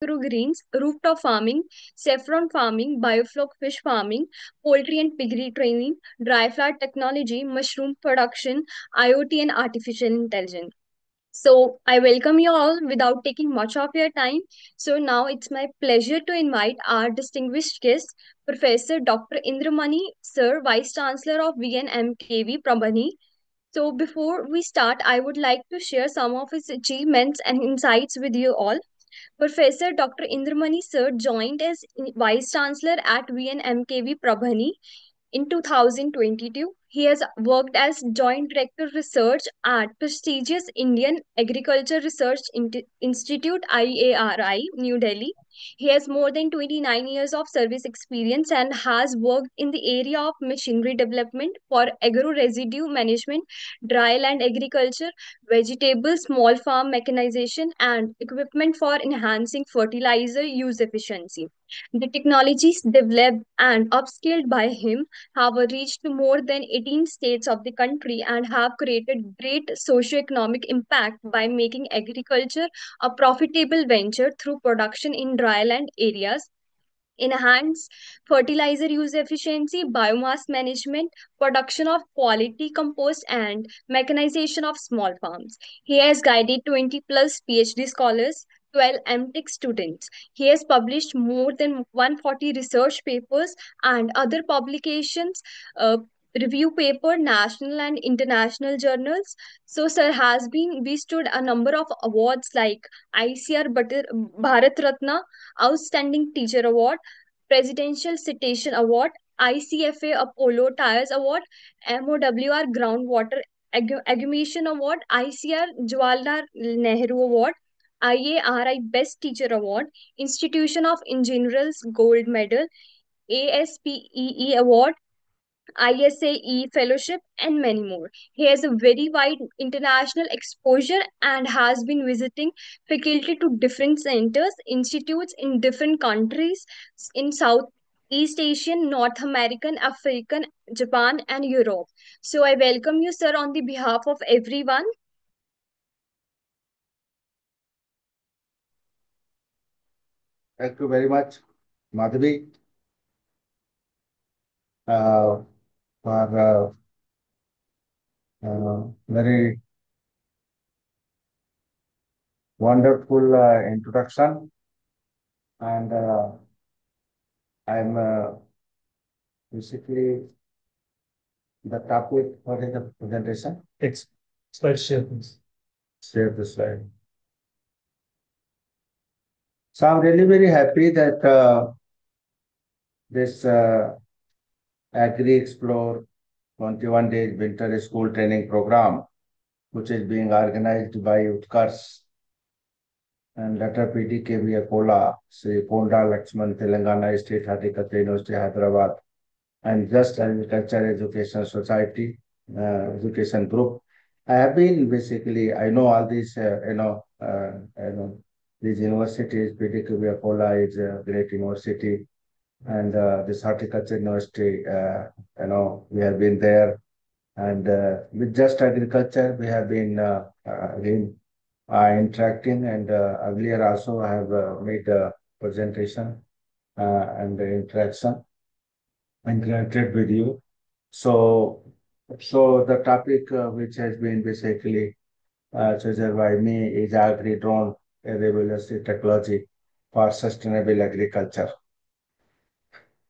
microgreens, rooftop farming, saffron farming, biofloc fish farming, poultry and piggery training, dry flower technology, mushroom production, IoT and artificial intelligence. So I welcome you all without taking much of your time. So now it's my pleasure to invite our distinguished guest, Professor Dr. Indramani, Sir, Vice Chancellor of VNMKV Prabhani. So before we start, I would like to share some of his achievements and insights with you all. Professor Dr. Indramani Sir joined as Vice Chancellor at VNMKV Prabhani in 2022. He has worked as Joint Director Research at prestigious Indian Agriculture Research Institute IARI, New Delhi. He has more than 29 years of service experience and has worked in the area of machinery development for agro residue management, dry land agriculture, vegetable small farm mechanization, and equipment for enhancing fertilizer use efficiency. The technologies developed and upscaled by him have reached more than 18 states of the country and have created great socio-economic impact by making agriculture a profitable venture through production in dryland areas, enhance fertilizer use efficiency, biomass management, production of quality compost, and mechanization of small farms. He has guided 20 plus PhD scholars, 12 MTech students. He has published more than 140 research papers and other publications. Review paper, national and international journals. So, sir has been bestowed a number of awards like ICAR Bharat Ratna, Outstanding Teacher Award, Presidential Citation Award, ICFA Apollo Tires Award, MOWR Groundwater Aggumation Award, ICR Jawaharlal Nehru Award, IARI Best Teacher Award, Institution of Engineers Gold Medal, ASPEE Award, ISAE Fellowship, and many more. He has a very wide international exposure and has been visiting faculty to different centers, institutes in different countries in Southeast Asian, North American, African, Japan, and Europe. So I welcome you, sir, on the behalf of everyone. Thank you very much, Madhavi, uh, for very wonderful introduction. And I'm basically the topic for the presentation. It's slide share, please. Share the slide. So I'm really very happy that this Agri Explore 21 days winter school training program, which is being organized by ICAR's and later PDKV Akola, Sri Ponda Lakshman, Telangana State Horticulture University, Hyderabad, and Just Agriculture Education Society, Education Group. I have been basically, I know all these, these universities, PDKV Akola is a great university, and this Horticulture University, we have been there. And with Just Agriculture, we have been again interacting, and earlier also I have made a presentation and the interaction interacted with you. So, so the topic which has been basically chosen by me is agri drone, a revolutionary technology for sustainable agriculture.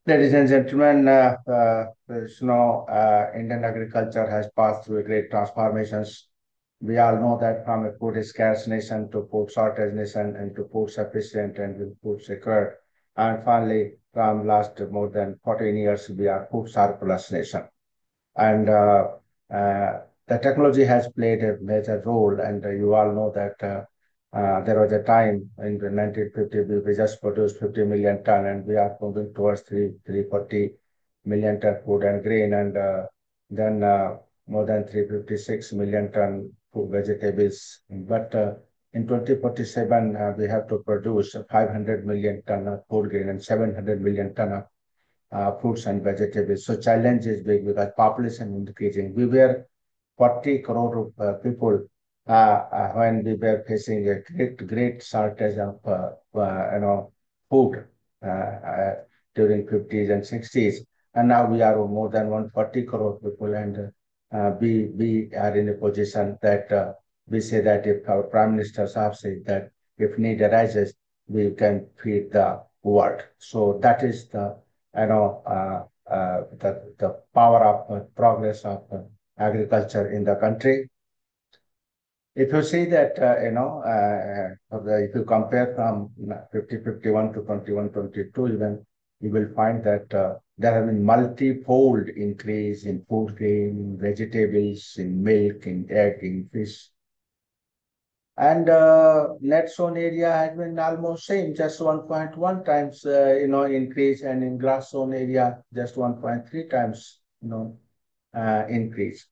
Ladies and gentlemen, Indian agriculture has passed through great transformations. We all know that from a food scarce nation to food shortage nation and to food sufficient and with food secure. And finally, from last more than 14 years, we are food surplus nation. And the technology has played a major role. And you all know that there was a time in the 1950 we just produced 50 million ton, and we are moving towards 340 million ton food and grain, and then more than 356 million ton food vegetables. But in 2047, we have to produce 500 million ton of food grain and 700 million ton of fruits and vegetables. So challenge is big because population increasing. We were 40 crore people when we were facing a great shortage of food uh, during 50s and 60s, and now we are more than 140 crore people, and we are in a position that we say that if our Prime Minister Saab said that if need arises, we can feed the world. So that is the the power of progress of agriculture in the country. If you see that, if you compare from 50-51 to 21-22, even you will find that there have been multi-fold increase in food grain, in vegetables, in milk, in egg, in fish. And net sown area has been almost same, just 1.1 times, increase, and in grass sown area, just 1.3 times, increase.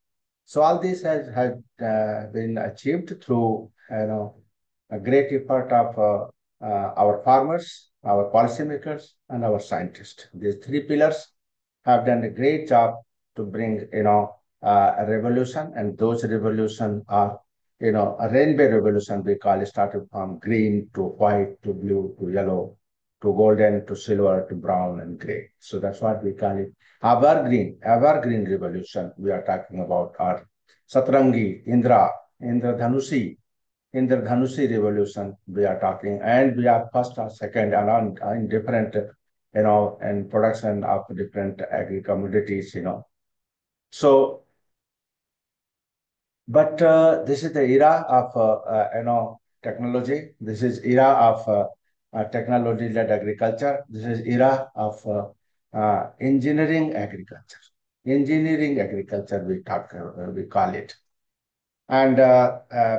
So all this has been achieved through, a great effort of our farmers, our policymakers, and our scientists. These three pillars have done a great job to bring, a revolution, and those revolution are, a rainbow revolution we call it, started from green to white to blue to yellow to golden to silver to brown and gray. So that's what we call it. Evergreen revolution we are talking about are Satrangi, Indra Dhanushi revolution we are talking, and we are first or second and in different, and production of different agri commodities, So, but this is the era of, technology. This is era of technology-led agriculture. This is era of engineering agriculture. Engineering agriculture, we call it. And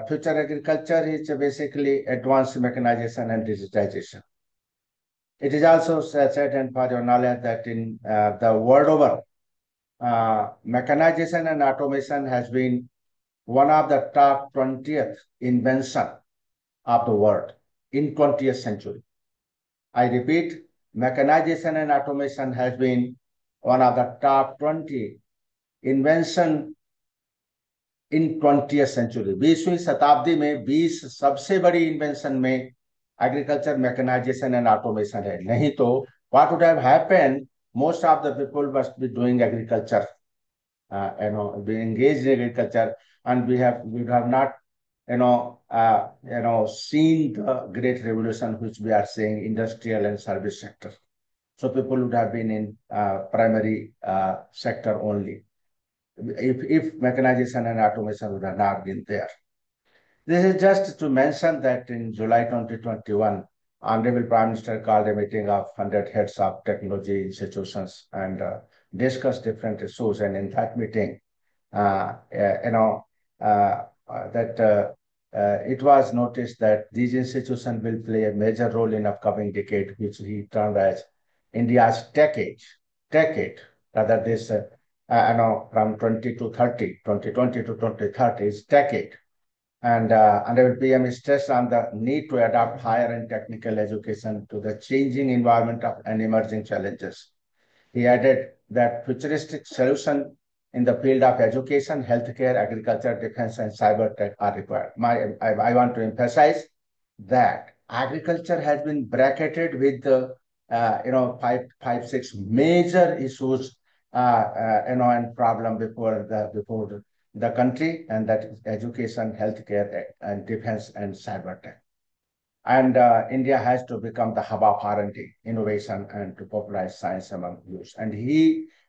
future agriculture is basically advanced mechanization and digitization. It is also said, and for your knowledge, that in the world over, mechanization and automation has been one of the top 20th invention of the world in 20th century. I repeat, mechanization and automation has been one of the top 20 invention in 20th century 20वीं शताब्दी में 20 सबसे बड़ी invention में agriculture mechanisation and automation है नहीं तो what would have happened most of the people must be doing agriculture, be engaged in agriculture, and we have not seen the great revolution which we are seeing industrial and service sector. So people would have been in primary sector only if mechanization and automation would have not been there. This is just to mention that in July 2021, Honorable Prime Minister called a meeting of 100 heads of technology institutions and discussed different issues. And in that meeting, that it was noticed that these institutions will play a major role in upcoming decade, which he termed as India's decade, rather this, from 20 to 30, 2020 to 2030 is decade. And under PM stressed on the need to adapt higher and technical education to the changing environment of and emerging challenges. He added that futuristic solutions in the field of education, healthcare, agriculture, defense, and cyber tech are required. I want to emphasize that agriculture has been bracketed with the, six major issues, and problem before the country, and that is education, healthcare, and defense, and cyber tech. And India has to become the hub of R&D, innovation, and to popularize science among youth. And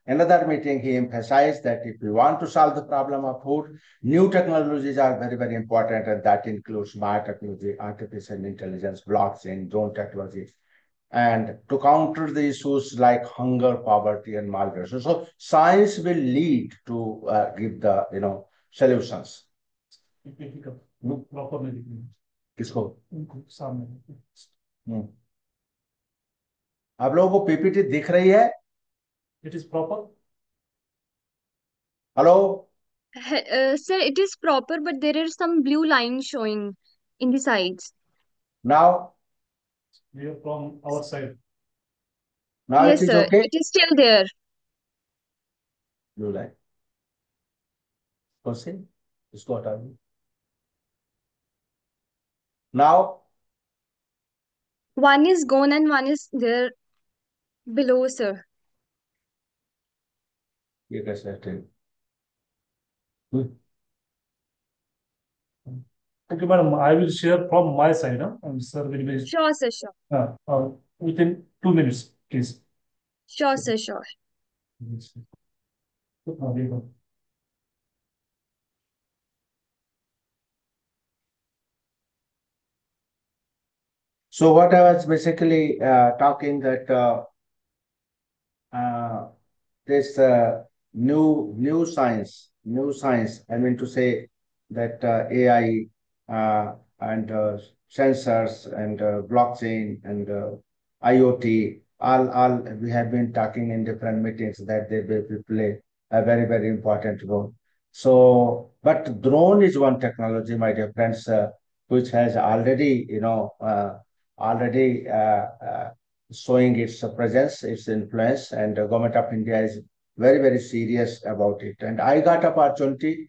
another meeting, he emphasized that if we want to solve the problem of food, new technologies are very, very important, and that includes biotechnology, artificial intelligence, blockchain, drone technology, and to counter the issues like hunger, poverty, and malnutrition. So science will lead to give the solutions. किसको उनको सामने आप लोगों को PPT दिख रही है it is proper hello Sir, it is proper, but there are some blue lines showing in the sides. now We are from our side. now Yes, it is sir. okay It is still there. blue line कौन से इसको हटा दो Now, One is gone and one is there below, sir. you can say it. Okay, madam, I will share from my side, and sir will be Sure, sir, sure. within 2 minutes, please. Sure, sir, sure. Yes. So what I was basically talking that uh, this new science. I mean to say that AI and sensors and blockchain and IoT, all we have been talking in different meetings that they will play a very important role. So, but drone is one technology, my dear friends, which has already, already showing its presence, its influence, and the government of India is very serious about it. And I got opportunity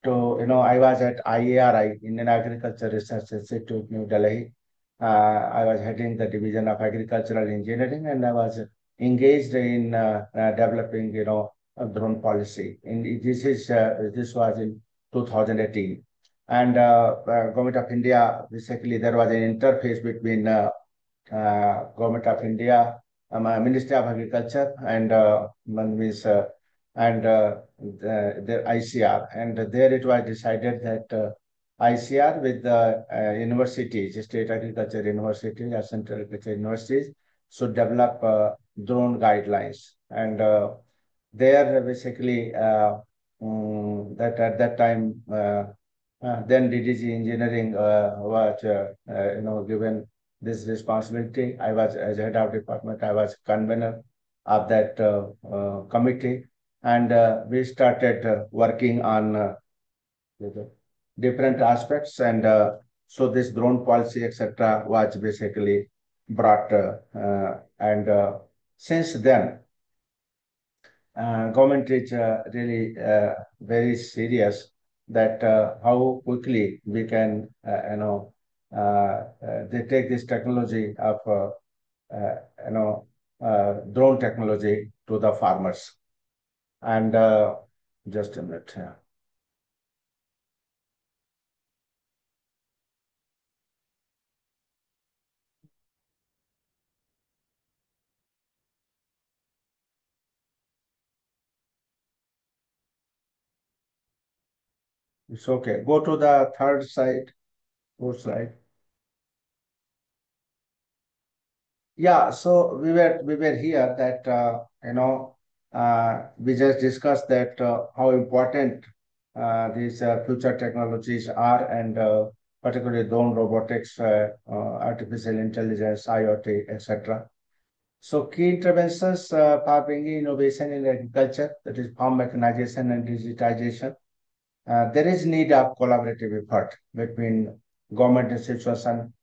to, I was at IARI, Indian Agriculture Research Institute, New Delhi. I was heading the Division of Agricultural Engineering, and I was engaged in developing, a drone policy. And this was in 2018. And Government of India, basically, there was an interface between Government of India, Ministry of Agriculture, and one means and the ICR, and there it was decided that ICR with the universities, state agriculture universities or central agriculture universities, should develop drone guidelines, and there basically that at that time. Then DDG Engineering was, given this responsibility. I was, as head of department, I was convener of that committee, and we started working on different aspects, and so this drone policy, etc., was basically brought, and since then, government is really very serious that how quickly we can, they take this technology of, uh, you know, drone technology to the farmers. And just a minute. Yeah. It's okay. Go to the third side, fourth slide. Yeah, so we were here that we just discussed that how important these future technologies are, and particularly drone robotics, artificial intelligence, IoT, etc. So key interventions for bringing innovation in agriculture, that is farm mechanization and digitization. There is need of collaborative effort between government institution,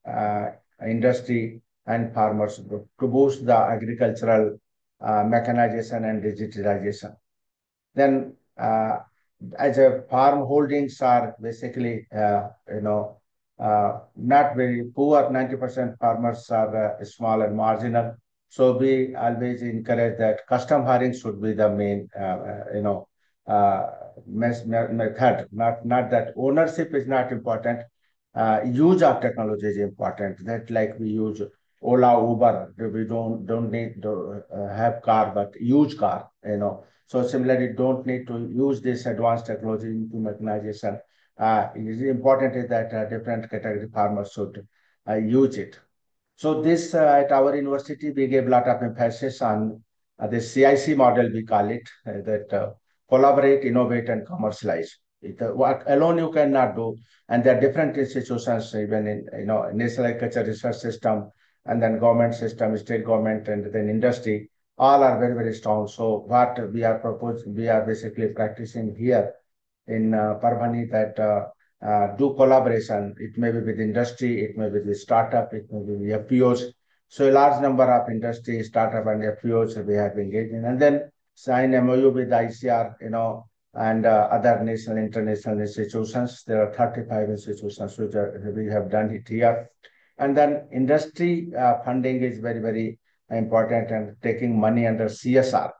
industry, and farmers to boost the agricultural mechanization and digitalization. Then, as a farm holdings are basically, not very poor. 90% farmers are small and marginal. So we always encourage that custom hiring should be the main, uh, method. Not that ownership is not important. Use of technology is important. That like we use Ola, Uber. We don't need to have car, but use car. So similarly, don't need to use this advanced technology into mechanization. It is important is that different category farmers should use it. So this at our university, we gave a lot of emphasis on the CIC model, we call it, that collaborate, innovate, and commercialize. What alone you cannot do, and there are different institutions, even in National Agriculture Research System, and then government system, state government, and then industry, all are very strong. So what we are proposing, we are basically practicing here in Parvani that do collaboration. It may be with industry, it may be with startup, it may be with FPOs. So a large number of industry, startup, and FPOs we have engaged in, and then sign MOU with ICR. and other national, international institutions. There are 35 institutions which we have done it here. And then industry funding is very, very important, and taking money under CSR,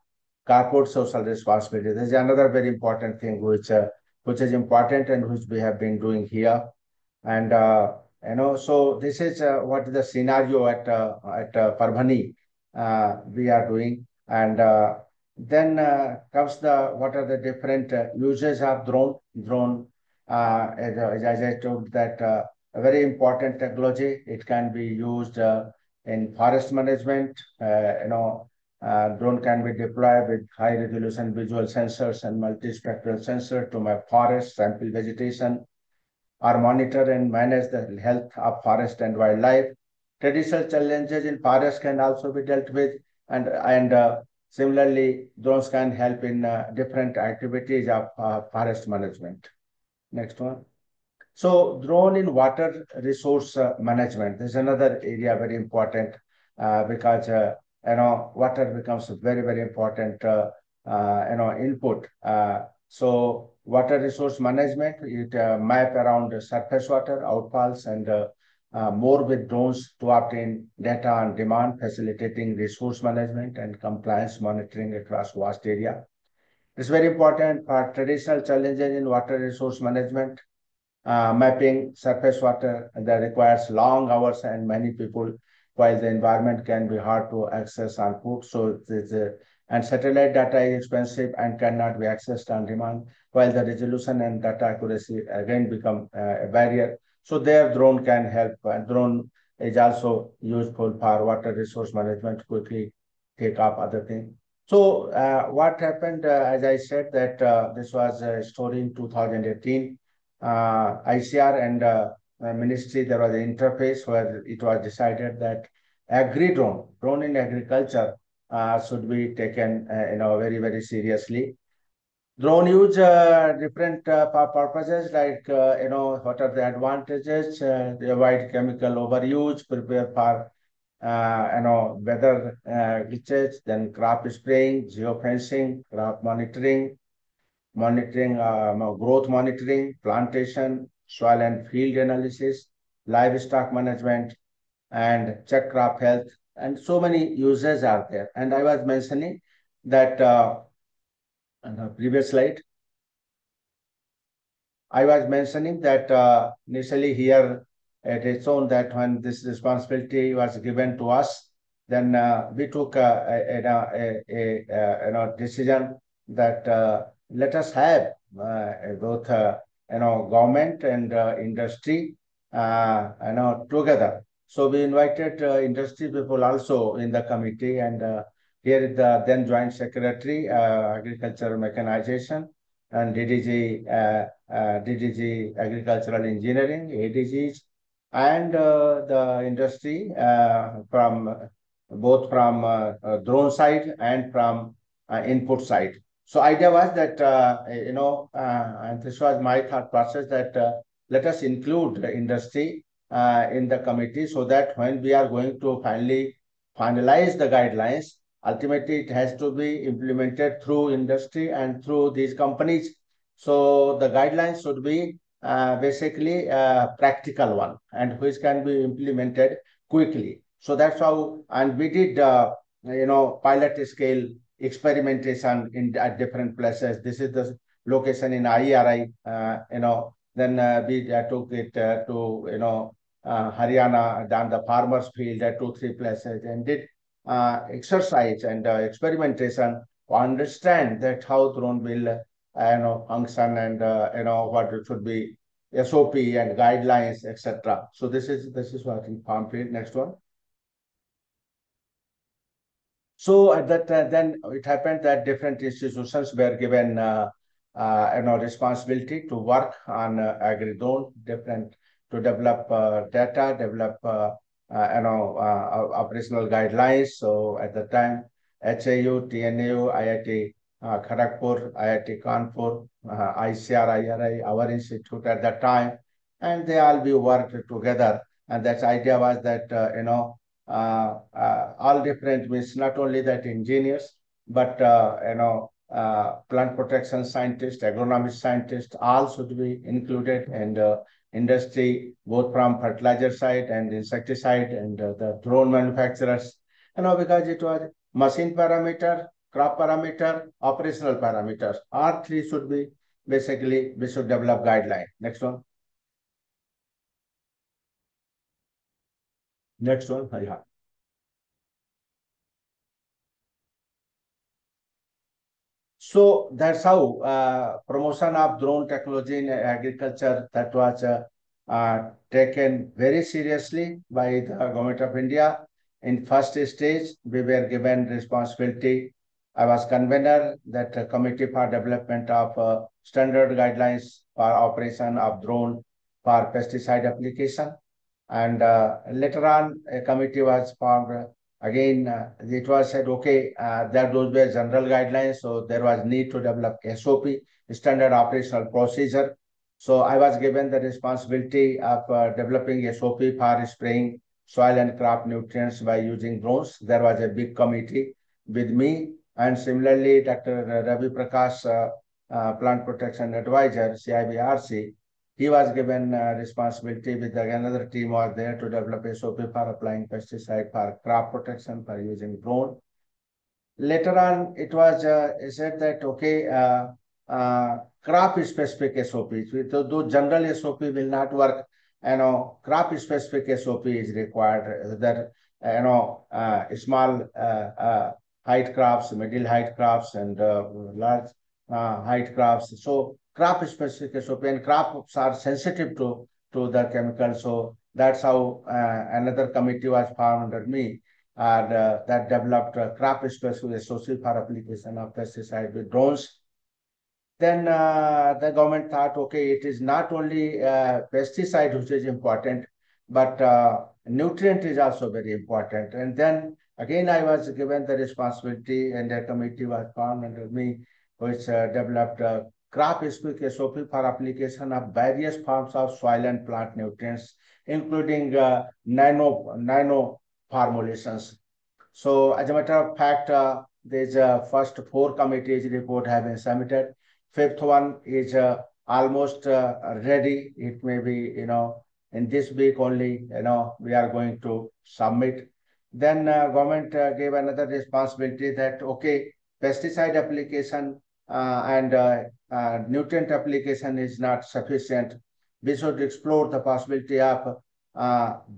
corporate social responsibility. This is another very important thing which is important and which we have been doing here. And so this is what the scenario at Parbhani we are doing. And then comes the what are the different uses of drone. As I told that a very important technology. It can be used in forest management. Drone can be deployed with high resolution visual sensors and multispectral sensor to map forest, sample vegetation, or monitor and manage the health of forest and wildlife. Traditional challenges in forest can also be dealt with, and similarly, drones can help in different activities of forest management. Next one. So drone in water resource management. This is another area very important because water becomes a very, very important input. So water resource management, it map around the surface water outfalls and more with drones to obtain data on demand, facilitating resource management and compliance monitoring across vast area. It's very important for traditional challenges in water resource management. Mapping surface water that requires long hours and many people, while the environment can be hard to access on foot. So and satellite data is expensive and cannot be accessed on demand, while the resolution and data accuracy again become a barrier. So their drone can help. And drone is also useful for water resource management, quickly take up other things. So what happened, as I said, that this was a story in 2018. ICR and ministry, there was an interface where it was decided that drone in agriculture should be taken, very, very seriously. Drone use different purposes, like, what are the advantages? They avoid chemical overuse, prepare for, weather glitches, then crop spraying, geofencing, crop monitoring, growth monitoring, plantation, soil and field analysis, livestock management, and check crop health. And so many uses are there. And I was mentioning that on the previous slide, I was mentioning that initially here it is shown that when this responsibility was given to us, then we took a decision that let us have both government and industry together. So we invited industry people also in the committee, and here is the then Joint Secretary, Agriculture Mechanization, and DDG Agricultural Engineering, ADGs, and the industry from both from drone side and from input side. So idea was that, and this was my thought process, that let us include the industry in the committee, so that when we are going to finalize the guidelines, ultimately it has to be implemented through industry and through these companies. So the guidelines should be basically a practical one, and which can be implemented quickly. So that's how, and we did, pilot scale experimentation at different places. This is the location in IRI, then we took it to, Haryana, down the farmers field at 2, 3 places, and did exercise and experimentation to understand that how drone will, function, and what it should be, SOP and guidelines, etc. So this is what in pamphlet. Next one. So at that then it happened that different institutions were given responsibility to work on agri-drone, different to develop data, develop operational guidelines. So at the time, HAU, TNAU, IIT Kharagpur, IIT Kanpur, ICAR, IRI, our institute at that time, and they all we worked together. And that idea was that all different means not only that engineers, but plant protection scientists, agronomist scientists, all should be included, and industry, both from fertilizer side and insecticide, and the drone manufacturers, because it was machine parameter, crop parameter, operational parameters. All three should be basically, we should develop guideline. Next one. Next one. Yeah. So that's how promotion of drone technology in agriculture, that was taken very seriously by the government of India. In first stage, we were given responsibility. I was convener that committee for development of standard guidelines for operation of drone for pesticide application. And later on, a committee was formed. Again, it was said, okay, that those were general guidelines, so there was need to develop SOP, standard operational procedure. So I was given the responsibility of developing SOP for spraying soil and crop nutrients by using drones. There was a big committee with me, and similarly, Dr. Ravi Prakash, Plant Protection Advisor, CIBRC, he was given responsibility with another team was there to develop SOP for applying pesticide for crop protection for using drone. Later on, it was said that, okay, crop specific SOPs, those general SOP will not work. Crop specific SOP is required. That small height crops, middle height crops, and large height crops. So crop specific SOP, and crops are sensitive to the chemicals. So that's how another committee was formed under me, and that developed crop specific SOP for application of pesticide with drones. Then the government thought, okay, it is not only pesticide which is important, but nutrient is also very important. And then again, I was given the responsibility, and a committee was formed under me, which developed crop specific SOP for application of various forms of soil and plant nutrients, including nano formulations. So as a matter of fact, these first four committees report have been submitted. Fifth one is almost ready. It may be, in this week only, we are going to submit. Then government gave another responsibility that, okay, pesticide application and nutrient application is not sufficient. We should explore the possibility of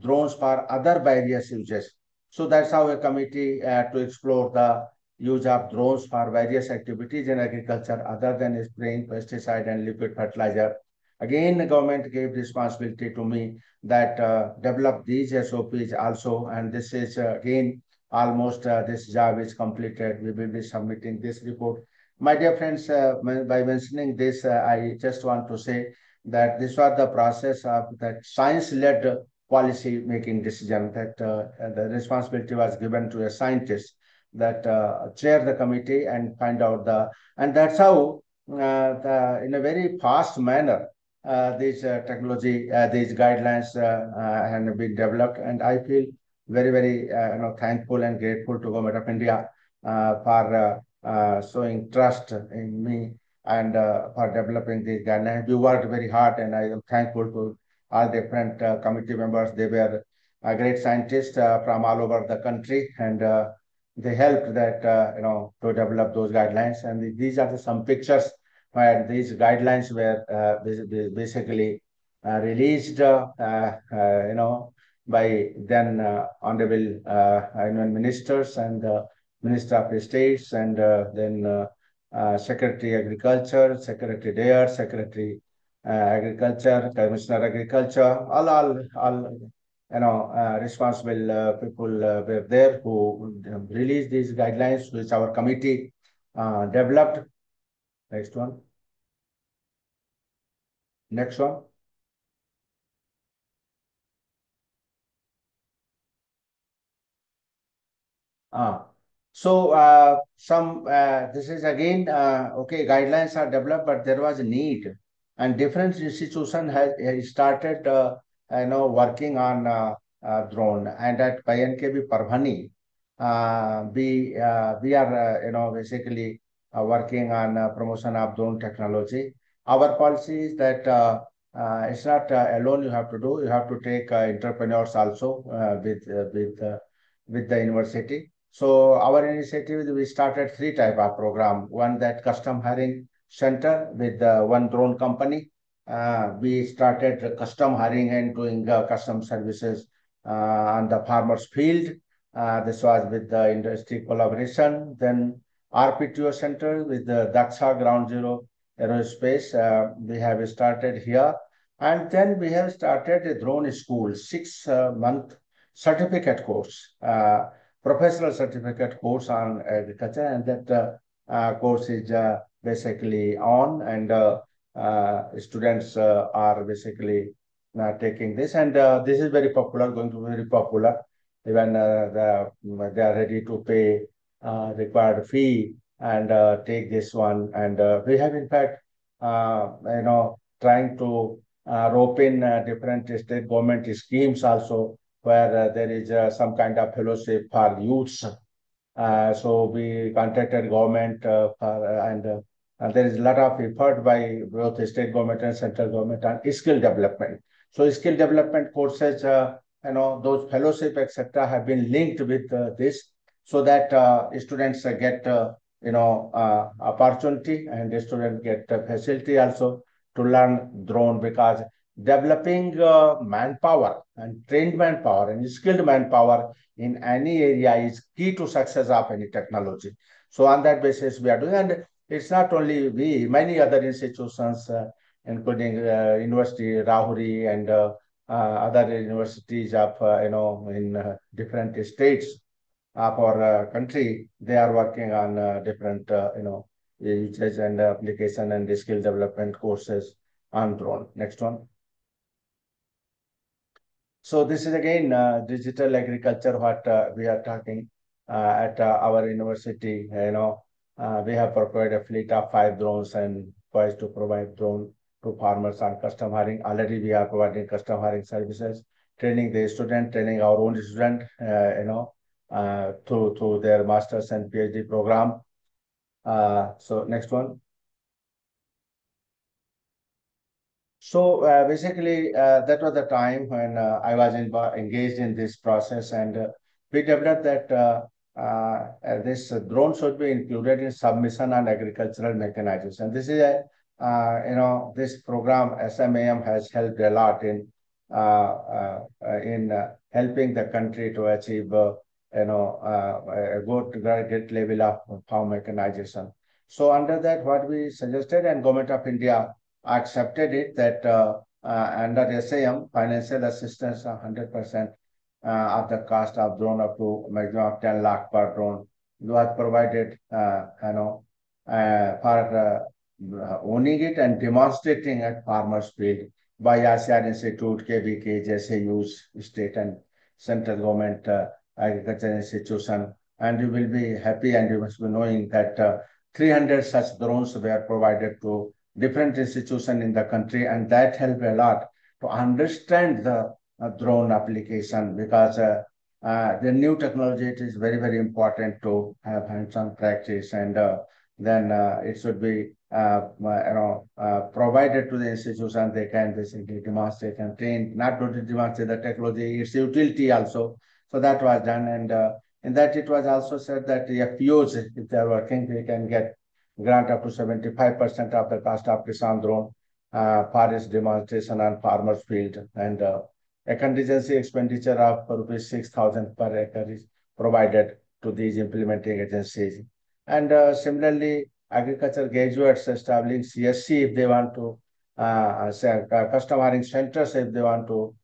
drones for other various uses. So that's how a committee to explore the use of drones for various activities in agriculture other than spraying pesticide and liquid fertilizer. Again, the government gave responsibility to me that develop these SOPs also, and this is again almost this job is completed. We will be submitting this report. My dear friends, by mentioning this, I just want to say that this was the process of that science-led policy making decision, that the responsibility was given to a scientist that chair the committee and find out and that's how in a very fast manner these technology, these guidelines have been developed, and I feel very, very thankful and grateful to Government of India for showing trust in me, and for developing these guidelines. We worked very hard, and I am thankful to all different committee members. They were great scientists from all over the country, and they helped that to develop those guidelines. And these are some pictures where these guidelines were basically released, by then honorable ministers and Minister of States, and then Secretary Agriculture, Secretary Dare, Secretary Agriculture, Commissioner Agriculture, all responsible people were there who released these guidelines, which our committee developed. Next one. Next one. Ah. So this is again, okay, guidelines are developed, but there was a need, and different institution has started, working on drone, and at PNKB Parvani, we are, basically working on promotion of drone technology. Our policy is that it's not alone you have to do. You have to take entrepreneurs also with the university. So our initiative, we started three type of program. One that custom hiring center with one drone company. We started custom hiring and doing custom services on the farmers field. This was with the industry collaboration. Then RPTO center with the Daksha Ground Zero Aerospace. We have started here. And then we have started a drone school, 6 month certificate course, professional certificate course on agriculture. And that course is basically on, and students are basically taking this. And this is very popular, going to be very popular. Even they are ready to pay required fee and take this one. And we have, in fact, trying to rope in different state government schemes also, where there is some kind of fellowship for youths. So we contacted government and there is a lot of effort by both the state government and central government on skill development. So skill development courses, those fellowship, etc., have been linked with this, so that students get, opportunity, and the students get facility also to learn drone, because developing manpower and trained manpower and skilled manpower in any area is key to success of any technology. So on that basis, we are doing, and it's not only we, many other institutions, including University Rahuri and other universities of, in different states of our country, they are working on different, usage and application and skill development courses on drone. Next one. So this is again digital agriculture, what we are talking at our university. We have provided a fleet of 5 drones and poised to provide drone to farmers on custom hiring. Already we are providing custom hiring services, training the student, training our own student, through their masters and PhD program. So next one. So basically, that was the time when I was engaged in this process, and we developed that this drone should be included in submission on agricultural mechanization. This is a, this program SMAM has helped a lot in helping the country to achieve, a good level of farm mechanization. So under that, what we suggested, and Government of India accepted it, that under SAM, financial assistance of 100% of the cost of drone up to maximum of 10 lakh per drone was provided, for owning it and demonstrating at farmers field by ICAR Institute, KVK, जैसे use state and central government agriculture institution. And you will be happy, and you must be knowing that 300 such drones were provided to different institutions in the country, and that helped a lot to understand the drone application, because the new technology, it is very, very important to have hands-on practice, and then it should be provided to the institution. They can basically demonstrate and train, not only demonstrate the technology, its utility also. So that was done, and in that it was also said that the FPOs, if they are working, they can get grant up to 75% of the cost of Kisan drone for its demonstration on farmers field, and a contingency expenditure of rupees 6,000 per acre is provided to these implementing agencies. And similarly, agriculture graduates establishing CSC, if they want to, custom hiring centers, if they want to,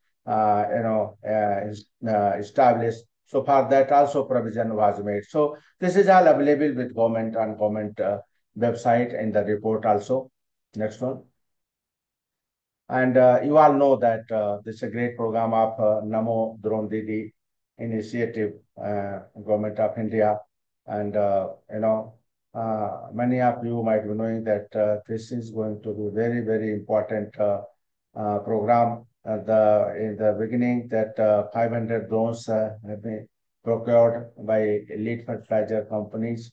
establish. So for that also provision was made. So this is all available with government on government website in the report also. Next one. And you all know that this is a great program of Namo Drone Didi initiative, Government of India. And, many of you might be knowing that this is going to be very, very important program. In the beginning, that 500 drones have been procured by elite fertilizer companies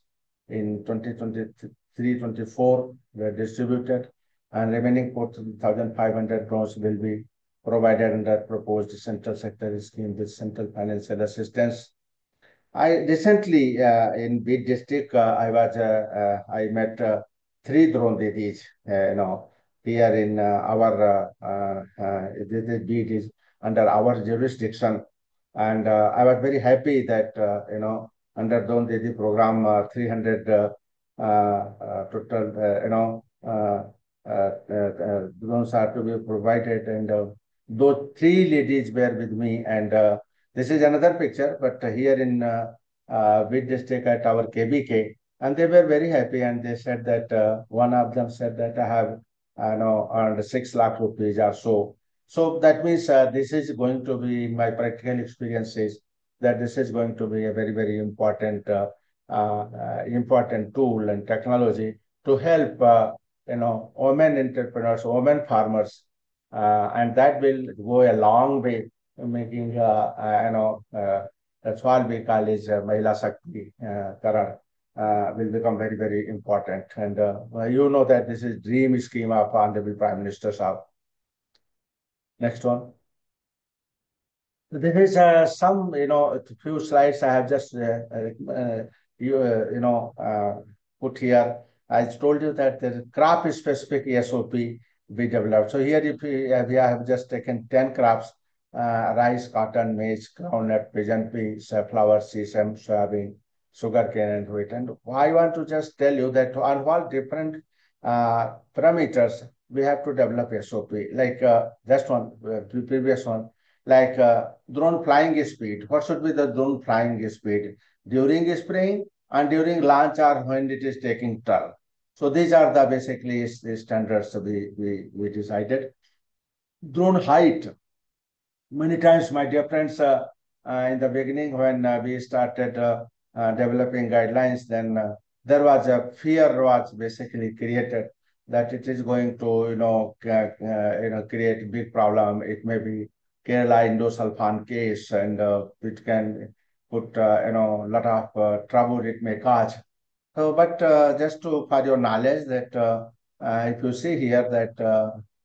in 2023 324 were distributed, and remaining 4,500 drones will be provided under proposed central sector scheme with central financial assistance. I recently in Beat district, I met three drone didis, here in this Beat is under our jurisdiction. And I was very happy that, under drone didi program, 300 total, drones are to be provided. And those three ladies were with me. And this is another picture, but here in Bid district at our KBK, and they were very happy. And they said that one of them said that I have, earned 6 lakh rupees or so. So that means this is going to be my practical experiences, that this is going to be a very, very important, important tool and technology to help, women entrepreneurs, women farmers, and that will go a long way in making, that's what we call is Mahila Shakti Karan, will become very, very important. And you know that this is dream scheme of Honorable Prime Minister Saab. Next one. There is some, few slides I have just put here. I told you that the crop specific SOP we developed. So here, if we have just taken 10 crops: rice, cotton, maize, groundnut, pigeon pea, safflower, sesame, soybean, sugarcane, and wheat. And I want to just tell you that on all different parameters, we have to develop SOP. Like just one, the previous one, like drone flying speed. What should be the drone flying speed during spraying and during launch, or when it is taking turn? So these are the basically the standards we decided. Drone height. Many times, my dear friends, in the beginning when we started developing guidelines, then there was a fear was basically created that it is going to, create big problem. It may be Kerala endosulfan case, and it can put, lot of trouble it may cause. So, but just to for your knowledge that if you see here that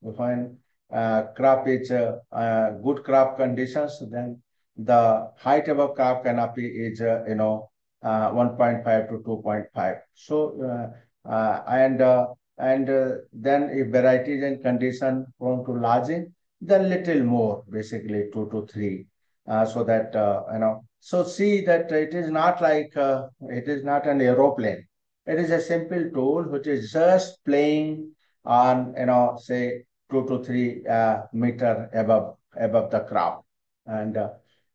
when crop is good crop conditions, then the height above crop canopy is 1.5 to 2.5. So then if varieties and condition prone to lodging, then little more, basically 2 to 3. So that so see that it is not like it is not an aeroplane. It is a simple tool which is just playing on, say 2 to 3 meter above the crop. And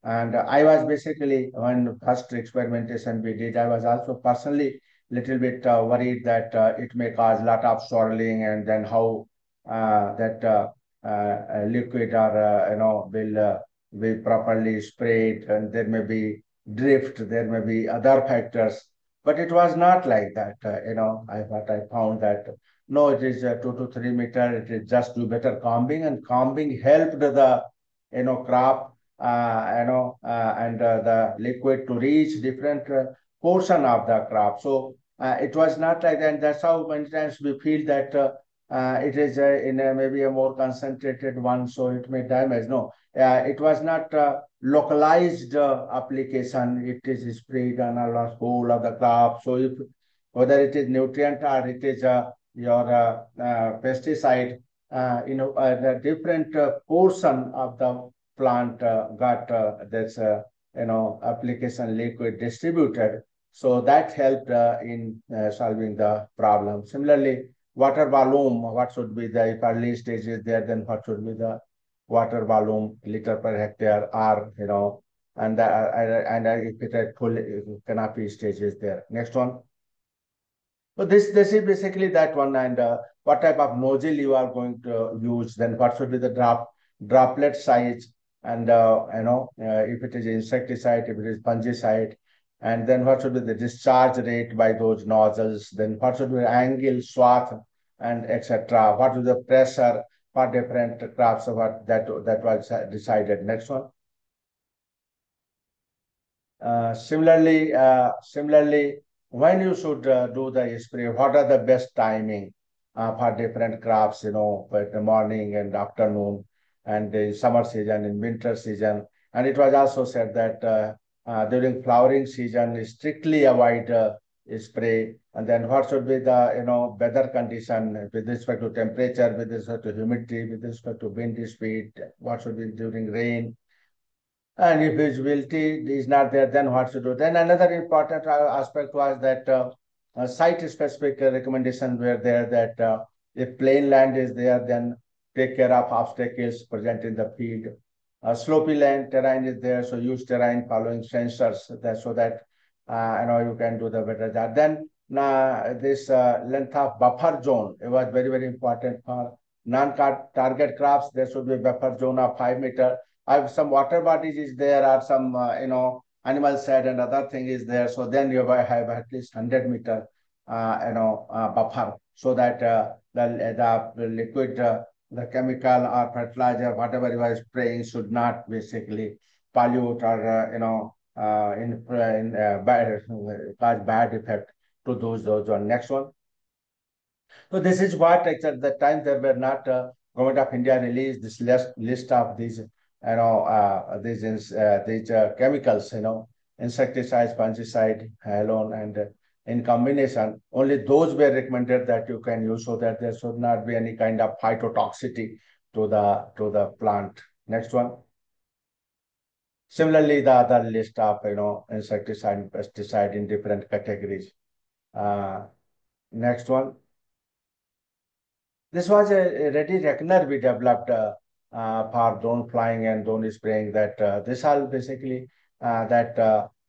I was basically, when first experimentation we did, I was also personally little bit worried that it may cause a lot of swirling, and then how that liquid or will properly sprayed, and there may be drift, there may be other factors. But it was not like that. I found that no, it is 2 to 3 meter. It is just do better combing, and combing helped the crop, and the liquid to reach different portion of the crop. So it was not like that. And that's how many times we feel that it is in maybe a more concentrated one, so it may damage. No, it was not localized application. It is sprayed on a whole of the crop. So if whether it is nutrient or it is your pesticide, the different portion of the plant got this application liquid distributed. So that helped in solving the problem. Similarly, water volume, what should be the, if early stage is there, then what should be the water volume liter per hectare, or and if it at full canopy stage is there. Next one. So this is basically that one. And what type of nozzle you are going to use, then what should be the droplet size, and if it is insecticide, if it is fungicide, and then what should be the discharge rate by those nozzles, then what should be the angle, swath, and etc. What is the pressure for different crops, what that was decided. Next one. Similarly, when you should do the spray, what are the best timing for different crops, for the morning and afternoon, and the summer season and winter season. And it was also said that during flowering season, strictly avoid spray. And then what should be the, weather condition with respect to temperature, with respect to humidity, with respect to wind speed, what should be during rain, and if visibility is not there, then what to do? Then another important aspect was that site-specific recommendations were there that if plain land is there, then take care of obstacles present in the field. Slopy land terrain is there, so use terrain following sensors that, so that you can do the better job. Then this length of buffer zone, it was very very important for non-target crops. There should be buffer zone of 5 meter. Some water bodies is there, or some animal shed and other thing is there. So then you have at least 100 meter buffer, so that the liquid, the chemical or fertilizer, whatever you are spraying, should not basically pollute or cause bad effect to those one. Next one. So this is what actually at the time there were not government of India released this list of these chemicals, insecticides, fungicide alone, and in combination only those were recommended that you can use, so that there should not be any kind of phytotoxicity to the plant. Next one. Similarly, the other list of insecticide and pesticide in different categories. Next one. This was a ready reckoner we developed for drone flying and drone spraying. That this all basically that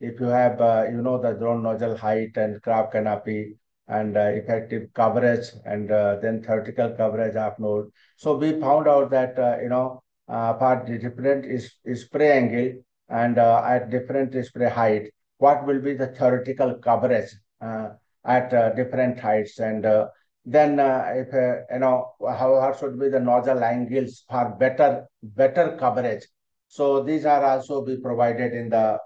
if you have the drone nozzle height and crop canopy and effective coverage, and then theoretical coverage of node. So we found out that for the different spray angle and at different spray height, what will be the theoretical coverage at different heights, and then if how should be the nozzle angles for better coverage. So these are also be provided in the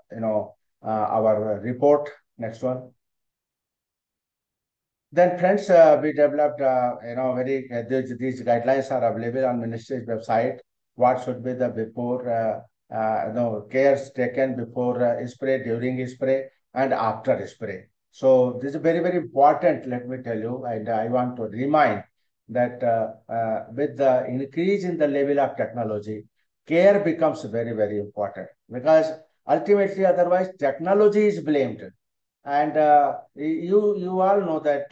our report. Next one. Then friends, we developed these guidelines are available on ministry's website. What should be the before cares taken before spray, during spray, and after spray. So this is very very important. Let me tell you, and I want to remind that with the increase in the level of technology, care becomes very very important, because ultimately otherwise technology is blamed. And you all know that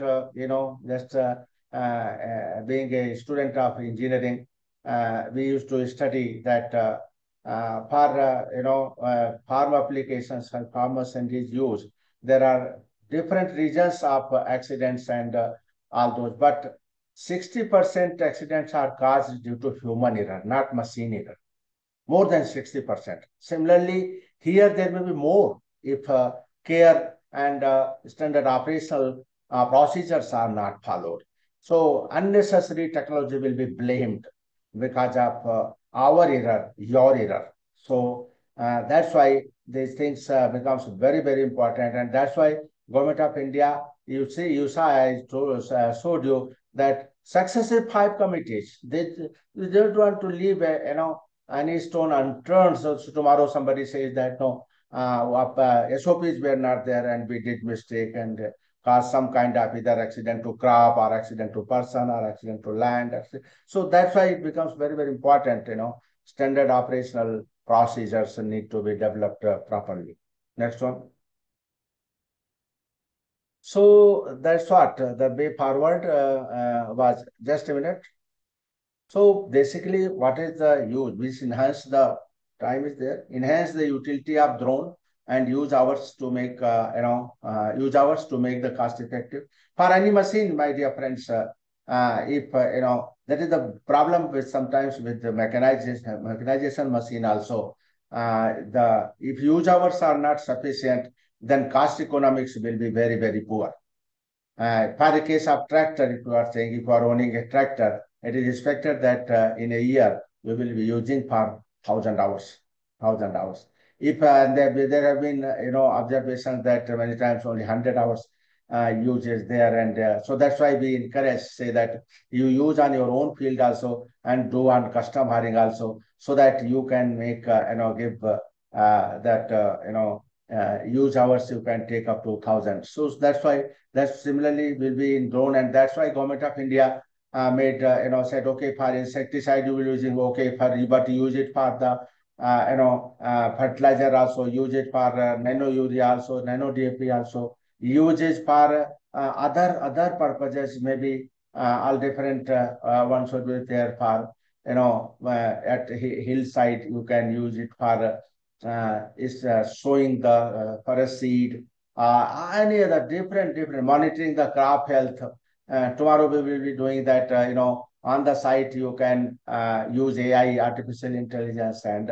just being a student of engineering, we used to study that for farm applications and farmer scientists use, there are different regions of accidents and all those, but 60% accidents are caused due to human error, not machine error, more than 60%. Similarly, here there may be more if care and standard operational procedures are not followed. So unnecessary technology will be blamed because of our error, your error. So that's why these things becomes very, very important. And that's why Government of India, you saw, I showed you that successive 5 committees, they don't want to leave, any stone unturned. So tomorrow somebody says that no, SOPs were not there and we did mistake, and cause some kind of either accident to crop or accident to person or accident to land. So that's why it becomes very, very important, standard operational procedures need to be developed properly. Next one. So that's what the way forward was. Just a minute. So basically, what is the use? We enhance the time is there. Enhance the utility of drone and use hours to make use hours to make the cost effective for any machine, my dear friends. If that is the problem with sometimes with the mechanization machine also. The if use hours are not sufficient, then cost economics will be very very poor. For the case of tractor, if you are saying if you are owning a tractor, it is expected that in a year you will be using for 1,000 hours. 1,000 hours. If there have been observations that many times only 100 hours. uses there. And so that's why we encourage, say that you use on your own field also and do on custom hiring also, so that you can make, give that, use hours you can take up to 1,000. So that's why that similarly will be in drone. And that's why Government of India made, said, okay, for insecticide you will using, okay, but use it for the, fertilizer also, use it for nano urea also, nano DAP also, uses for other purposes, maybe all different ones should be there for, at hillside you can use it for is sowing the forest seed, any other different monitoring the crop health. Tomorrow we will be doing that, on the site you can use AI, artificial intelligence, and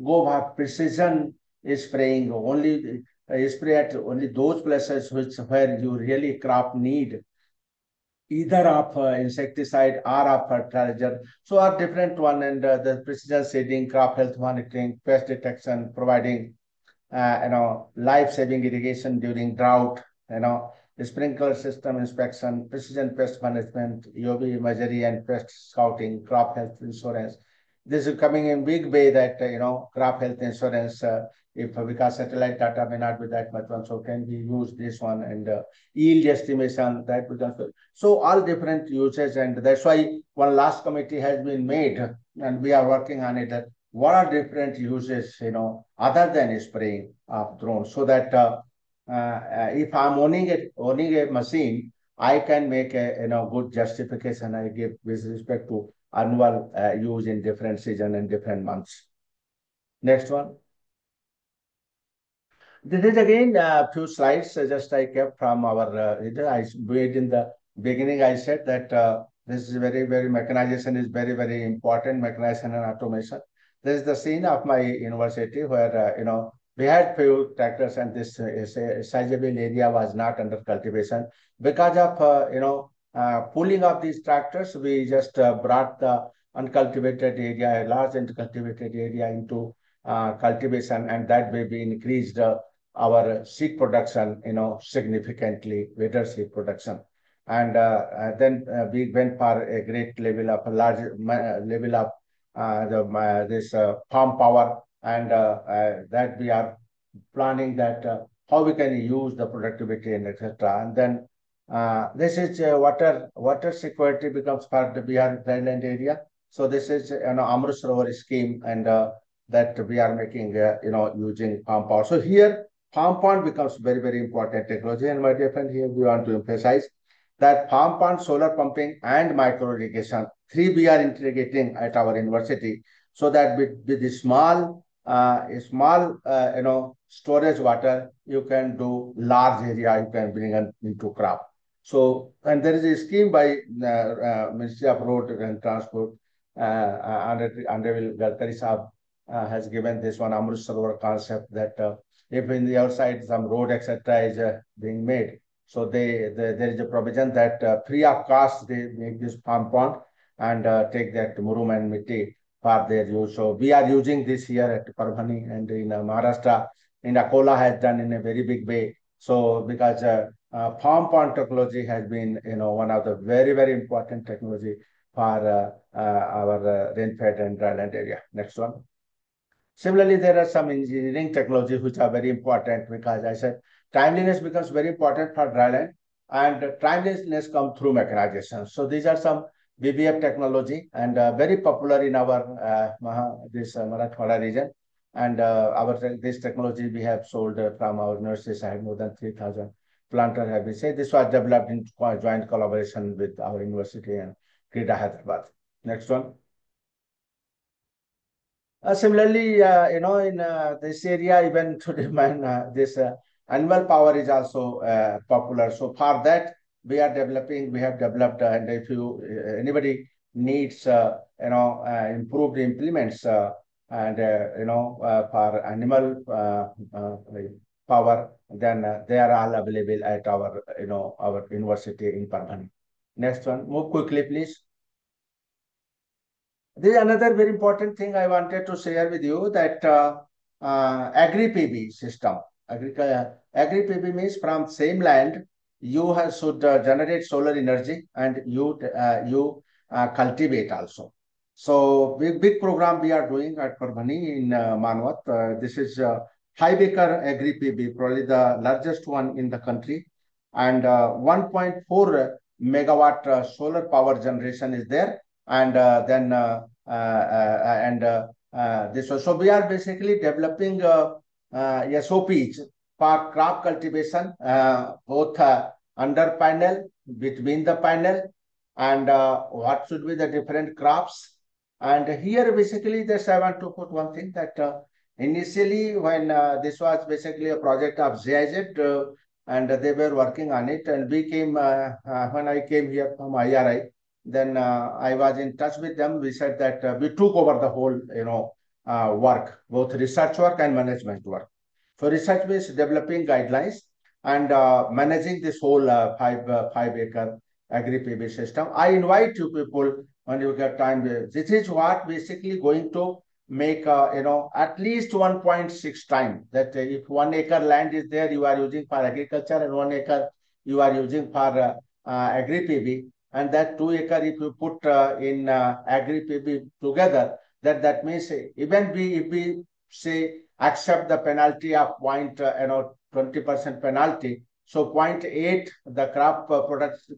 go by precision spraying only, spray at only those places where you really crop need either of insecticide or of fertilizer. So are different one. And the precision seeding, crop health monitoring, pest detection, providing life-saving irrigation during drought, the sprinkler system inspection, precision pest management, UV imagery and pest scouting, crop health insurance. This is coming in big way that, crop health insurance, if because satellite data may not be that much one, so can we use this one. And yield estimation that becomes, so all different uses. And that's why one last committee has been made and we are working on it, that what are different uses, other than spraying of drones, so that if I'm owning a machine, I can make a good justification I give with respect to annual use in different season and different months. Next one. This is again a few slides just I kept from our I made in the beginning. I said that this is very mechanization is very important, mechanization and automation. This is the scene of my university where we had few tractors, and this sizable area was not under cultivation because of pulling of these tractors. We just brought the uncultivated area, a large uncultivated area, into cultivation, and that way we increased our seed production, significantly, better seed production. And then we went for a great level of a large level of this farm power, and that we are planning that how we can use the productivity and etc. And then this is water security becomes part of the Bihar Thailand area. So this is Amrit Sarovar scheme, and that we are making using farm power. So here farm pond becomes very important technology. And my dear friend, here we want to emphasize that farm pond, solar pumping, and micro irrigation, three we are integrating at our university, so that with the small storage water, you can do large area, you can bring into crop. So, and there is a scheme by Ministry of Road and Transport under Gadkari Saab has given this one Amrit Sarovar concept, that if in the outside some road etc. is being made, so there is a provision that free of cost they make this farm pond and take that murum and mitti for their use. So we are using this here at Parbhani, and in Maharashtra, in Akola has done in a very big way. So because farm pond technology has been one of the very important technology for our rain-fed and dryland area. Next one. Similarly, there are some engineering technologies which are very important, because I said timeliness becomes very important for dryland, and timeliness comes through mechanization. So these are some BBF technology, and very popular in our this Marathwada region. And this technology we have sold from our university side, more than 3,000 planter have been said. This was developed in joint collaboration with our university and Krida Hyderabad. Next one. Similarly, in this area, even today, man, this animal power is also popular. So for that, we have developed, and if you anybody needs, improved implements, and for animal power, then they are all available at our university in Parvani. Next one, move quickly, please. There is another very important thing I wanted to share with you, that agri-PB system. Agri-PB means from same land, should generate solar energy, and you cultivate also. So big program we are doing at Parbhani in Manwat. This is Five acre agri PB, probably the largest one in the country, and 1.4 megawatt solar power generation is there, and then and this also we are basically developing SOPs for crop cultivation, both under panel, between the panel, and what should be the different crops. And here, basically, this I want to put one thing that initially, when this was basically a project of GIZ, and they were working on it, and we came when I came here from IRI, then I was in touch with them. We said that we took over the whole, work, both research work and management work. So research means developing guidelines and managing this whole 5 acre agri PB system. I invite you people when you get time. This is what basically going to make at least 1.6 times that if 1 acre land is there, you are using for agriculture, and 1 acre you are using for agri PB, and that 2 acre if you put in agri PB together, that means even if we say accept the penalty of 20% penalty, so zero point 0.8 the crop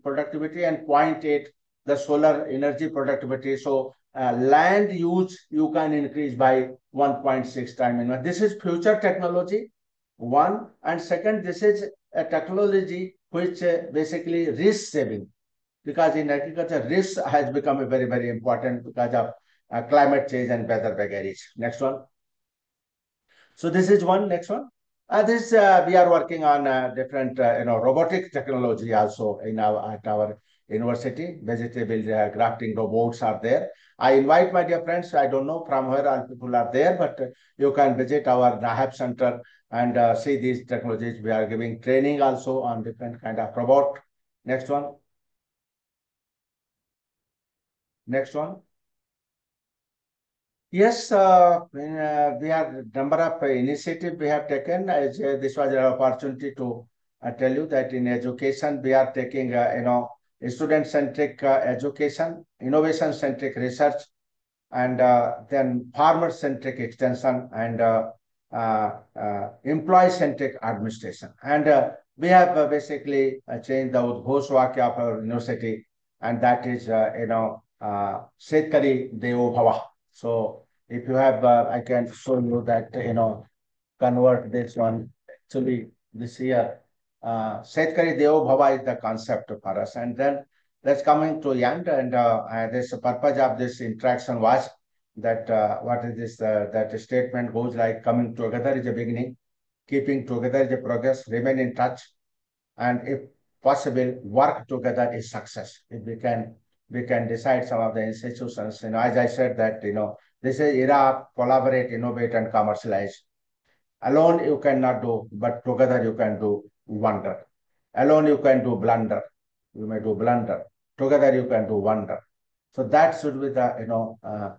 productivity, and 0.8 the solar energy productivity. So land use you can increase by 1.6 times. This is future technology, one. And second, this is a technology which basically risk saving, because in agriculture, risk has become a very, very important because of climate change and weather vagaries. Next one. So this is one. Next one. This we are working on different robotic technology also in at our university. Vegetable grafting robots are there. I invite my dear friends. I don't know from where all people are there, but you can visit our NAHAP center and see these technologies. We are giving training also on different kind of robot. Next one. Next one. Yes, we have number of initiative we have taken. This was an opportunity to tell you that in education we are taking student-centric education, innovation-centric research, and then farmer-centric extension, and employee-centric administration. And we have basically changed the Udghosh Vakya of our university, and that is Shetkari Devo Bhava. So if you have, I can show you that, convert this one. Actually, this year, Shetkari Devo Bhava is the concept for us. And then let's coming to end. And this purpose of this interaction was that what is this? That statement goes like, coming together is a beginning, keeping together is a progress, remain in touch, and if possible, work together is success. If we can decide some of the institutions, as I said that, this is era, collaborate, innovate, and commercialize. Alone you cannot do, but together you can do wonder. Alone you can do blunder. You may do blunder. Together you can do wonder. So that should be the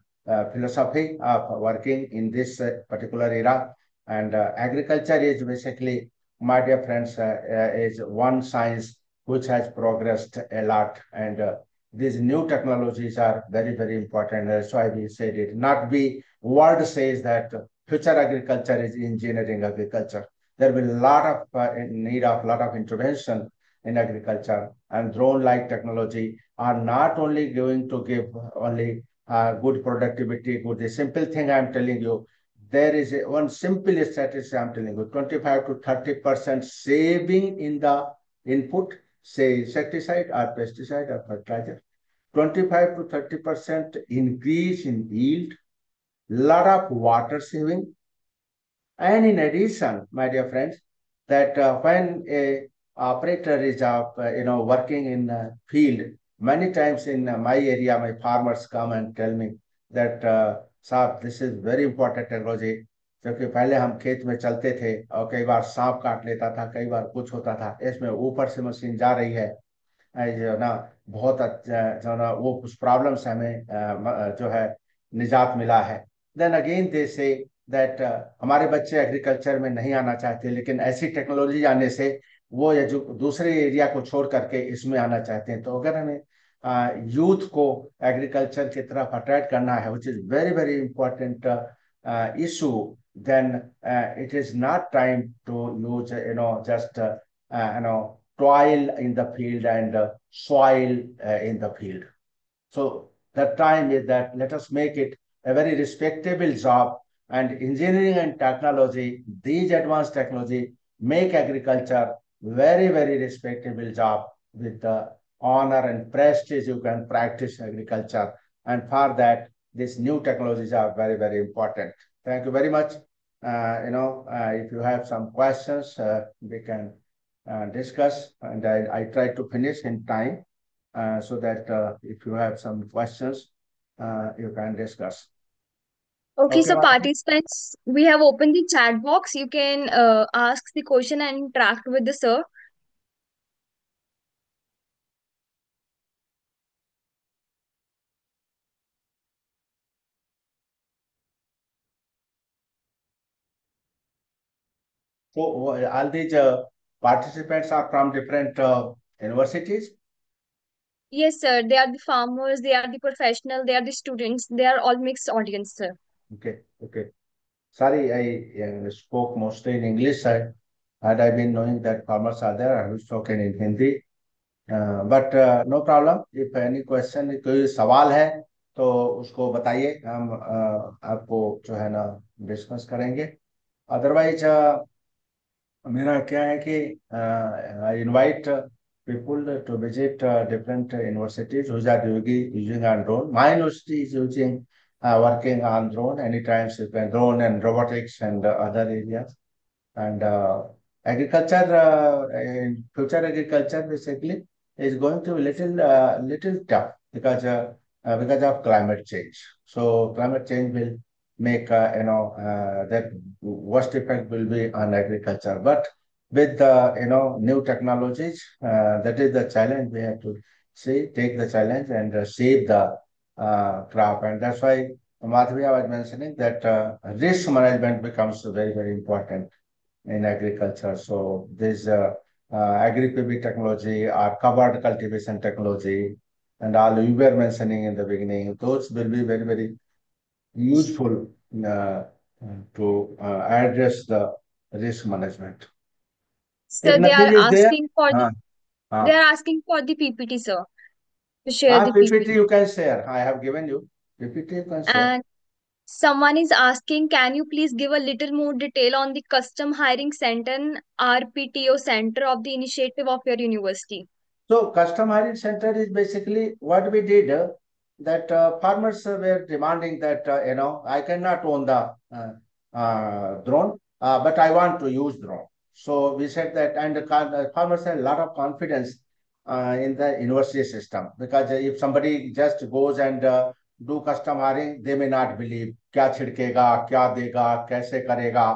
philosophy of working in this particular era. And agriculture is basically, my dear friends, is one science which has progressed a lot. And these new technologies are very, very important. That's why we said it. Not be word says that future agriculture is engineering agriculture. There will be a lot of need of lot of intervention in agriculture, and drone-like technology are not only going to give only good productivity, good. The simple thing I'm telling you, there is one simple statistic I'm telling you: 25 to 30% saving in the input, say insecticide or pesticide or fertilizer. 25 to 30% increase in yield, lot of water saving. And in addition, my dear friends, that when a operator is working in field, many times in my area, my farmers come and tell me that, साहब, this is very important technology. क्योंकि पहले हम खेत में चलते थे और कई बार सांप काट लेता था, कई बार कुछ होता था, इसमें ऊपर से मशीन जा रही है, जो ना बहुत अच्छा, जो ना वो कुछ प्रॉब्लम से हमें जो है निजात मिला है. Then again they say that हमारे बच्चे एग्रीकल्चर में नहीं आना चाहते, लेकिन ऐसी टेक्नोलॉजी आने से वो ये जो दूसरे एरिया को छोड़ करके इसमें आना चाहते हैं। तो अगर हमें यूथ को एग्रीकल्चर की तरफ अट्रैक्ट करना है, which is very very important issue, then it is not time to use just toil in the field and soil in the field. So the time is that let us make it a very respectable job. And engineering and technology, these advanced technology, make agriculture very, very respectable job with the honor and prestige you can practice agriculture. And for that, these new technologies are very, very important. Thank you very much. If you have some questions, we can discuss. And I try to finish in time so that if you have some questions, you can discuss. Okay, Okay, so Madhavi? participants, we have opened the chat box. You can ask the question and interact with the sir. So all these participants are from different universities. Yes, sir. They are the farmers, they are the professional, they are the students. They are all mixed audience, sir. Okay, okay. Sorry, I spoke mostly in English side. Had I been knowing that farmers are there, I would spoken in Hindi. But no problem. If any question, कोई सवाल है तो उसको बताइए, हम आपको जो है ना डिस्कस करेंगे। अदरवाइज मेरा क्या है कि I invite people to visit different universities which are using on drone. My university is using working on drone anytime you can drone and robotics and other areas. And agriculture in future agriculture basically is going to be little tough because of climate change. So climate change will make that worst effect will be on agriculture. But with the new technologies, that is the challenge we have to see, take the challenge and save the crop. And that's why Madhvya was mentioning that risk management becomes very very important in agriculture. So this agri-PB technology or covered cultivation technology and all you were mentioning in the beginning, those will be very, very useful uh, to address the risk management. If Sir, nothing is there, uh, they uh, are asking for the PPT, sir, to share the PPT PPT. you can share. I have given you. PPT you can share. And someone is asking, can you please give a little more detail on the custom hiring center and RPTO center of the initiative of your university? So custom hiring center is basically what we did. That farmers were demanding that I cannot own the drone, but I want to use drone. So we said that, and the farmers had a lot of confidence in the university system because if somebody just goes and do custom hiring, they may not believe क्या छिड़केगा, क्या देगा, कैसे करेगा।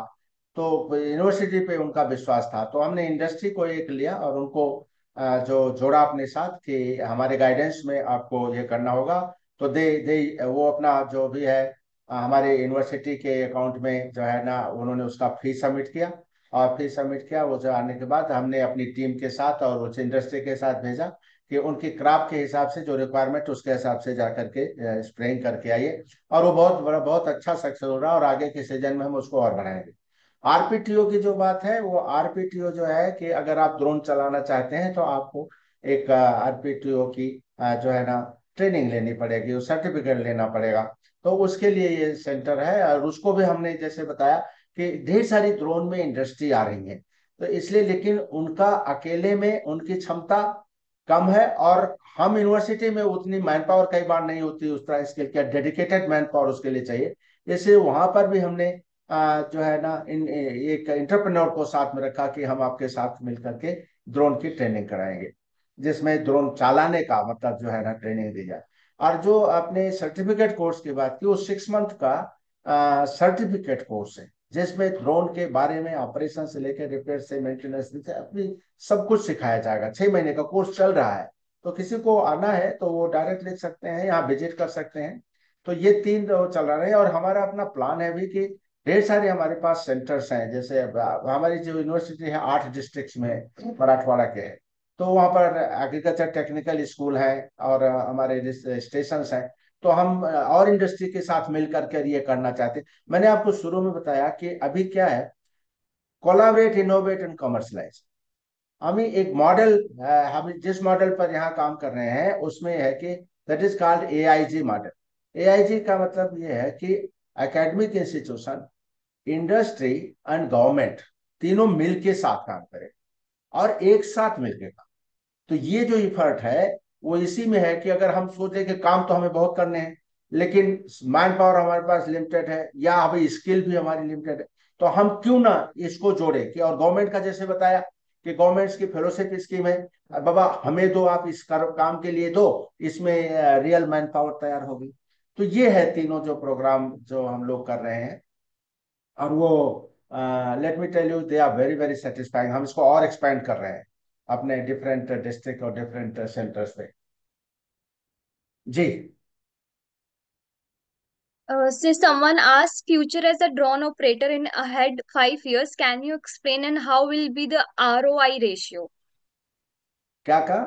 तो university पे उनका विश्वास था, तो हमने इंडस्ट्री को एक लिया और उनको जो जोड़ा अपने साथ कि हमारे गाइडेंस में आपको ये करना होगा। तो दे दे वो अपना जो भी है हमारे यूनिवर्सिटी के अकाउंट में जो है ना उन्होंने उसका फी सबमिट किया। और फी सबमिट किया, वो जो आने के बाद हमने अपनी टीम के साथ और उस इंडस्ट्री के साथ भेजा कि उनकी क्राप के हिसाब से जो रिक्वायरमेंट उसके हिसाब से जा करके स्प्रेइंग करके आइए। और वो बहुत बड़ा बहुत अच्छा सक्सेस हो रहा है और आगे के सीजन में हम उसको और बढ़ाएंगे। आरपीटीओ की जो बात है, वो आरपीटीओ जो है कि अगर आप ड्रोन चलाना चाहते हैं तो आपको एक आरपीटीओ की जो है ना ट्रेनिंग लेनी पड़ेगी, वो सर्टिफिकेट लेना पड़ेगा। तो उसके लिए ये सेंटर है और उसको भी हमने जैसे बताया कि ढेर सारी ड्रोन में इंडस्ट्री आ रही है, तो इसलिए लेकिन उनका अकेले में उनकी क्षमता कम है और हम यूनिवर्सिटी में उतनी मैन पावर कई बार नहीं होती उस तरह इसके क्या डेडिकेटेड मैन पावर उसके लिए चाहिए। इसलिए वहां पर भी हमने जो है ना एक इंटरप्रेन्योर को साथ में रखा कि हम आपके साथ मिलकर के ड्रोन की ट्रेनिंग कराएंगे, जिसमें ड्रोन चलाने का मतलब जो है ना ट्रेनिंग दी जाए। और जो आपने सर्टिफिकेट कोर्स की बात की, वो 6 मंथ का सर्टिफिकेट कोर्स है जिसमें ड्रोन के बारे में ऑपरेशन से लेकर रिपेयर से मेंटेनेंस से अपनी सब कुछ सिखाया जाएगा। 6 महीने का कोर्स चल रहा है, तो किसी को आना है तो वो डायरेक्ट लिख सकते हैं, यहाँ विजिट कर सकते हैं। तो ये 3 चल रहा है और हमारा अपना प्लान है भी कि ढेर सारे हमारे पास सेंटर्स हैं, जैसे हमारी जो यूनिवर्सिटी है 8 डिस्ट्रिक्ट्स में मराठवाड़ा के है, तो वहाँ पर एग्रीकल्चर टेक्निकल स्कूल है और हमारे स्टेशन हैं। तो हम और इंडस्ट्री के साथ मिल करके ये करना चाहते हैं। मैंने आपको शुरू में बताया कि अभी क्या है, कोलाबरेट, इनोवेट एंड कमर्शलाइज। हमें एक मॉडल, हम जिस मॉडल पर यहाँ काम कर रहे हैं उसमें है कि that is called AIG model. AIG का मतलब ये है कि academic institution, industry and government तीनों मिलके साथ काम करें और एक साथ मिलके काम। तो ये जो इफर्ट है वो इसी में है कि अगर हम सोचे कि काम तो हमें बहुत करने हैं, लेकिन मैन पावर हमारे पास लिमिटेड है या अभी स्किल भी हमारी लिमिटेड है, तो हम क्यों ना इसको जोड़े कि, और गवर्नमेंट का जैसे बताया कि गवर्नमेंट की फेलोशिप स्कीम है, बाबा हमें दो, आप इस काम के लिए दो, इसमें रियल मैन पावर तैयार होगी। तो ये है तीनों जो प्रोग्राम जो हम लोग कर रहे हैं, और वो let me tell you they are very very satisfying. हम इसको और एक्सपेंड कर रहे हैं अपने डिफरेंट डिस्ट्रिक्ट और डिफरेंट सेंटर्स पे। जी। Since someone asked future as a drone operator in ahead 5 years, can you explain and how will be the ROI ratio? क्या कहा?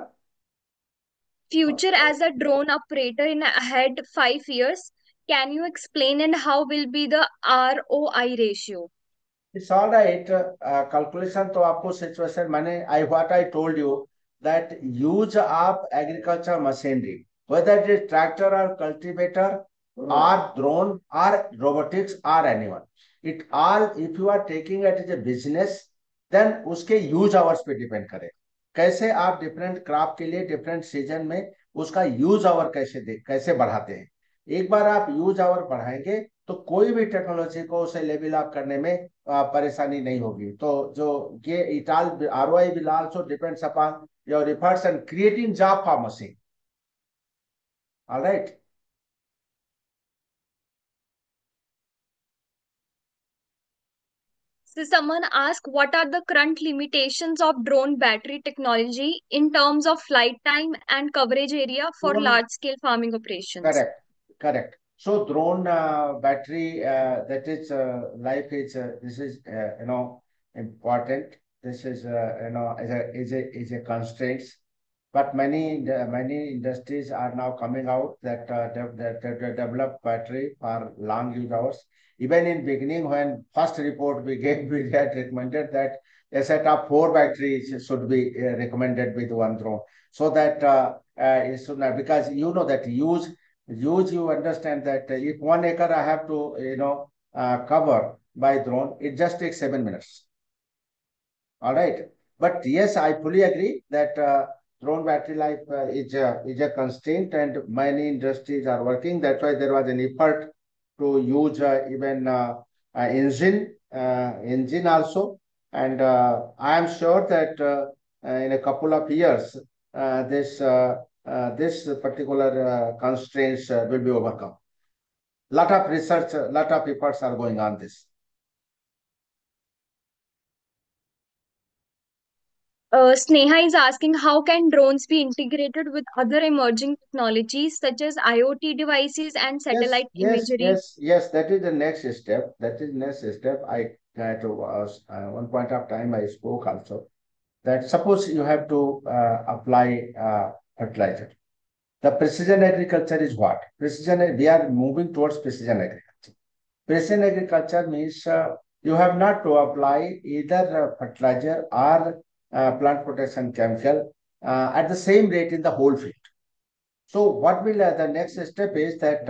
Future as a drone operator in ahead 5 years, can you explain and how will be the ROI ratio? It's all right. Calculation तो आपको situation, मैंने I what I told you that use of agriculture machinery, whether it is tractor or cultivator or drone or robotics or anyone, it all if you are taking it as a business, then उसके use hours पे depend करे। कैसे आप different crop के लिए different season में उसका use our कैसे बढ़ाते हैं। एक बार आप यूज आवर बढ़ाएंगे तो कोई भी टेक्नोलॉजी को उसे लेवल अप करने में परेशानी नहीं होगी। तो जो ये इटाल ROI will also depends upon your efforts and creating job for machine. All right. So someone asked what are the current limitations of drone battery technology in terms of flight time and coverage area for Drone, large scale farming operations? correct, correct. So drone battery, that is life is this is important. This is is a constraints. But many industries are now coming out that develop battery for long use hours. Even in beginning, when first report we gave, we had recommended that a set of 4 batteries should be recommended with one drone, so that it should not, because you know that use you understand that if 1 acre I have to cover by drone, it just takes 7 minutes. All right. But yes, I fully agree that drone battery life is a constraint, and many industries are working. That's why there was an effort to use even engine also. And I am sure that in a couple of years, this particular constraints will be overcome. Lot of research, lot of efforts are going on this. Sneha is asking how can drones be integrated with other emerging technologies such as IoT devices and Yes, satellite yes, imagery? yes, yes. That is the next step. That is next step. I had to one point of time I spoke also that suppose you have to apply fertilizer. The precision agriculture is what? Precision. We are moving towards precision agriculture. Precision agriculture means you have not to apply either fertilizer or plant protection chemical at the same rate in the whole field. So what will the next step is that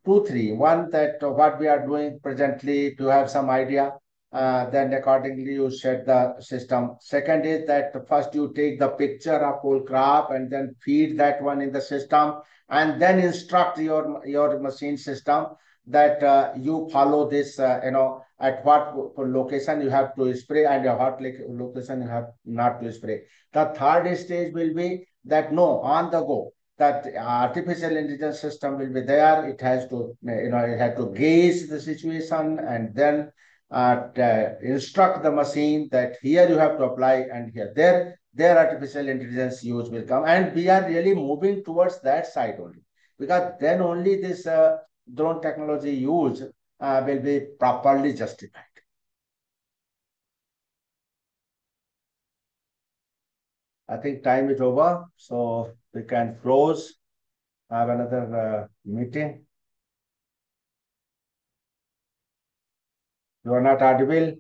two three one, that what we are doing presently to have some idea, then accordingly you set the system. Second is that first you take the picture of whole crop and then feed that one in the system, and then instruct your machine system that you follow this at what location you have to spray and at what location you have not to spray. The third stage will be that no, on the go, that artificial intelligence system will be there. It has to it has to gauge the situation and then instruct the machine that here you have to apply and here their artificial intelligence use will come, and we are really moving towards that side only, because then only this drone technology use will be properly justified. I think time is over, so we can close, have another meeting. You are not audible.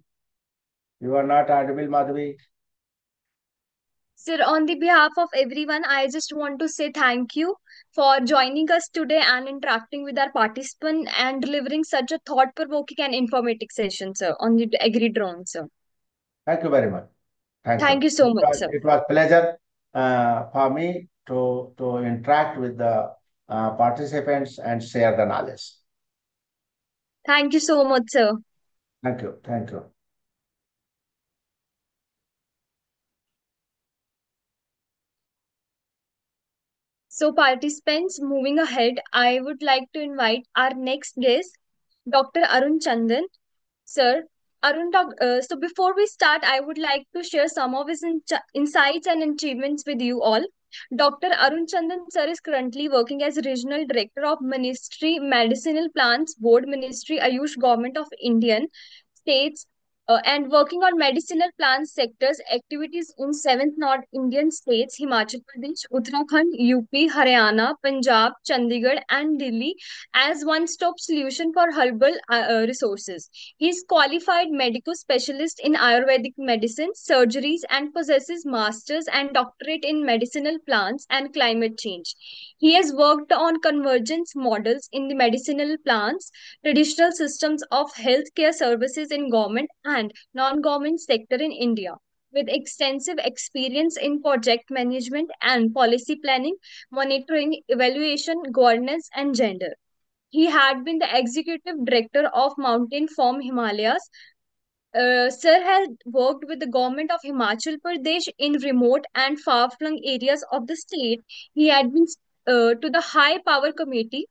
You are not audible, Madhavi. Sir, on the behalf of everyone, I just want to say thank you for joining us today and interacting with our participants and delivering such a thought-provoking and informative session, sir, on the agri drone, sir. Thank you very much. Thank you. Thank you so much, sir. It was pleasure for me to interact with the participants and share the knowledge. Thank you so much, sir. Thank you. Thank you. So, participants, moving ahead, I would like to invite our next guest, Dr. Arun Chandan. Sir, so before we start, I would like to share some of his insights and achievements with you all. Dr. Arun Chandan sir is currently working as Regional Director of Ministry Medicinal Plants Board, Ministry Ayush Government of Indian States, and working on medicinal plant sectors activities in seventh North Indian states Himachal Pradesh, Uttarakhand, UP, Haryana, Punjab, Chandigarh, and Delhi as one-stop solution for herbal resources. He is qualified medical specialist in Ayurvedic medicine, surgeries, and possesses masters and doctorate in medicinal plants and climate change. He has worked on convergence models in the medicinal plants, traditional systems of healthcare services in government and non-government sector in India. With extensive experience in project management and policy planning, monitoring, evaluation, governance, and gender. He had been the executive director of Mountain Farm Himalayas. Sir has worked with the government of Himachal Pradesh in remote and far-flung areas of the state. He had been to the High Power Committee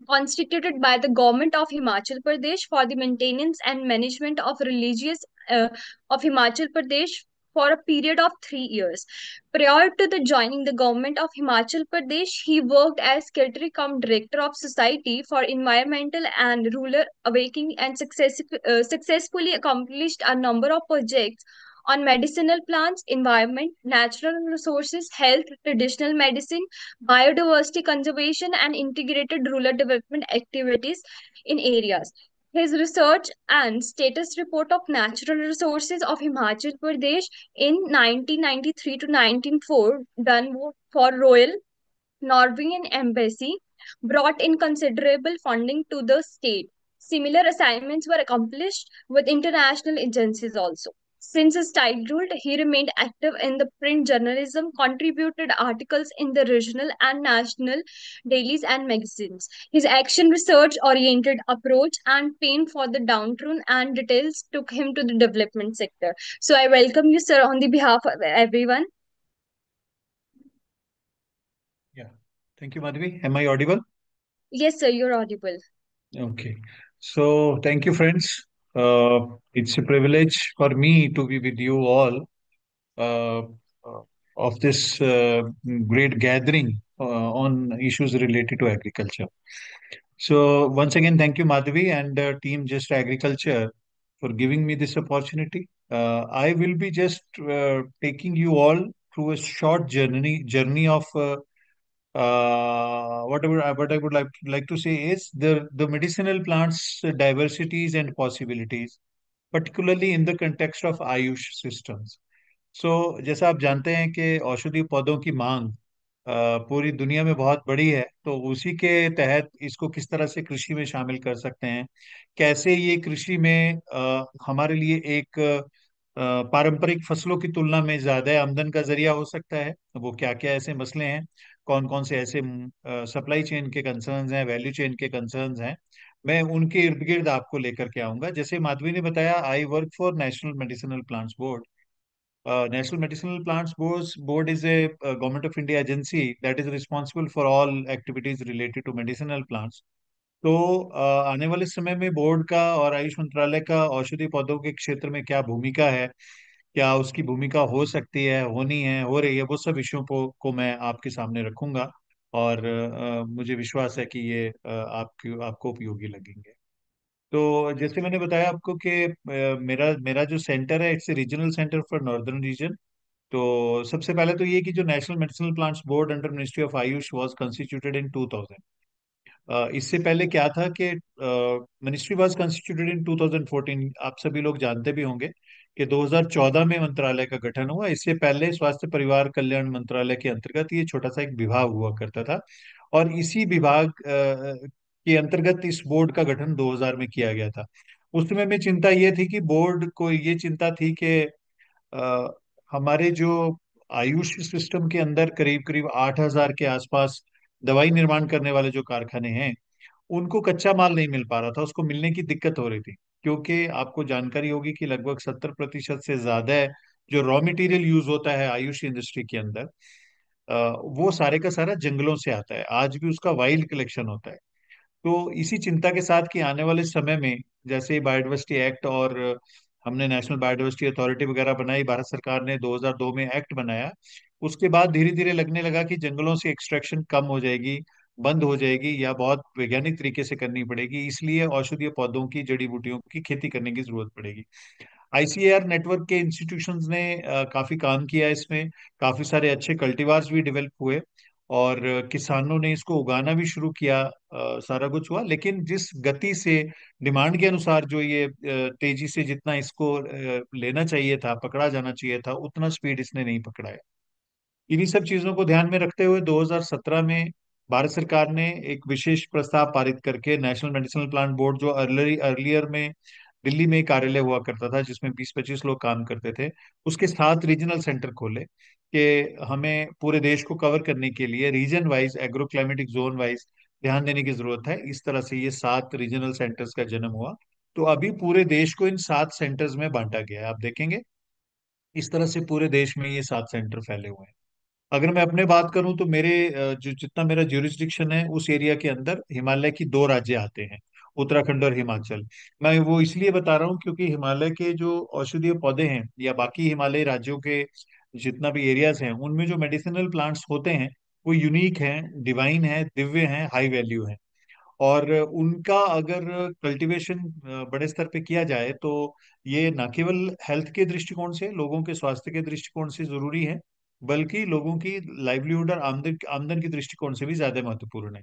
constituted by the government of Himachal Pradesh for the maintenance and management of religious of Himachal Pradesh for a period of 3 years. Prior to the joining the government of Himachal Pradesh, he worked as secretary cum director of Society for Environmental and Rural Awakening and successfully accomplished a number of projects on medicinal plants, environment, natural resources, health, traditional medicine, biodiversity conservation, and integrated rural development activities in areas. His research and status report of natural resources of Himachal Pradesh in 1993 to 1904, done for Royal Norwegian Embassy, brought in considerable funding to the state. Similar assignments were accomplished with international agencies also. Since his childhood, he remained active in the print journalism, contributed articles in the regional and national dailies and magazines. His action research oriented approach and pain for the downtrodden and details took him to the development sector. So I welcome you, sir, on the behalf of everyone. Yeah. Thank you, Madhvi. Am I audible? Yes, sir, you're audible. Okay. So, thank you, friends. It's a privilege for me to be with you all uh, uh, of this great gathering on issues related to agriculture. So, once again, thank you, Madhvi and Team Just Agriculture for giving me this opportunity. I will be just taking you all through a short journey of what I would like to say is the medicinal plants diversities and possibilities, particularly in the context of Ayush systems. So जैसा आप जानते हैं कि औषधि पौधों की मांग पूरी दुनिया में बहुत बड़ी है, तो उसी के तहत इसको किस तरह से कृषि में शामिल कर सकते हैं, कैसे ये कृषि में हमारे लिए एक पारंपरिक फसलों की तुलना में ज्यादा आमदन का जरिया हो सकता है, वो क्या क्या ऐसे मसले हैं, कौन कौन से ऐसे सप्लाई चेन के कंसर्न्स हैं, वैल्यू चेन के कंसर्न्स हैं, मैं उनके इर्द गिर्द आपको लेकर के आऊंगा। जैसे माधवी ने बताया, I work for national medicinal plants board. National Medicinal Plants Board is a Government of India agency that is responsible for all activities related to medicinal plants. तो आने वाले समय में बोर्ड का और आयुष मंत्रालय का औषधि पौधों के क्षेत्र में क्या भूमिका है, क्या उसकी भूमिका हो सकती है, होनी है, हो रही है, वो सब विषयों को मैं आपके सामने रखूंगा। और मुझे विश्वास है कि ये आपको उपयोगी लगेंगे। तो जैसे मैंने बताया आपको कि मेरा मेरा जो सेंटर है, it's regional centre for northern region. तो सबसे पहले तो ये कि जो national medicinal plants board under ministry of AYUSH was constituted in 2000। इससे पहले क्या था कि मिनिस्ट्री वाज कंस्टिट्यूटेड इन 2014। आप सभी लोग जानते भी होंगे कि 2014 में मंत्रालय का गठन हुआ। इससे पहले स्वास्थ्य परिवार कल्याण मंत्रालय के अंतर्गत ये छोटा सा एक विभाग हुआ करता था, और इसी विभाग के अंतर्गत इस बोर्ड का गठन 2000 में किया गया था। उस समय में चिंता ये थी कि बोर्ड को ये चिंता थी कि अ, हमारे जो आयुष सिस्टम के अंदर करीब करीब 8000 के आसपास दवाई निर्माण करने वाले जो कारखाने हैं, उनको कच्चा माल नहीं मिल पा रहा था, उसको मिलने की दिक्कत हो रही थी। क्योंकि आपको जानकारी होगी कि लगभग 70% से ज्यादा जो रॉ मटेरियल यूज होता है आयुष इंडस्ट्री के अंदर, वो सारे का सारा जंगलों से आता है। आज भी उसका वाइल्ड कलेक्शन होता है। तो इसी चिंता के साथ कि आने वाले समय में जैसे बायोडाइवर्सिटी एक्ट और हमने नेशनल बायोडाइवर्सिटी अथॉरिटी वगैरह बनाई, भारत सरकार ने 2002 में एक्ट बनाया, उसके बाद धीरे धीरे लगने लगा कि जंगलों से एक्सट्रैक्शन कम हो जाएगी, बंद हो जाएगी, या बहुत वैज्ञानिक तरीके से करनी पड़ेगी। इसलिए औषधीय पौधों की, जड़ी बूटियों की खेती करने की जरूरत पड़ेगी। आईसीएआर नेटवर्क के इंस्टीट्यूशंस ने काफी काम किया इसमें। काफी सारे अच्छे कल्टीवार्स भी डेवलप हुए, और किसानों ने इसको उगाना भी शुरू किया। सारा कुछ हुआ, लेकिन जिस गति से डिमांड के अनुसार जो ये तेजी से जितना इसको लेना चाहिए था, पकड़ा जाना चाहिए था, उतना स्पीड इसने नहीं पकड़ा है। इन्हीं सब चीजों को ध्यान में रखते हुए 2017 में भारत सरकार ने एक विशेष प्रस्ताव पारित करके नेशनल मेडिसिनल प्लांट बोर्ड, जो अर्लियर में दिल्ली में कार्यालय हुआ करता था जिसमें 20-25 लोग काम करते थे, उसके 7 रीजनल सेंटर खोले कि हमें पूरे देश को कवर करने के लिए region wise, agro climatic zone wise ध्यान देने की जरूरत है। इस तरह से ये 7 रीजनल सेंटर्स का जन्म हुआ। तो अभी पूरे देश को इन 7 सेंटर्स में बांटा गया है। आप देखेंगे इस तरह से पूरे देश में ये 7 सेंटर फैले हुए हैं। अगर मैं अपने बात करूं तो मेरे जो जितना मेरा ज्यूरिस्डिक्शन है, उस एरिया के अंदर हिमालय की 2 राज्य आते हैं, उत्तराखंड और हिमाचल। मैं वो इसलिए बता रहा हूँ क्योंकि हिमालय के जो औषधीय पौधे हैं, या बाकी हिमालयी राज्यों के जितना भी एरियाज हैं, उनमें जो मेडिसिनल प्लांट्स होते हैं वो यूनिक हैं, डिवाइन है, दिव्य हैं, हाई वैल्यू हैं। और उनका अगर कल्टीवेशन बड़े स्तर पे किया जाए तो ये न केवल हेल्थ के दृष्टिकोण से, लोगों के स्वास्थ्य के दृष्टिकोण से जरूरी है, बल्कि लोगों की लाइवलीहुड और आमदन आमदन के दृष्टिकोण से भी ज्यादा महत्वपूर्ण है।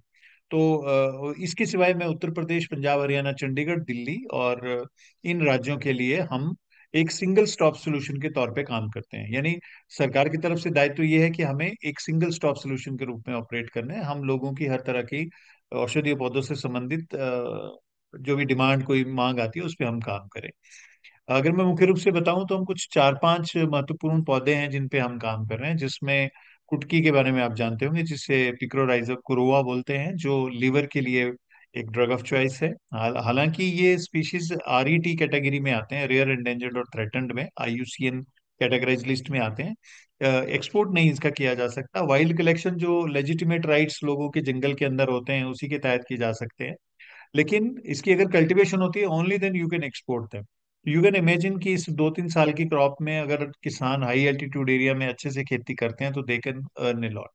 तो इसके सिवाय मैं उत्तर प्रदेश, पंजाब, हरियाणा, चंडीगढ़, दिल्ली और इन राज्यों के लिए हम एक सिंगल स्टॉप सोल्यूशन के तौर पे काम करते हैं। यानी सरकार की तरफ से दायित्व ये है कि हमें एक सिंगल स्टॉप सोल्यूशन के रूप में ऑपरेट करना है। हम लोगों की हर तरह की औषधीय पौधों से संबंधित जो भी डिमांड, कोई मांग आती है, उस पर हम काम करें। अगर मैं मुख्य रूप से बताऊं तो हम कुछ 4-5 महत्वपूर्ण पौधे हैं जिन पे हम काम कर रहे हैं, जिसमें कुटकी के बारे में आप जानते होंगे, जिसे पिक्रोराइजर कुरोआ बोलते हैं, जो लीवर के लिए एक ड्रग ऑफ चॉइस है। हालांकि ये स्पीशीज आरईटी कैटेगरी में आते हैं, रेयर एंडेंजर्ड और थ्रेटन्ड में, आईयूसीएन कैटेगराइज लिस्ट में आते हैं। एक्सपोर्ट नहीं इसका किया जा सकता। वाइल्ड कलेक्शन, जो लेजिटिमेट राइट्स लोगों के जंगल के अंदर होते हैं, उसी के तहत की जा सकते हैं। लेकिन इसकी अगर कल्टीवेशन होती है, only then you can export them. You can imagine कि इस 2-3 साल की क्रॉप में अगर किसान हाई एल्टीट्यूड एरिया में अच्छे से खेती करते हैं तो they can earn a lot.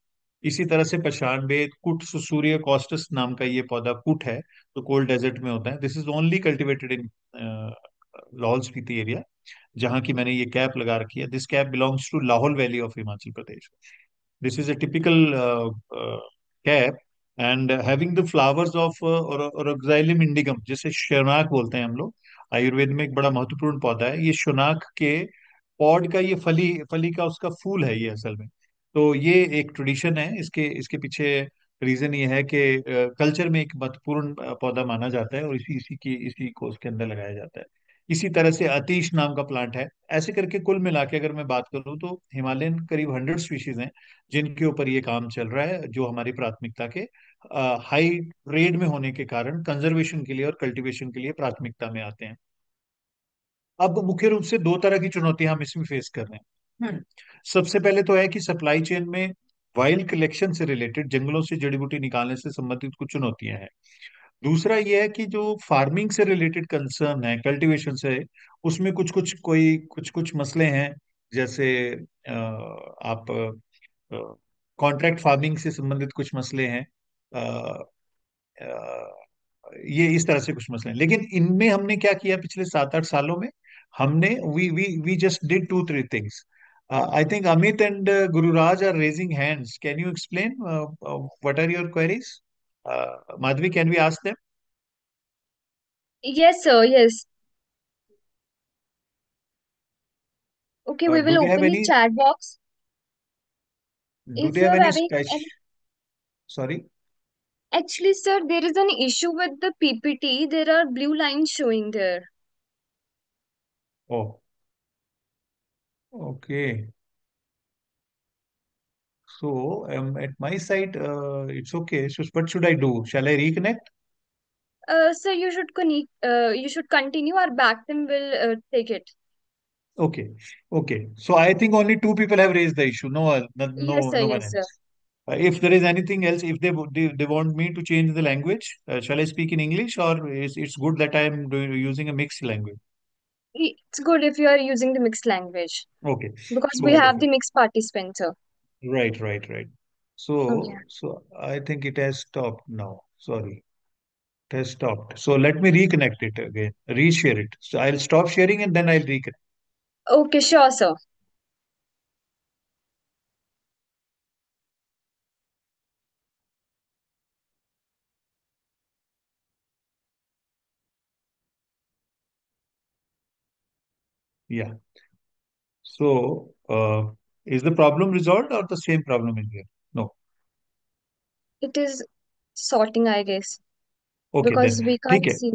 इसी तरह से पशान बेद कुट सूर्य कॉस्टस नाम का ये पौधा कुट है, तो कोल्ड डेजर्ट में होता है। This is only cultivated in Lahaul Spiti area, जहाँ की मैंने ये कैप लगा रखी है। This cap belongs to Lahaul valley of Himachal Pradesh. This is a typical cap and having the flowers of Oryzilium indigum, जिसे शोनाक बोलते हैं हम लोग। आयुर्वेद में एक बड़ा महत्वपूर्ण पौधा है ये शोनाक के पॉड का, ये फली फली का उसका फूल है ये असल में। तो ये एक ट्रेडिशन है, इसके इसके पीछे रीजन ये है कि कल्चर में एक महत्वपूर्ण पौधा माना जाता है, और इसी को उसके अंदर लगाया जाता है। इसी तरह से अतीश नाम का प्लांट है। ऐसे करके कुल मिला के अगर मैं बात करूं तो हिमालयन करीब 100 स्पीशीज हैं जिनके ऊपर ये काम चल रहा है, जो हमारी प्राथमिकता के हाई रेड में होने के कारण कंजर्वेशन के लिए और कल्टीवेशन के लिए प्राथमिकता में आते हैं। अब मुख्य रूप से 2 तरह की चुनौतियां हम इसमें फेस कर रहे हैं। सबसे पहले तो है कि सप्लाई चेन में वाइल्ड कलेक्शन से रिलेटेड, जंगलों से जड़ी बूटी निकालने से संबंधित कुछ चुनौतियां हैं। दूसरा ये है कि जो फार्मिंग से रिलेटेड कंसर्न है, कल्टीवेशन से, उसमें कुछ कुछ मसले हैं। जैसे आप कॉन्ट्रैक्ट फार्मिंग से संबंधित कुछ मसले हैं। अ, अ, ये इस तरह से कुछ मसले हैं, लेकिन इनमें हमने क्या किया पिछले 7-8 सालों में। हमने we just did 2-3 things. I think Amit and Gururaj are raising hands, can you explain what are your queries? Madhavi, can we ask them? Yes, sir. Yes. Okay, we do will they have open the any, chat box. Do If they you have are any having space, any, sorry? actually, sir, there is an issue with the PPT. There are blue lines showing there. Oh, okay. So at my side, it's okay. So what should I do? Shall I reconnect? Sir, you should you should continue. Our back team will take it. Okay, okay. So I think only two people have raised the issue. No, Yes, sir. no one Yes, sir. else. If there is anything else, if they want me to change the language, shall I speak in English, or is it's good that I am using a mixed language? It's good if you are using the mixed language Okay. because we So have the mixed participants, sir. right. Okay. So I think it has stopped now. Sorry. It has stopped. So let me reconnect it again, reshare it. So I'll stop sharing and then I'll reconnect. Okay, sure, sir. Yeah. So is the problem resolved or the same problem is here? No. It is sorting, I guess, Okay, because then. we ठीक can't है. see.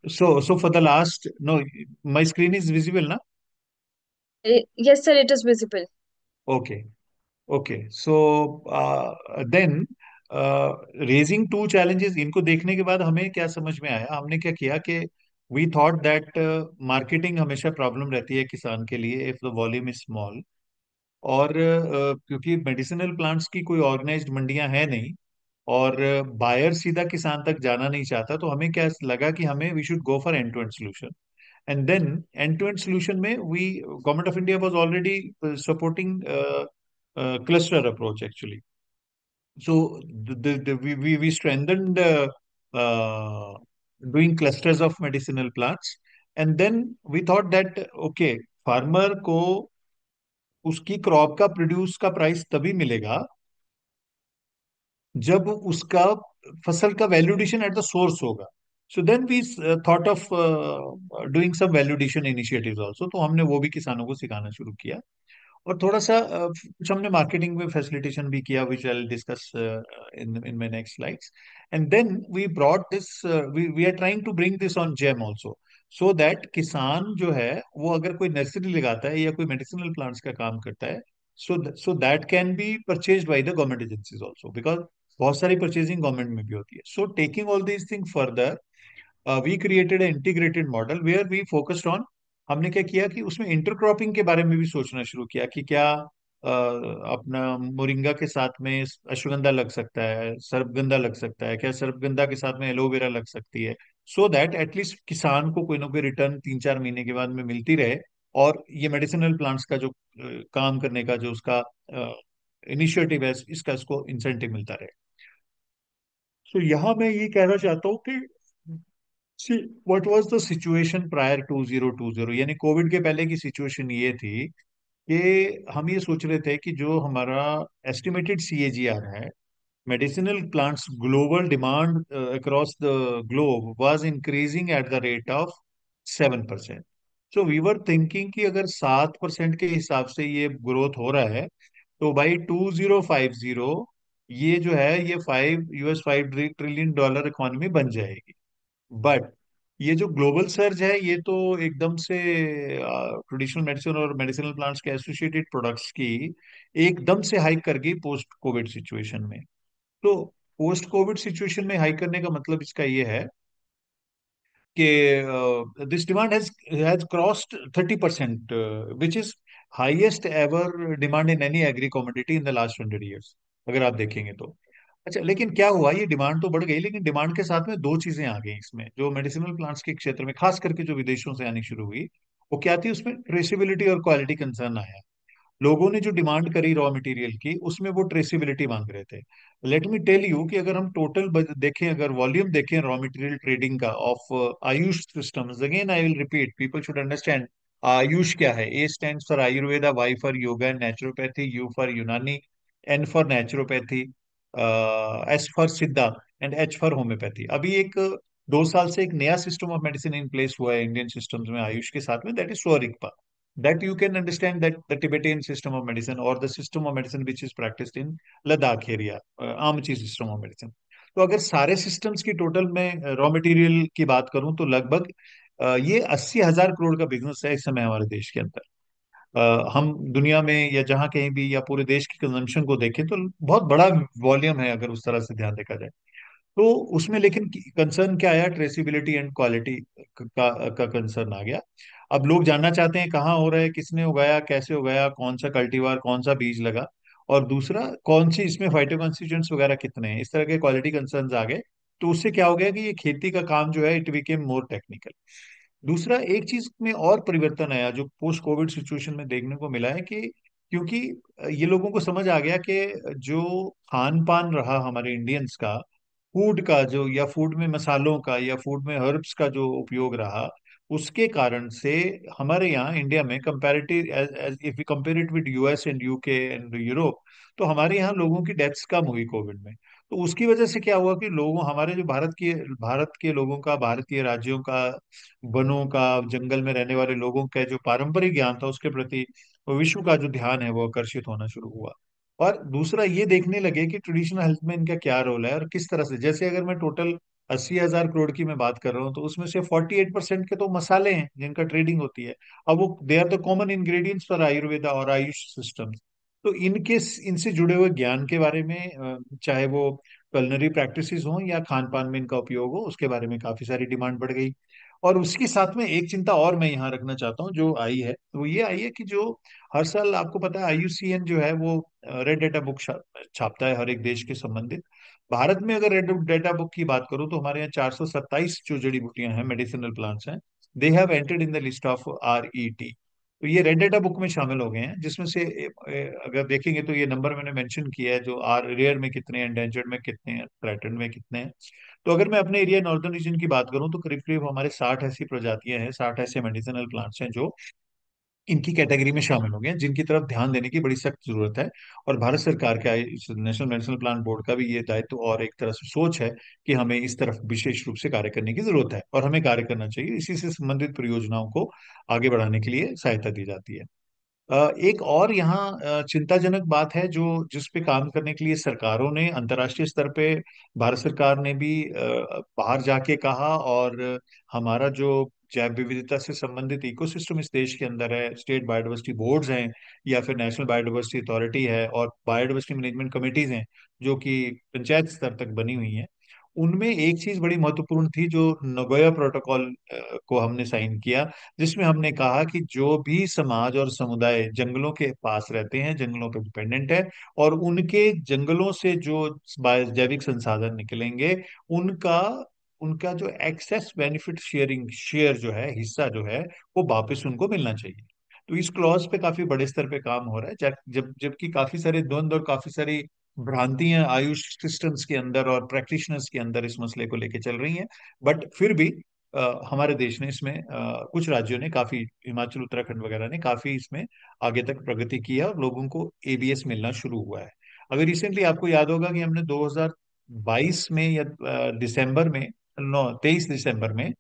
So for the last, no, my screen is visible, na? Yes, sir, it is visible. Okay. Okay. So then raising two challenges, इनको देखने के बाद हमें क्या समझ में आया, हमने क्या किया कि we thought that मार्केटिंग हमेशा प्रॉब्लम रहती है किसान के लिए if the volume is small। और क्योंकि मेडिसिनल प्लांट्स की कोई ऑर्गेनाइज्ड मंडियां है नहीं, और बायर सीधा किसान तक जाना नहीं चाहता, तो हमें क्या लगा कि हमें we should go for end to end solution. And then end to end solution में we government of India was already supporting cluster approach actually. So we strengthened doing clusters of medicinal plants, and then we thought that okay, farmer को उसकी crop का produce का price तभी मिलेगा जब उसका फसल का वैल्यूडेशन एट द सोर्स होगा। So then we thought of doing some value addition initiatives also, तो हमने वो भी किसानों को सिखाना शुरू किया। और थोड़ा सा कुछ हमने मार्केटिंग में फैसिलिटेशन भी किया, which I discuss in my next slides. And then we brought this, we are trying to bring this on GeM also, so that किसान जो है वो अगर कोई नर्सरी लगाता है या कोई मेडिसिनल प्लांट्स का काम करता है, so that can be purchased by the government agencies also, because बहुत सारी परचेजिंग गवर्नमेंट में भी होती है। So taking all these thing further, we created integrated model where we focused on. हमने क्या किया कि उसमें इंटरक्रॉपिंग के बारे में भी सोचना शुरू किया कि क्या अपना मोरिंगा के साथ में अश्वगंधा लग सकता है, सर्पगंधा लग सकता है, क्या सर्पगंधा के साथ में एलोवेरा लग सकती है, सो दैट एटलीस्ट किसान को कोई ना कोई रिटर्न 3-4 महीने के बाद में मिलती रहे, और ये मेडिसिनल प्लांट्स का जो काम करने का जो उसका इनिशिएटिव है, इसका इसको इंसेंटिव मिलता रहे। तो यहाँ मैं ये कहना चाहता हूँ कि see what was the situation prior 2020, यानी कोविड के पहले की सिचुएशन ये थी कि हम ये सोच रहे थे कि जो हमारा एस्टिमेटेड सीएजीआर है, medicinal plants global demand across the globe was increasing at the rate of 7%। So we were thinking कि अगर 7% के हिसाब से ये ग्रोथ हो रहा है, तो बाई 2050 ये जो है ये $5 ट्रिलियन इकोनॉमी बन जाएगी। बट ये जो ग्लोबल सर्ज है, ये तो एकदम से ट्रेडिशनल मेडिसिन और मेडिसिनल प्लांट्स के एसोसिएटेड प्रोडक्ट्स की एकदम से हाइक कर गई पोस्ट कोविड सिचुएशन में। तो पोस्ट कोविड सिचुएशन में हाइक करने का मतलब इसका ये है कि this demand has crossed 30%, which is highest ever demand in any agree commodity in the last 100 years, अगर आप देखेंगे तो। अच्छा, लेकिन क्या हुआ, ये डिमांड तो बढ़ गई, लेकिन डिमांड के साथ में दो चीजें आ गई इसमें, जो मेडिसिनल प्लांट्स के क्षेत्र में खास करके जो विदेशों से आनी शुरू हुई, वो क्या थी, उसमें ट्रेसेबिलिटी और क्वालिटी कंसर्न आया। लोगों ने जो डिमांड करी रॉ मटेरियल की, उसमें वो ट्रेसेबिलिटी मांग रहे थे। लेट मी टेल यू कि अगर हम टोटल देखें, अगर वॉल्यूम देखें रॉ मटेरियल ट्रेडिंग का of AYUSH systems, again I will repeat, people should understand AYUSH क्या है। A stand for Ayurveda, Y for yoga and naturopathy, U for Unani, N for naturopathy, S for Siddha and H for homeopathy. अभी एक 2 साल से एक नया system of medicine in place हुआ है इंडियन सिस्टम्स में आयुष के साथ में, that is Sowa Rigpa. That you can understand that the Tibetan system of medicine or the system of medicine which is practiced in Ladakh area, आमची सिस्टम ऑफ मेडिसिन। तो अगर सारे सिस्टम्स की टोटल में रॉ मटेरियल की बात करूं तो लगभग ये 80,000 करोड़ का बिजनेस है इस समय हमारे देश के अंदर। हम दुनिया में या जहाँ कहीं भी या पूरे देश की कंजम्पशन को देखें तो बहुत बड़ा वॉल्यूम है अगर उस तरह से ध्यान देखा जाए तो। उसमें लेकिन कंसर्न क्या आया, ट्रेसिबिलिटी एंड क्वालिटी का कंसर्न आ गया। अब लोग जानना चाहते हैं कहाँ हो रहा है, किसने उगाया, कैसे उगाया, कौन सा कल्टीवार, कौन सा बीज लगा, और दूसरा कौन सी इसमें फाइटो कॉन्स्टिट्यूएंट्स वगैरह कितने हैं, इस तरह के क्वालिटी कंसर्न्स आ गए। तो उससे क्या हो गया कि ये खेती का काम जो है इट बिकेम मोर टेक्निकल। दूसरा एक चीज में और परिवर्तन आया जो पोस्ट कोविड सिचुएशन में देखने को मिला है कि क्योंकि ये लोगों को समझ आ गया कि जो खान पान रहा हमारे इंडियंस का, फूड का जो, या फूड में मसालों का या फूड में हर्ब्स का जो उपयोग रहा, उसके कारण से हमारे यहाँ इंडिया में comparative, if you compare it with US and UK and Europe, तो हमारे यहाँ लोगों की डेथ्स कम हुई कोविड में। तो उसकी वजह से क्या हुआ कि लोगों, हमारे जो भारत के लोगों का, भारतीय राज्यों का, वनों का, जंगल में रहने वाले लोगों का जो पारंपरिक ज्ञान था उसके प्रति विश्व का जो ध्यान है वो आकर्षित होना शुरू हुआ। और दूसरा ये देखने लगे कि ट्रेडिशनल हेल्थ में इनका क्या रोल है और किस तरह से, जैसे अगर मैं टोटल 80,000 करोड़ की मैं बात कर रहा हूँ तो उसमें से 48% के तो मसाले हैं जिनका ट्रेडिंग होती है। अब वो they are the common ingredients for Ayurveda और आयुष सिस्टम्स। तो इनके, इनसे जुड़े हुए ज्ञान के बारे में चाहे वो कलनरी प्रैक्टिसेस हों या खान पान में इनका उपयोग हो, उसके बारे में काफी सारी डिमांड बढ़ गई। और उसके साथ में एक चिंता और मैं यहाँ रखना चाहता हूँ जो आई है, तो ये आई है कि जो हर साल आपको पता है आईयूसीएन जो है वो रेड डेटा बुक छापता है हर एक देश के संबंधित। भारत में अगर रेड डेटा बुक की बात करूं तो हमारे यहाँ 427 जो जड़ी बूटियां हैं, मेडिसिनल प्लांट्स हैं, they have entered in the list of RET। तो ये रेड डेटा बुक में शामिल हो गए हैं, जिसमें से अगर देखेंगे तो ये नंबर मैंने मेंशन किया है, जो आर रेयर में कितने हैं, एंडेंजर्ड में कितने हैं, थ्रेटन्ड में कितने हैं। तो अगर मैं अपने एरिया नॉर्दर्न रीजन की बात करूं तो करीब करीब हमारे 60 ऐसी प्रजातियां हैं, 60 ऐसे मेडिसिनल प्लांट्स हैं जो इनकी कैटेगरी में शामिल हो गए हैं, जिनकी तरफ ध्यान देने की बड़ी सख्त जरूरत है। और भारत सरकार का नेशनल मेडिसिनल प्लान बोर्ड का भी ये दायित्व और एक तरह से सोच है कि हमें इस तरफ विशेष रूप से कार्य करने की जरूरत है और हमें कार्य करना चाहिए। इसी से संबंधित परियोजनाओं को आगे बढ़ाने के लिए सहायता दी जाती है। एक और यहाँ चिंताजनक बात है जो, जिस पे काम करने के लिए सरकारों ने अंतर्राष्ट्रीय स्तर पे, भारत सरकार ने भी बाहर जाके कहा, और हमारा जो जैव विविधता से संबंधित इकोसिस्टम इस देश के अंदर है, स्टेट बायोडाइवर्सिटी बोर्ड्स हैं या फिर नेशनल बायोडाइवर्सिटी अथॉरिटी है और बायोडाइवर्सिटी मैनेजमेंट कमेटीज हैं जो कि पंचायत स्तर तक बनी हुई हैं, उनमें एक चीज बड़ी महत्वपूर्ण थी जो नगोया प्रोटोकॉल को हमने साइन किया, जिसमें हमने कहा कि जो भी समाज और समुदाय जंगलों के पास रहते हैं, जंगलों पर डिपेंडेंट है, और उनके जंगलों से जो जैविक संसाधन निकलेंगे, उनका उनका जो एक्सेस बेनिफिट शेयरिंग, शेयर जो है, हिस्सा जो है, वो वापस उनको मिलना चाहिए। तो इस क्लॉज पे काफी बड़े स्तर पे काम हो रहा है, जबकि काफी सारे द्वंद्व और काफी सारी भ्रांतियां आयुष सिस्टम्स के अंदर और प्रैक्टिशनर्स के अंदर इस मसले को लेके चल रही हैं। बट फिर भी हमारे देश ने इसमें, कुछ राज्यों ने काफी, हिमाचल उत्तराखंड वगैरह ने काफी इसमें आगे तक प्रगति की है और लोगों को ABS मिलना शुरू हुआ है। अभी रिसेंटली आपको याद होगा कि हमने 2022 में या दिसंबर में, नो 23 दिसंबर में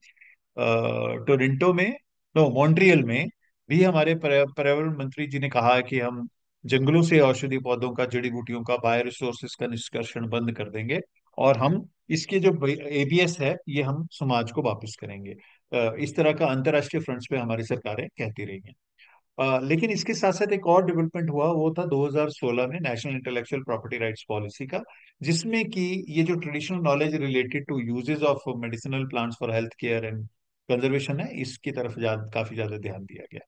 टोरंटो में, नो मॉन्ट्रियल में भी हमारे पर्यावरण मंत्री जी ने कहा है कि हम जंगलों से औषधि पौधों का, जड़ी बूटियों का, बायो रिसोर्सेज का निष्कर्षण बंद कर देंगे, और हम इसके जो ABS है ये हम समाज को वापस करेंगे। इस तरह का अंतर्राष्ट्रीय फ्रंट्स पे हमारी सरकारें कहती रही हैं। लेकिन इसके साथ साथ एक और डेवलपमेंट हुआ, वो था 2016 में national intellectual property rights policy का, जिसमें कि ये जो traditional knowledge related to uses of medicinal plants for health care and conservation है, इसकी तरफ काफी ज्यादा ध्यान दिया गया।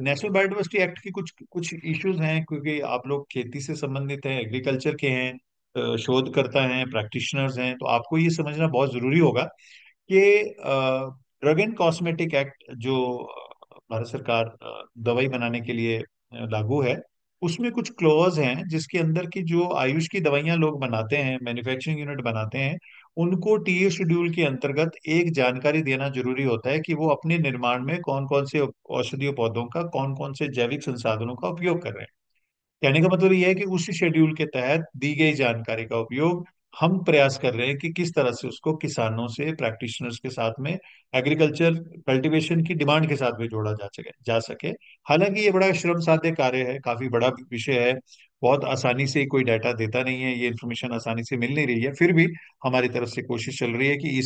नेशनल बायोडाइवर्सिटी एक्ट की कुछ कुछ इश्यूज हैं, क्योंकि आप लोग खेती से संबंधित हैं, एग्रीकल्चर के हैं, शोधकर्ता हैं, प्रैक्टिशनर्स हैं, तो आपको ये समझना बहुत जरूरी होगा कि ड्रग एंड कॉस्मेटिक एक्ट जो भारत सरकार दवाई बनाने के लिए लागू है, उसमें कुछ क्लॉज हैं जिसके अंदर की जो आयुष की दवाइयां लोग बनाते हैं, मैन्युफैक्चरिंग यूनिट बनाते हैं, उनको टीए शेड्यूल के अंतर्गत एक जानकारी देना जरूरी होता है कि वो अपने निर्माण में कौन कौन से औषधीय पौधों का, कौन कौन से जैविक संसाधनों का उपयोग कर रहे हैं। कहने का मतलब ये है कि उस शेड्यूल के तहत दी गई जानकारी का उपयोग हम प्रयास कर रहे हैं कि किस तरह से उसको किसानों से, प्रैक्टिशनर्स के साथ में, एग्रीकल्चर कल्टीवेशन की डिमांड के साथ भी जोड़ा जा सके। हालांकि ये बड़ा श्रम साध्य कार्य है, काफी बड़ा विषय है, बहुत आसानी से कोई डाटा देता नहीं है, ये इन्फॉर्मेशन आसानी से मिल नहीं रही है। फिर भी हमारी तरफ से कोशिश चल रही है कि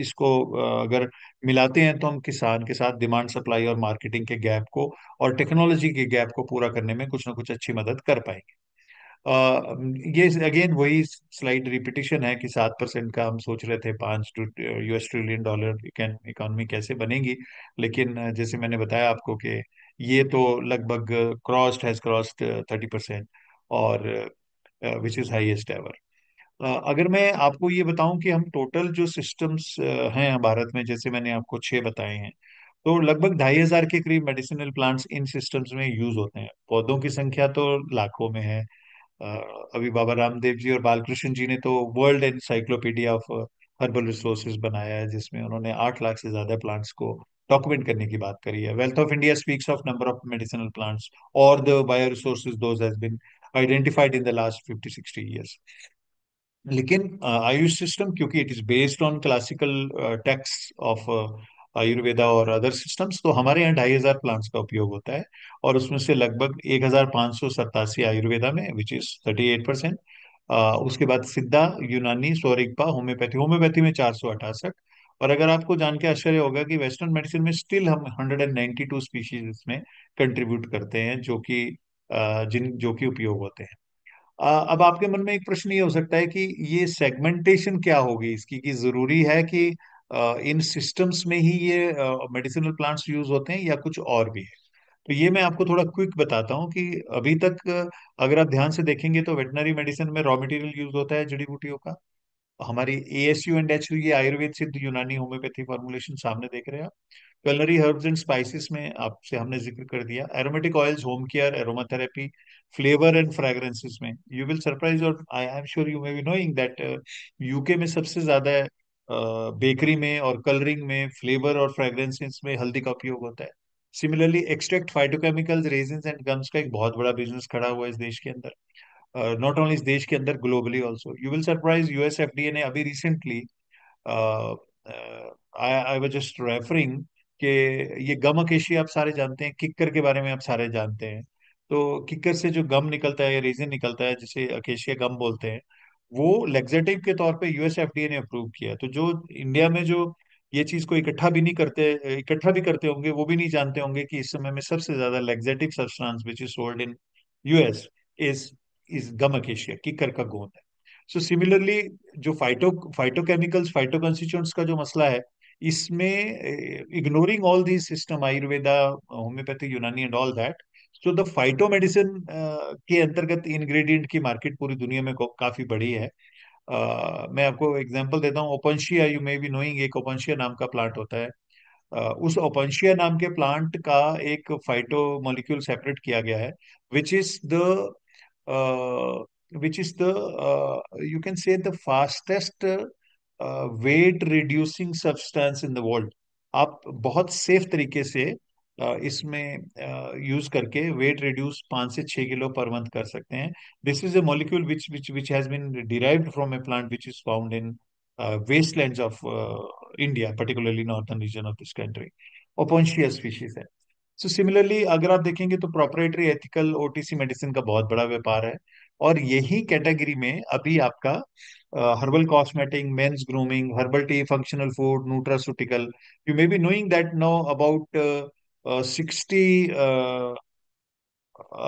इसको अगर मिलाते हैं तो हम किसान के साथ डिमांड, सप्लाई और मार्केटिंग के गैप को और टेक्नोलॉजी के गैप को पूरा करने में कुछ ना कुछ अच्छी मदद कर पाएंगे। ये अगेन वही स्लाइड रिपीटिशन है कि 7% का हम सोच रहे थे, $5 ट्रिलियन इकोनॉमी कैसे बनेगी। लेकिन जैसे मैंने बताया आपको कि ये तो लगभग क्रॉस्ड 30%, और विच इज हाईएस्ट एवर। अगर मैं आपको ये बताऊं कि हम टोटल जो सिस्टम्स हैं भारत में, जैसे मैंने आपको 6 बताए हैं, तो लगभग 2,500 के करीब मेडिसिनल प्लांट्स इन सिस्टम्स में यूज होते हैं। पौधों की संख्या तो लाखों में है। अ, अभी बाबा रामदेव जी और बालकृष्ण जी ने तो world encyclopedia of herbal resources बनाया है, जिसमें उन्होंने 8 लाख से ज्यादा प्लांट्स को डॉक्यूमेंट करने की बात करी है। Wealth of India speaks of number of medicinal plants और the bio resources those has been identified in the last 50-60 years। लेकिन आयुष सिस्टम, क्योंकि it is based on classical text of Ayurveda और अदर सिस्टम्स, तो हमारे यहाँ 2,500 प्लांट्स का उपयोग होता है। और उसमें से लगभग 1,587 आयुर्वेदा में, विच इज 38%। उसके बाद सिद्धा, यूनानी, स्वरिगपा, होम्योपैथी, होम्योपैथी में 468। और अगर आपको जान के आश्चर्य होगा कि वेस्टर्न मेडिसिन में स्टिल हम 192 स्पीशीज इसमें कंट्रीब्यूट करते हैं, जो कि उपयोग होते हैं। अब आपके मन में एक प्रश्न ये हो सकता है कि ये सेगमेंटेशन क्या होगी इसकी, कि जरूरी है कि इन सिस्टम्स में ही ये मेडिसिनल प्लांट्स यूज होते हैं या कुछ और भी है। तो ये मैं आपको थोड़ा क्विक बताता हूँ कि अभी तक अगर आप ध्यान से देखेंगे तो वेटनरी मेडिसिन में रॉ मटेरियल यूज होता है जड़ी बूटियों का। हमारी एएसयू एंड एचयू, ये आयुर्वेद, सिद्ध, यूनानी, होम्योपैथी फॉर्मुलेशन सामने देख रहे हैं आप। culinary हर्ब्स एंड स्पाइसेस में आपसे हमने जिक्र कर दिया। Aromatic oils, home care, aroma therapy, flavour and fragrances में यू विल सरप्राइज, और I am sure you may be knowing that UK में सबसे ज्यादा बेकरी में और कलरिंग में, फ्लेवर और फ्रेग्रेंसेस में हल्दी का उपयोग होता है। Similarly extract, phytochemicals, resins and gums का एक बहुत बड़ा बिजनेस खड़ा हुआ है इस देश के अंदर। नॉट ओनली इस देश के अंदर, globally also. You will surprise, US FDA ने अभी recently, I was just referring कि ये गम अकेशी आप सारे जानते हैं, किक्कर के बारे में आप सारे जानते हैं। तो किक्कर से जो गम निकलता है या रेजिन निकलता है, जिसे अकेशिया गम बोलते हैं, वो लेक्सेटिव के तौर पे यूएस एफडीए ने अप्रूव किया। तो जो इंडिया में जो ये चीज को इकट्ठा भी करते होंगे, वो भी नहीं जानते होंगे कि इस समय में सबसे ज्यादा laxative substance which is sold in US is is gum acacia, किक्कर का गोंद है। सो सिमिलरली, जो फाइटोकेमिकल्स, फाइटो कंस्टिट्यूएंट्स का जो मसला है, इसमें ignoring all these system, Ayurveda, homeopathy, Unani and all that, so the phyto medicine के अंतर्गत इंग्रेडिएंट की मार्केट पूरी दुनिया में काफी बड़ी है। मैं आपको एग्जांपल देता हूँ। Opuntia, you may be knowing, एक ओपनशिया नाम का प्लांट होता है। उस ओपनशिया नाम के प्लांट का एक फाइटो मॉलिक्यूल सेपरेट किया गया है, which is the which is the you can say the fastest weight reducing substance in the world। आप बहुत सेफ तरीके से इसमें यूज करके वेट रिड्यूस 5 से 6 किलो पर मंथ कर सकते हैं। This is a molecule which has been derived from a plant which is found in wastelands of India, particularly northern region of this country. Opuntia species है। So similarly अगर आप देखेंगे तो proprietary ethical OTC medicine का बहुत बड़ा व्यापार है। और यही कैटेगरी में अभी आपका herbal cosmetic, mains grooming, herbal tea, functional food, nutraceutical, you may be knowing that know about 60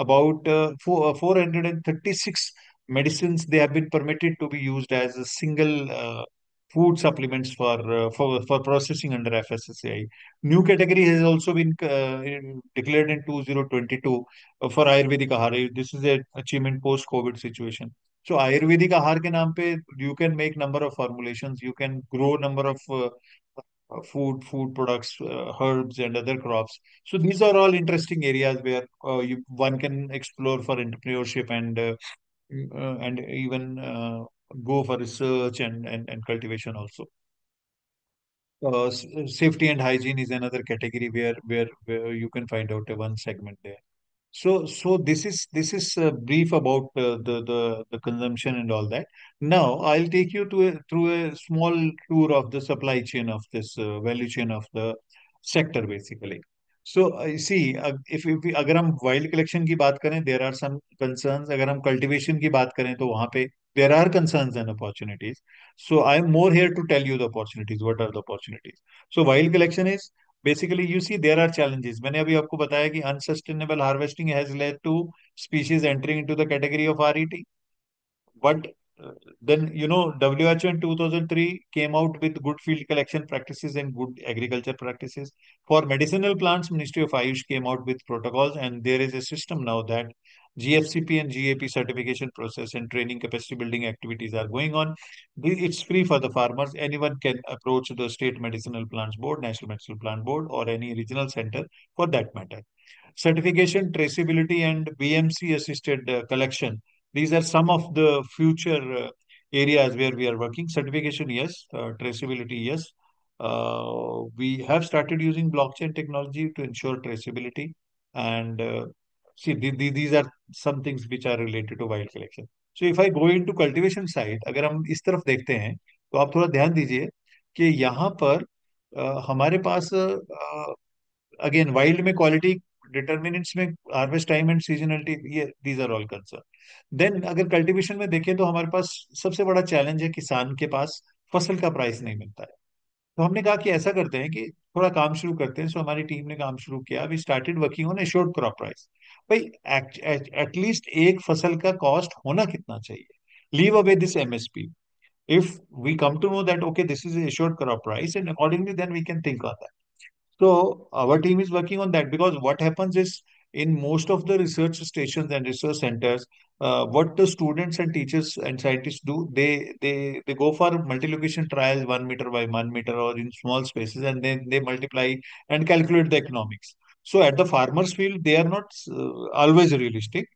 about 436 medicines they have been permitted to be used as a single food supplements for processing under FSSAI. New category has also been declared in 2022 for Ayurvedic Ahar. This is an achievement post COVID situation. So Ayurvedic Ahar के नाम पे you can make number of formulations, you can grow number of food products, herbs and other crops. So these are all interesting areas where one can explore for entrepreneurship and even go for research and cultivation also. Safety and hygiene is another category where you can find out one segment there. So this is brief about the consumption and all that. Now I'll take you through a small tour of the supply chain of this value chain of the sector basically. So I see if we अगर हम wild collection की बात करें, there are some concerns. अगर हम cultivation की बात करें तो वहाँ पे there are concerns and opportunities. So I am more here to tell you the opportunities. What are the opportunities? So wild collection is basically, you see, there are challenges. मैंने अभी आपको बताया कि unsustainable harvesting has led to species entering into the category of RET. But then, WHO in 2003 came out with good field collection practices and good agriculture practices. For medicinal plants, Ministry of Ayush came out with protocols, and there is a system now that GFCP and GAP certification process and training capacity building activities are going on. It's free for the farmers. Anyone can approach the State Medicinal Plants Board, National Medicinal Plant Board, or any regional center for that matter. Certification, traceability, and BMC assisted collection. These are some of the future areas where we are working. Certification, yes. Traceability, yes. We have started using blockchain technology to ensure traceability. And see, these are some things which are related to wild collection. So if I go into cultivation side, अगर हम इस तरफ देखते हैं तो आप थोड़ा ध्यान दीजिए कि यहाँ पर हमारे पास अगेन वाइल्ड में क्वालिटी डिटर्मिनेंट्स में हार्वेस्ट टाइम एंड सीजनलिटी, ये these are all concern. Then अगर कल्टीवेशन में देखें तो हमारे पास सबसे बड़ा चैलेंज है किसान के पास फसल का प्राइस नहीं मिलता है। तो हमने कहा कि ऐसा करते हैं कि थोड़ा काम शुरू करते हैं। सो हमारी टीम ने काम शुरू किया, we started working on assured crop price. भाई एटलीस्ट एक फसल का कॉस्ट होना कितना चाहिए, leave away this MSP. if we come to know that okay, this is a assured crop price, and accordingly then we can think on that. So our team is working on that, because what happens is in most of the research stations and research centers, what the students and teachers and scientists do, they go for multi-location trials, 1 meter by 1 meter or in small spaces, and then they multiply and calculate the economics. So at the farmers field, they are not always realistic.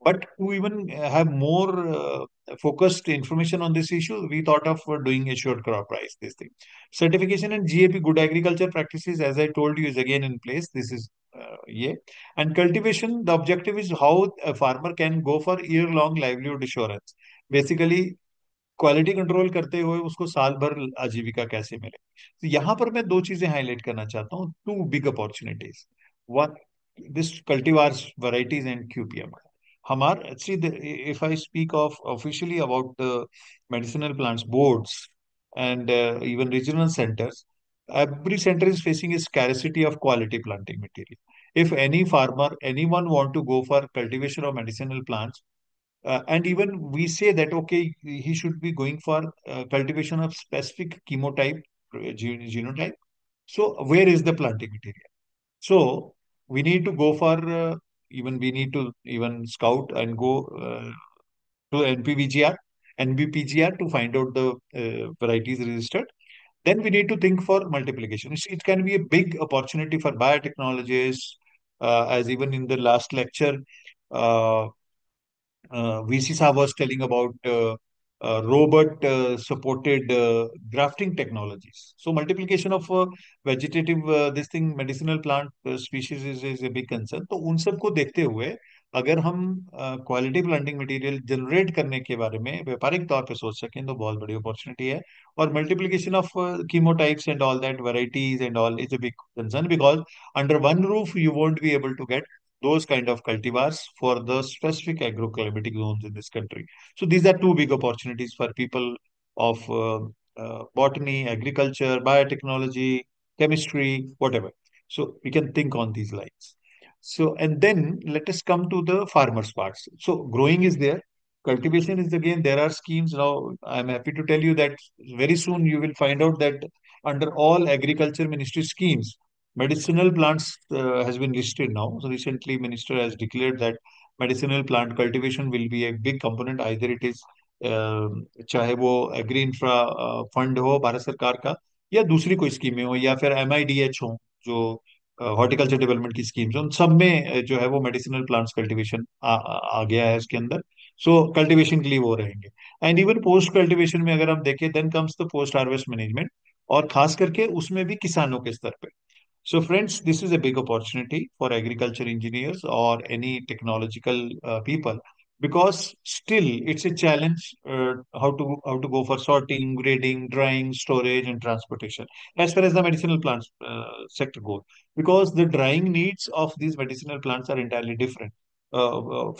But to even have more focused information on this issue, we thought of doing assured crop price, this thing. Certification and GAP, good agriculture practices, as I told you, is again in place. This is yeah. And cultivation, the objective is how a farmer can go for year-long livelihood assurance. Basically, quality control करते हुए उसको साल भर आजीविका कैसे मिले। तो यहाँ पर मैं दो चीजें हाईलाइट करना चाहता हूँ, two big opportunities. One, this cultivars varieties and QPM. हमार सी, if I speak of officially about the medicinal plants boards and even regional centers, every center is facing a scarcity of quality planting material. If any farmer, anyone want to go for cultivation of medicinal plants, and even we say that okay, he should be going for cultivation of specific chemotype, genotype. So where is the planting material? So we need to go for even we need to even scout and go to NPVGR, NBPGR to find out the varieties registered. Then we need to think for multiplication. It can be a big opportunity for biotechnologists, as even in the last lecture. Uh, VC Saab was telling about robot supported grafting technologies. So multiplication of vegetative this thing medicinal plant species is a big concern. तो उन सबको देखते हुए अगर हम quality planting material generate करने के बारे में व्यापारिक तौर पे सोच सकें तो बहुत बड़ी अपॉर्चुनिटी है। और multiplication of chemotypes and all that varieties and all is a big concern, because under one roof you won't be able to get those kind of cultivars for the specific agroclimatic zones in this country. So these are two big opportunities for people of botany, agriculture, biotechnology, chemistry, whatever. So we can think on these lines. So, and then let us come to the farmers parts. So growing is there. Cultivation is again, there are schemes. Now, I'm happy to tell you that very soon you will find out that under all agriculture ministry schemes, medicinal plants has been listed now. So recently, minister has declared that medicinal plant cultivation will be a big component. Either it is चाहे वो agree infra fund हो भारत सरकार का, या दूसरी कोई स्कीमें हो, या फिर MIDH हो, जो हॉर्टिकल्चर डेवलपमेंट की स्कीम्स, उन सब में जो है वो मेडिसिनल प्लांट्स कल्टीवेशन आ गया है उसके अंदर। सो कल्टीवेशन के लिए वो रहेंगे। एंड इवन पोस्ट कल्टीवेशन में अगर हम देखें, then comes the post harvest management, और खास करके उसमें भी किसानों के स्तर पे। So, friends, this is a big opportunity for agriculture engineers or any technological people, because still it's a challenge, how to go for sorting, grading, drying, storage, and transportation as far as the medicinal plants sector goes. Because the drying needs of these medicinal plants are entirely different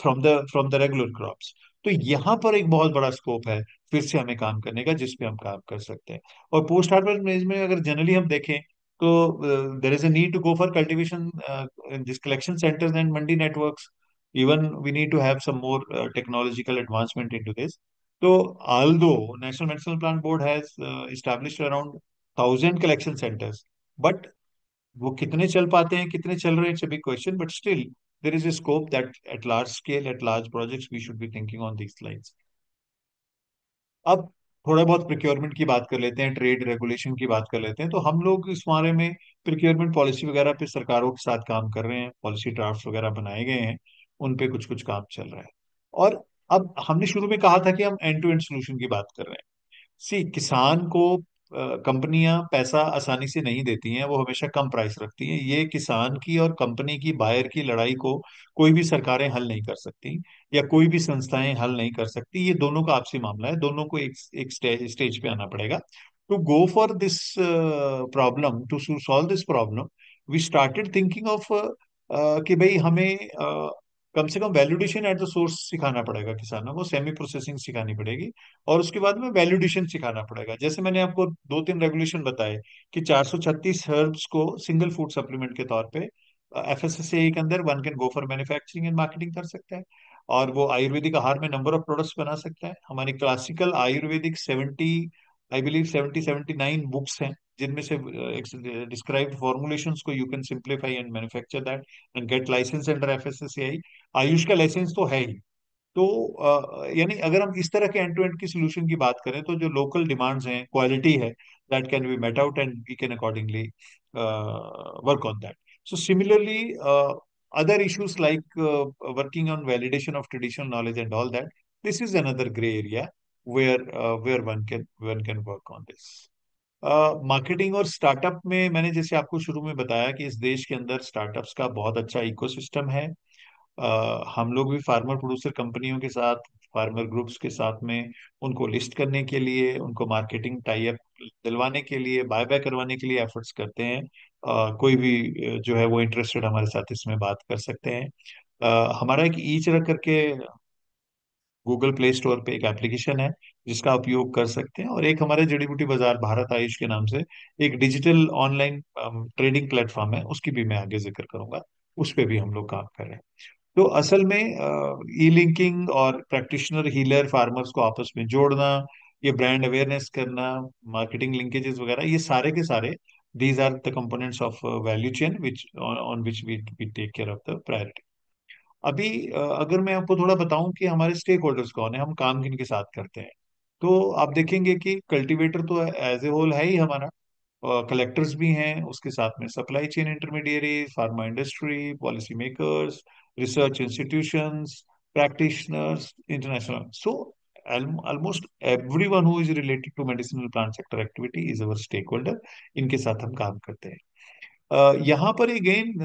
from the regular crops. तो यहाँ पर एक बहुत बड़ा scope है फिर से हमें काम करने का, जिस पे हम काम कर सकते हैं। और पोस्ट हार्वेस्ट मैनेजमेंट अगर जनरली हम देखें, so there is a need to go for cultivation in these collection centers and mandi networks. Even we need to have some more technological advancement into this. So although National Medicinal Plant Board has established around 1,000 collection centers, but वो कितने चल पाते हैं, कितने चल रहे हैं, it's a big question. But still, there is a scope that at large scale, at large projects, we should be thinking on these lines. अब थोड़ा बहुत प्रिक्योरमेंट की बात कर लेते हैं, ट्रेड रेगुलेशन की बात कर लेते हैं। तो हम लोग इस बारे में प्रिक्योरमेंट पॉलिसी वगैरह पे सरकारों के साथ काम कर रहे हैं, पॉलिसी ड्राफ्ट वगैरह बनाए गए हैं, उन पे कुछ कुछ काम चल रहा है। और अब हमने शुरू में कहा था कि हम एंड टू एंड सोल्यूशन की बात कर रहे हैं। सी किसान को कंपनियां पैसा आसानी से नहीं देती हैं, वो हमेशा कम प्राइस रखती हैं। ये किसान की और कंपनी की, बायर की लड़ाई को कोई भी सरकारें हल नहीं कर सकती, या कोई भी संस्थाएं हल नहीं कर सकती। ये दोनों का आपसी मामला है, दोनों को एक स्टेज पे आना पड़ेगा to go for this problem, to solve this problem. We started thinking of कि भाई हमें कम से कम वैल्यूडेशन एट द सोर्स सिखाना पड़ेगा किसानों को, सेमी प्रोसेसिंग सिखानी पड़ेगी, और उसके बाद में वैल्यूडेशन सिखाना पड़ेगा। जैसे मैंने आपको दो तीन रेगुलेशन बताए कि 436 हर्ब्स को सिंगल फूड सप्लीमेंट के तौर पे FSSAI के अंदर one can go for manufacturing and marketing कर सकता है, और वो आयुर्वेदिक आहार में नंबर ऑफ प्रोडक्ट्स बना सकता है। हमारी classical Ayurvedic 70, I believe 79 books हैं, जिनमें से डिस्क्राइब्ड फॉर्मुलेशंस को you can simplify and manufacture that and get license under FSSAI। AYUSH का लाइसेंस तो है ही। तो यानी अगर हम इस तरह के एंड टू एंड की सोल्यूशन की बात करें, तो जो लोकल डिमांड्स हैं, क्वालिटी है, that can be met out and we can accordingly work on that. So similarly other issues like working on validation of traditional knowledge and all that, this is another gray area where one can work on this. Marketing और startup में मैंने जैसे आपको शुरू में बताया कि इस देश के अंदर स्टार्टअप्स का बहुत अच्छा इकोसिस्टम है। हम लोग भी फार्मर प्रोड्यूसर कंपनियों के साथ, फार्मर ग्रुप्स के साथ में उनको लिस्ट करने के लिए, उनको मार्केटिंग टाई अप दिलवाने के लिए, बाय बाय करवाने के लिए एफर्ट्स करते हैं। कोई भी जो है वो इंटरेस्टेड हमारे साथ इसमें बात कर सकते हैं। हमारा एक ई चरक करके गूगल प्ले स्टोर पे एक एप्लीकेशन है, जिसका उपयोग कर सकते हैं। और एक हमारे जड़ी बूटी बाजार भारत आयुष के नाम से एक डिजिटल ऑनलाइन ट्रेडिंग प्लेटफॉर्म है, उसकी भी मैं आगे जिक्र करूंगा। उस पे भी हम लोग काम कर रहे हैं। तो असल में ई लिंकिंग और प्रैक्टिशनर हीलर फार्मर्स को आपस में जोड़ना, ये ब्रांड अवेयरनेस करना, मार्केटिंग लिंकेजेस वगैरह, ये सारे के सारे these are the components of value chain which on which we take care of the priority. अभी अगर मैं आपको थोड़ा बताऊं कि हमारे स्टेक होल्डर्स कौन है, हम काम किन के साथ करते हैं, तो आप देखेंगे कि कल्टीवेटर तो एज ए होल है ही हमारा, कलेक्टर्स भी हैं, उसके साथ में supply chain intermediary, pharma industry, policy makers, research institutions, practitioners, international. So almost everyone who is related to medicinal plant sector activity is our stakeholder। इनके साथ हम काम करते हैं। यहाँ पर अगेन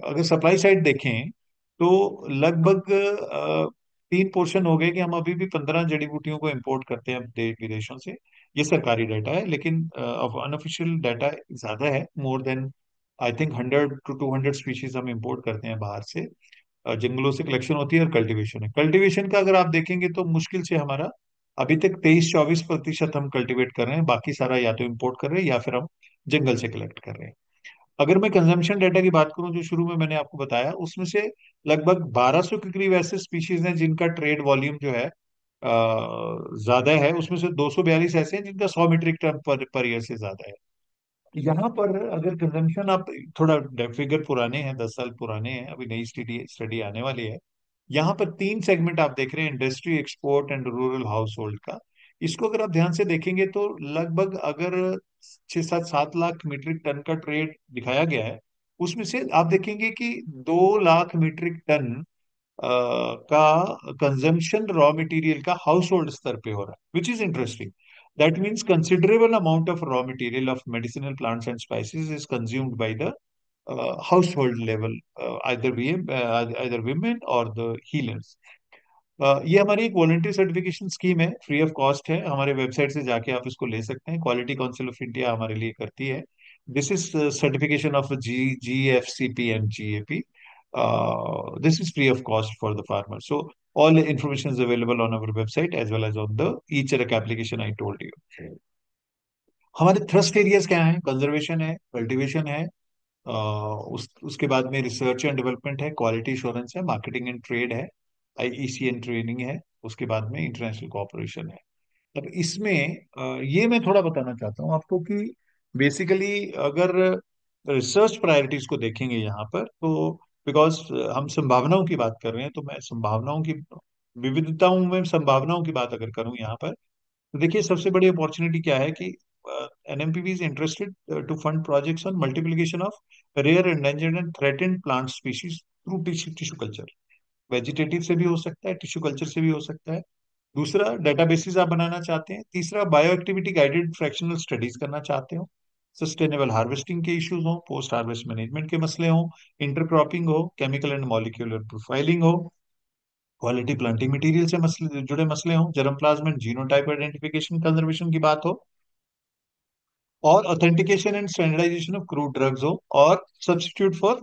अगर सप्लाई साइड देखें, तो लगभग तीन पोर्शन हो गए कि हम अभी भी 15 जड़ी बूटियों को इंपोर्ट करते हैं देश विदेशों से। ये सरकारी डाटा है, लेकिन अनऑफिशियल डाटा ज्यादा है, more than I think 100 to 200 species हम इंपोर्ट करते हैं बाहर से। जंगलों से कलेक्शन होती है, और कल्टीवेशन है। कल्टीवेशन का अगर आप देखेंगे तो मुश्किल से हमारा अभी तक 23-24% हम कल्टीवेट कर रहे हैं, बाकी सारा या तो इंपोर्ट कर रहे हैं या फिर हम जंगल से कलेक्ट कर रहे हैं। अगर मैं कंजम्पशन डाटा की बात करूं, जो शुरू में मैंने आपको बताया, उसमें से लगभग 1200 के करीब ऐसे स्पीशीज हैं जिनका ट्रेड वॉल्यूम जो है ज्यादा है। उसमें से 242 ऐसे हैं जिनका 100 मीट्रिक टन पर ईयर से ज्यादा है। यहाँ पर अगर कंजम्पशन आप थोड़ा फिगर पुराने हैं, 10 साल पुराने हैं, अभी नई स्टडी स्टडी आने वाली है। यहाँ पर तीन सेगमेंट आप देख रहे हैं, industry, export and rural house hold का। इसको अगर आप ध्यान से देखेंगे तो लगभग अगर छह सात 7 लाख मीट्रिक टन का ट्रेड दिखाया गया है, उसमें से आप देखेंगे कि 2 लाख मीट्रिक टन का कंजम्पशन रॉ मटेरियल का हाउस होल्ड स्तर पे हो रहा है, which is interesting. That means considerable amount of raw material of medicinal plants and spices is consumed by the household level, either women or the healers. ये हमारी एक voluntary certification scheme है, free of cost है. हमारे website से जाके आप इसको ले सकते हैं. क्वालिटी काउंसिल ऑफ इंडिया हमारे लिए करती है. This is certification of GFCP and GAP. This is free of cost for the farmer. So all the information is available on our website as well as on the e-check application I told you. हमारे thrust areas क्या हैं? Conservation है, cultivation है, उसके बाद में research and development है, quality insurance है, मार्केटिंग एंड ट्रेड है, IEC एंड ट्रेनिंग है, उसके बाद में इंटरनेशनल कोऑपरेशन है. अब इसमें ये मैं थोड़ा बताना चाहता हूँ आपको कि बेसिकली अगर रिसर्च प्रायोरिटीज को देखेंगे यहाँ पर, तो बिकॉज हम संभावनाओं की बात कर रहे हैं, तो मैं संभावनाओं की विविधताओं में संभावनाओं की बात अगर करूँ यहाँ पर, तो देखिए सबसे बड़ी अपॉर्चुनिटी क्या है कि NMPV is interested to fund projects on multiplication of rare, endangered and threatened plant species through tissue culture. Vegetative से भी हो सकता है, टिश्यू कल्चर से भी हो सकता है. दूसरा, डेटाबेसेस आप बनाना चाहते हैं. तीसरा, bioactivity guided fractional studies करना चाहते हो. सस्टेनेबल हार्वेस्टिंग के इश्यूज हो, पोस्ट हार्वेस्ट मैनेजमेंट के मसले हो, इंटरक्रॉपिंग हो, केमिकल एंड मॉलिक्यूलर प्रोफाइलिंग हो, क्वालिटी प्लांटिंग मटेरियल से मसले जुड़े मसले हो, germplasm and genotype identification conservation की बात हो, और authentication and standardisation of crude drugs हो, और सब्स्टिट्यूट फॉर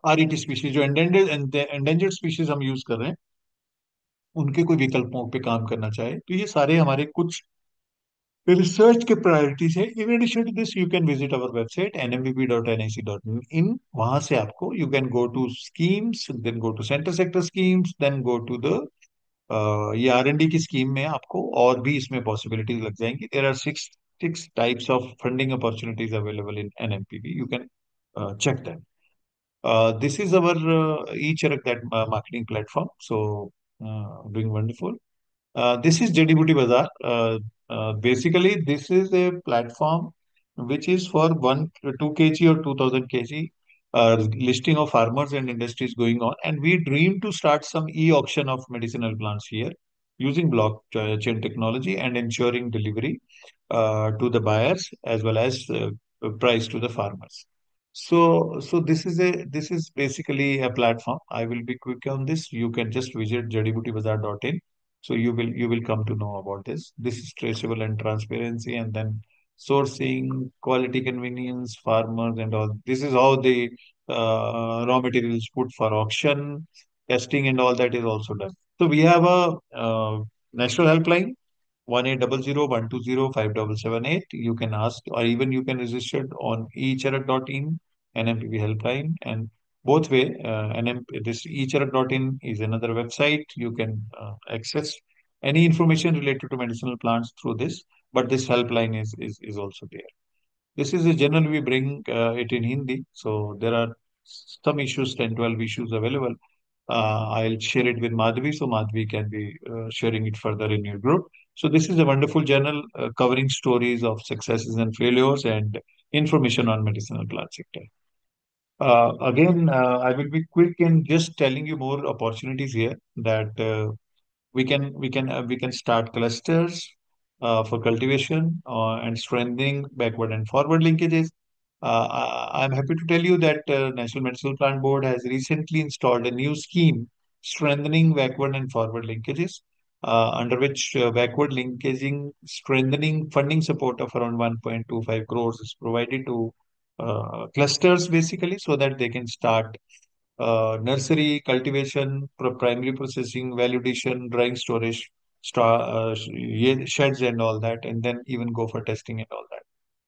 RET स्पीशीज, जो एंडेंजर्ड स्पीशीज हम यूज कर रहे हैं, उनके कोई विकल्पों पे काम करना चाहे, तो ये सारे हमारे कुछ रिसर्च के प्रायोरिटीज है. In addition to this, you can visit our website nmpp.nic.in. वहां से आपको you can go to schemes, then go to centre sector schemes, then go to the ये R&D की स्कीम में आपको और भी इसमें पॉसिबिलिटीज लग जाएंगी. There are six types of funding opportunities available in NMPV. You can check them. This is our e-check that marketing platform. So doing wonderful. This is Jadi Booty Bazaar. Basically, this is a platform which is for 2 kg or 2000 kg listing of farmers and industries going on. And we dream to start some e-auction of medicinal plants here using blockchain technology and ensuring delivery to the buyers as well as price to the farmers. So this is basically a platform. I will be quick on this. You can just visit jadibutibazaar.in. So you will come to know about this. This is traceable and transparency, and then sourcing, quality, convenience, farmers, and all. This is how the raw materials put for auction, testing, and all that is also done. So we have a national helpline 1800 120 578. You can ask, or even you can register on echarak.in NMPV helpline, and both way this echarak.in is another website. You can access any information related to medicinal plants through this, but this helpline is also there. This is a journal we bring it in Hindi, so there are some issues, 10 12 issues available. I'll share it with Madhvi, so Madhvi can be sharing it further in your group. So this is a wonderful journal covering stories of successes and failures and information on medicinal plant sector. I will be quick in just telling you more opportunities here that we can start clusters for cultivation and strengthening backward and forward linkages. I'm happy to tell you that National Medicinal Plant Board has recently installed a new scheme strengthening backward and forward linkages, under which backward linkaging strengthening funding support of around 1.25 crores is provided to clusters basically, so that they can start nursery, cultivation, primary processing, validation, drying storage, sheds and all that, and then even go for testing and all that.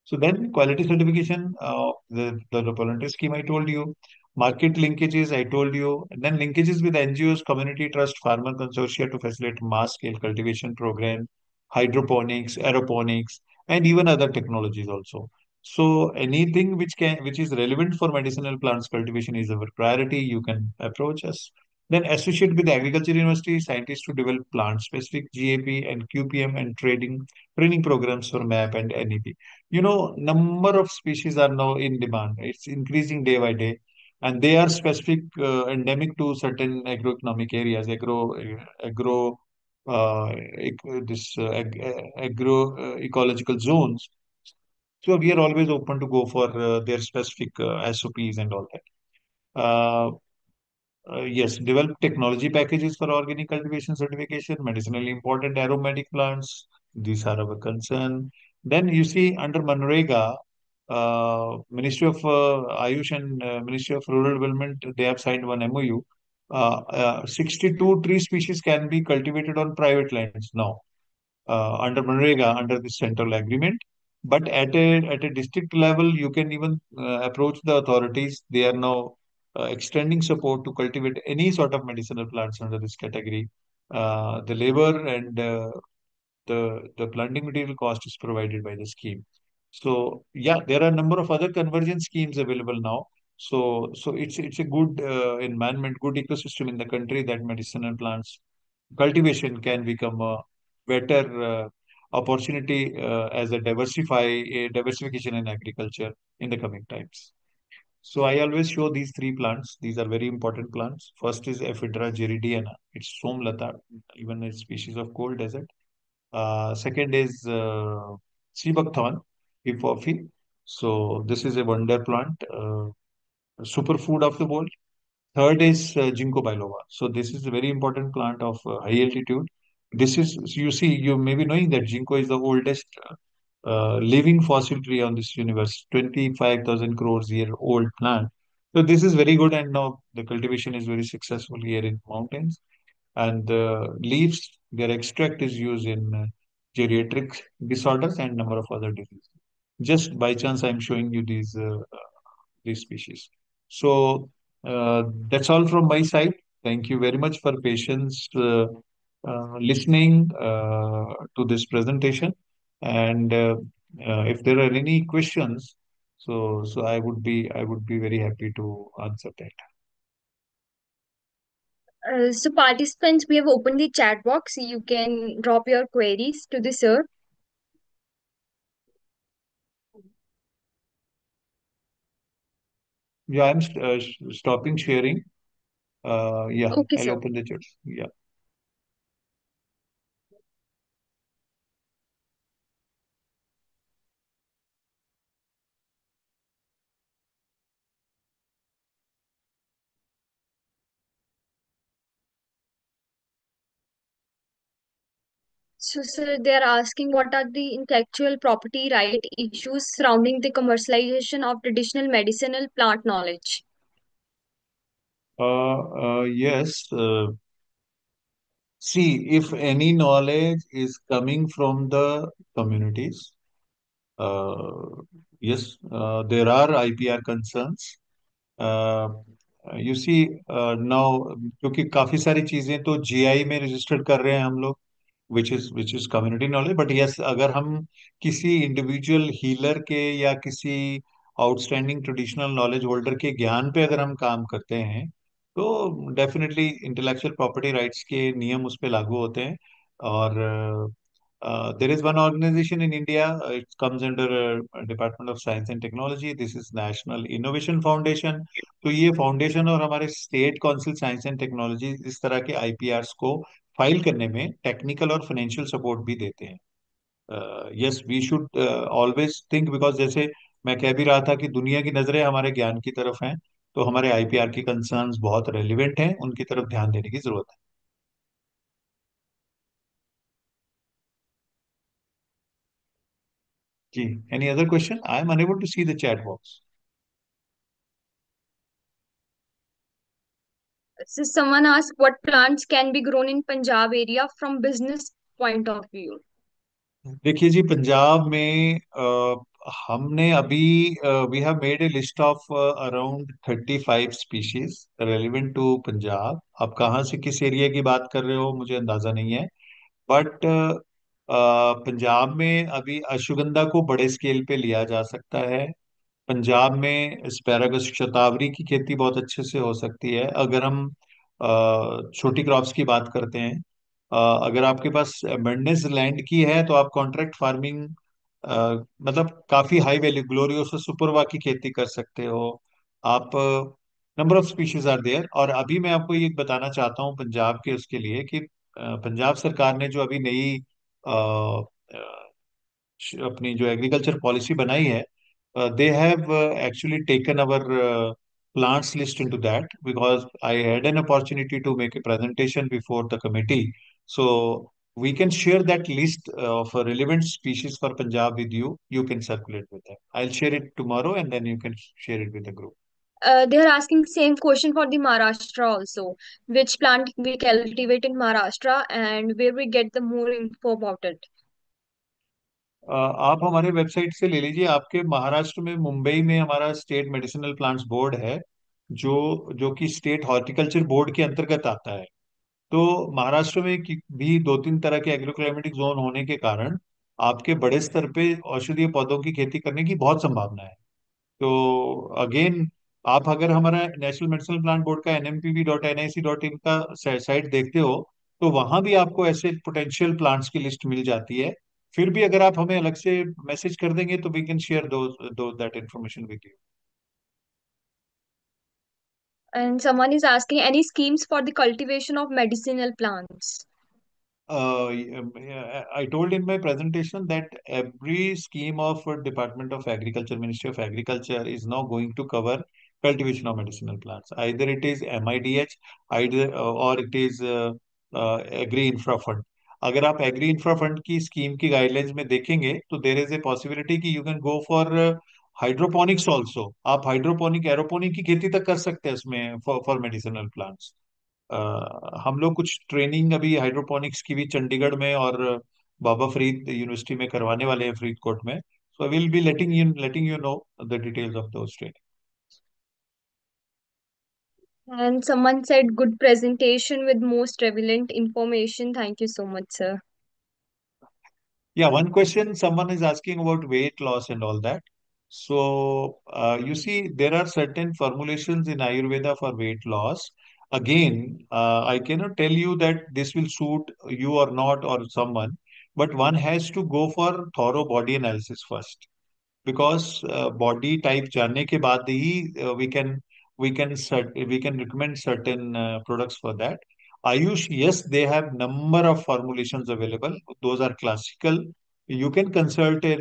So then quality certification, the voluntary scheme I told you, market linkages I told you, and then linkages with NGOs, community trust, farmer consortia to facilitate mass scale cultivation program, hydroponics, aeroponics, and even other technologies also. So anything which is relevant for medicinal plants cultivation is our priority. You can approach us. Then associate with the agriculture university scientists to develop plant-specific GAP and QPM and training programs for MAP and NEP. Number of species are now in demand. It's increasing day by day, and they are specific, endemic to certain agroeconomic areas, agro, agro ecological zones. So we are always open to go for their specific SOPs and all that. Uh, yes, develop technology packages for organic cultivation certification, medicinally important aromatic plants. These are our concern. Then you see under Manrega, Ministry of Ayush and Ministry of Rural Development, they have signed one MOU. 62 tree species can be cultivated on private lands now under Manrega, under this central agreement. But at a district level, you can even approach the authorities. They are now extending support to cultivate any sort of medicinal plants under this category. The labor and the planting material cost is provided by the scheme. So yeah, there are a number of other conversion schemes available now. So it's a good environment, good ecosystem in the country that medicinal plants cultivation can become a better opportunity as a diversification in agriculture in the coming times. So I always show these three plants. These are very important plants. First is Ephedra geridiana. It's Somlata, even a species of cold desert. Second is Sibakthon, hippophil. So this is a wonder plant, superfood of the world. Third is Ginkgo biloba. So this is a very important plant of high altitude. This is, you see, you may be knowing that Ginkgo is the oldest living fossil tree on this universe, 25,000 crores year old plant. So this is very good, and now the cultivation is very successful here in mountains. And the leaves, their extract is used in geriatric disorders and number of other diseases. Just by chance, I'm showing you these species. So that's all from my side. Thank you very much for patience listening to this presentation. And if there are any questions, so I would be very happy to answer that. So participants, we have opened the chat box. You can drop your queries to the sir. Yeah, I'm stopping sharing. Yeah, Okay, I'll sir. open the chat. Yeah. So, sir, they are asking what are the intellectual property right issues surrounding the commercialization of traditional medicinal plant knowledge. Yes. See, if any knowledge is coming from the communities, uh, yes, there are IPR concerns. Uh, you see, now क्योंकि काफी सारी चीजें तो GI में registered कर रहे हैं हम लोग, which is community knowledge. But yes, अगर हम किसी इंडिविजुअल हीलर के या किसी आउटस्टैंडिंग ट्रेडिशनल नॉलेज होल्डर के ज्ञान पे अगर हम काम करते हैं, तो डेफिनेटली इंटेलेक्चुअल प्रॉपर्टी राइट्स के नियम उस पे लागू होते हैं. और there is one organization in India, it comes under Department of Science and Technology. This is National Innovation Foundation. तो ये फाउंडेशन और हमारे state council science and technology इस तरह के आईपीआरस को फाइल करने में टेक्निकल और फाइनेंशियल सपोर्ट भी देते हैं. Yes, we should always think, because जैसे मैं कह भी रहा था कि दुनिया की नजरें हमारे ज्ञान की तरफ हैं, तो हमारे आईपीआर की कंसर्न्स बहुत रेलिवेंट हैं, उनकी तरफ ध्यान देने की जरूरत है. जी, any other question? I am unable to see the chat box. So, someone asked what plants can be grown in Punjab area from business point of view. देखिए जी, पंजाब में हमने अभी we have made a list of around 35 species relevant to Punjab. आप कहाँ से किस area की बात कर रहे हो मुझे अंदाजा नहीं है. बट पंजाब में अभी अश्वगंधा को बड़े स्केल पे लिया जा सकता है. पंजाब में एस्पैरागस शतावरी की खेती बहुत अच्छे से हो सकती है. अगर हम छोटी क्रॉप्स की बात करते हैं, अगर आपके पास अबंडेंस लैंड की है तो आप कॉन्ट्रैक्ट फार्मिंग, मतलब काफी हाई वैल्यू ग्लोरियोसा सुपरबा की खेती कर सकते हो आप। Number of species are there. और अभी मैं आपको ये बताना चाहता हूँ पंजाब के उसके लिए कि पंजाब सरकार ने जो अभी नई अपनी जो एग्रीकल्चर पॉलिसी बनाई है, they have actually taken our plants list into that, because I had an opportunity to make a presentation before the committee. So we can share that list of relevant species for Punjab with you. You can circulate with them. I'll share it tomorrow and then you can share it with the group. They are asking same question for the Maharashtra also. Which plant we cultivate in Maharashtra and where we get the more info about it? आप हमारे website से ले लीजिए। आपके महाराष्ट्र में मुंबई में हमारा state medicinal plants board है, जो जो कि स्टेट हॉर्टिकल्चर बोर्ड के अंतर्गत आता है। तो महाराष्ट्र में भी दो तीन तरह के एग्रोक्लाइमेटिक जोन होने के कारण आपके बड़े स्तर पे औषधीय पौधों की खेती करने की बहुत संभावना है। तो अगेन, आप अगर हमारा नेशनल मेडिसिनल प्लांट बोर्ड का nmpv.nic.in का साइट देखते हो, तो वहां भी आपको ऐसे पोटेंशियल प्लांट्स की लिस्ट मिल जाती है। फिर भी अगर आप हमें अलग से मैसेज कर देंगे तो वी कैन शेयर दो that information with you. And someone is asking any schemes for the cultivation of medicinal plants. I told in my presentation that every scheme of Department of Agriculture, Ministry of Agriculture is now going to cover cultivation of medicinal plants. Either it is MIDH, either or it is Agri Infra Fund. अगर आप agree infra fund की scheme की guidelines में देखेंगे तो there is a possibility कि you can go for hydroponics also. आप hydroponic aeroponic की खेती तक कर सकते हैं इसमें फॉर मेडिसिनल प्लांट्स। हम लोग कुछ ट्रेनिंग अभी हाइड्रोपोनिक्स की भी चंडीगढ़ में और बाबा फरीद यूनिवर्सिटी में करवाने वाले हैं, फरीदकोट में। So I will be letting you know the details of those training. And someone said good presentation with most relevant information. Thank you so much, sir. Yeah, one question someone is asking about weight loss and all that. So, you see, there are certain formulations in Ayurveda for weight loss. Again, I cannot tell you that this will suit you or not or someone, but one has to go for thorough body analysis first, because body type जानने के बाद ही we can recommend certain products for that. Ayush, yes, they have number of formulations available. Those are classical. You can consult a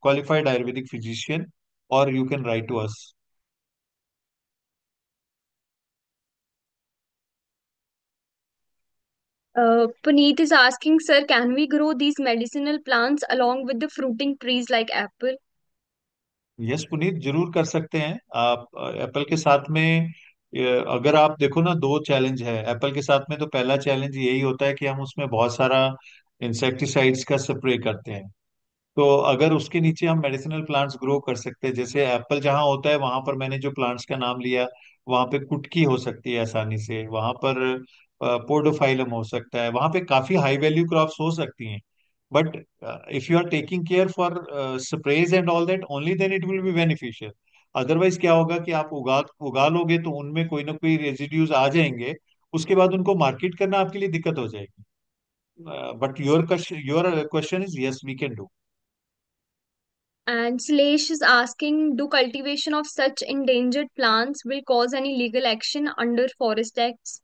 qualified Ayurvedic physician, or you can write to us. Puneet is asking, sir, can we grow these medicinal plants along with the fruiting trees like apple? Yes Puneet, जरूर कर सकते हैं आप। Apple के साथ में अगर आप देखो ना, दो चैलेंज है एप्पल के साथ में। तो पहला चैलेंज यही होता है कि हम उसमें बहुत सारा इंसेक्टिसाइड्स का स्प्रे करते हैं। तो अगर उसके नीचे हम मेडिसिनल प्लांट्स ग्रो कर सकते हैं, जैसे एप्पल जहाँ होता है वहां पर मैंने जो प्लांट्स का नाम लिया, वहां पे कुटकी हो सकती है आसानी से, वहां पर पोडोफाइलम हो सकता है, वहां पे काफी हाई वैल्यू क्रॉप्स हो सकती हैं। But if you are taking care for sprays and all that, only then it will be beneficial. Otherwise क्या होगा कि आप उगा उगा लोगे तो उनमें कोई ना कोई रेजिड्यूज आ जाएंगे, उसके बाद उनको मार्केट करना आपके लिए दिक्कत हो जाएगी। But your question is yes, we can do. And Salesh is asking, do cultivation of such endangered plants will cause any legal action under Forest Acts?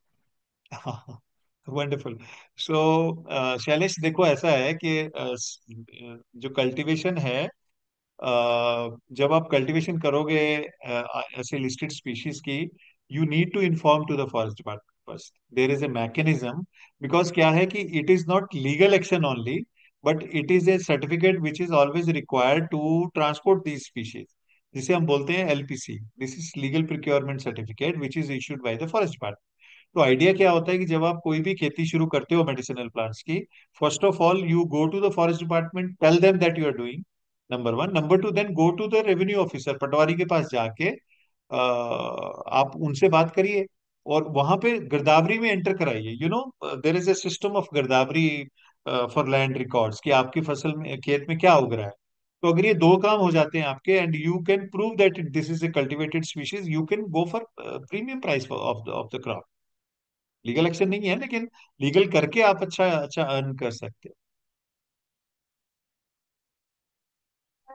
Wonderful. So Shailesh, देखो ऐसा है कि जो कल्टीवेशन है, जब आप कल्टीवेशन करोगे ऐसे लिस्टेड स्पीशीज की, you need to inform to the forest department first. There is a mechanism. Because क्या है कि it is not legal action only, but it is a certificate which is always required to transport these species, जिसे हम बोलते हैं LPC. This is legal procurement certificate which is issued by the forest department. तो idea क्या होता है कि जब आप कोई भी खेती शुरू करते हो मेडिसिनल प्लांट्स की, first of all you go to the forest department, tell them that you are doing, number one. Number two, then go to the revenue officer, patwari के पास जाके आप उनसे बात करिए और वहां पे गिरदावरी में एंटर कराइए। You know, there is a system of गिरदावरी फॉर लैंड रिकॉर्ड्स, कि आपकी फसल में खेत में क्या उग रहा है। तो अगर ये दो काम हो जाते हैं आपके, and you can prove that this is A cultivated species, you can go for premium price of the crop. Legal action नहीं है, लेकिन लीगल करके आप अच्छा अच्छा अर्न कर सकते हो।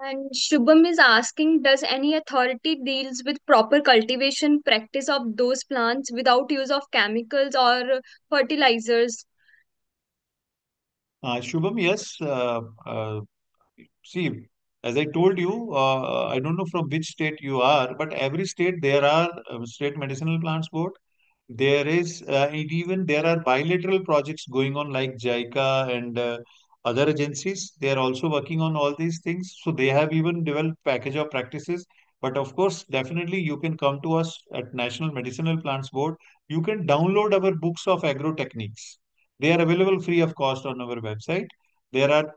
And Shubham is asking, does any authority deals with proper cultivation practice of those plants without use of chemicals or fertilizers? Shubham, yes. See, as I told you, I don't know from which state you are, but every state there are state medicinal plants board. There is, and even there are bilateral projects going on like JICA and other agencies. They are also working on all these things. So they have even developed package of practices. But of course, definitely you can come to us at National Medicinal Plants Board. You can download our books of agro techniques. They are available free of cost on our website. There are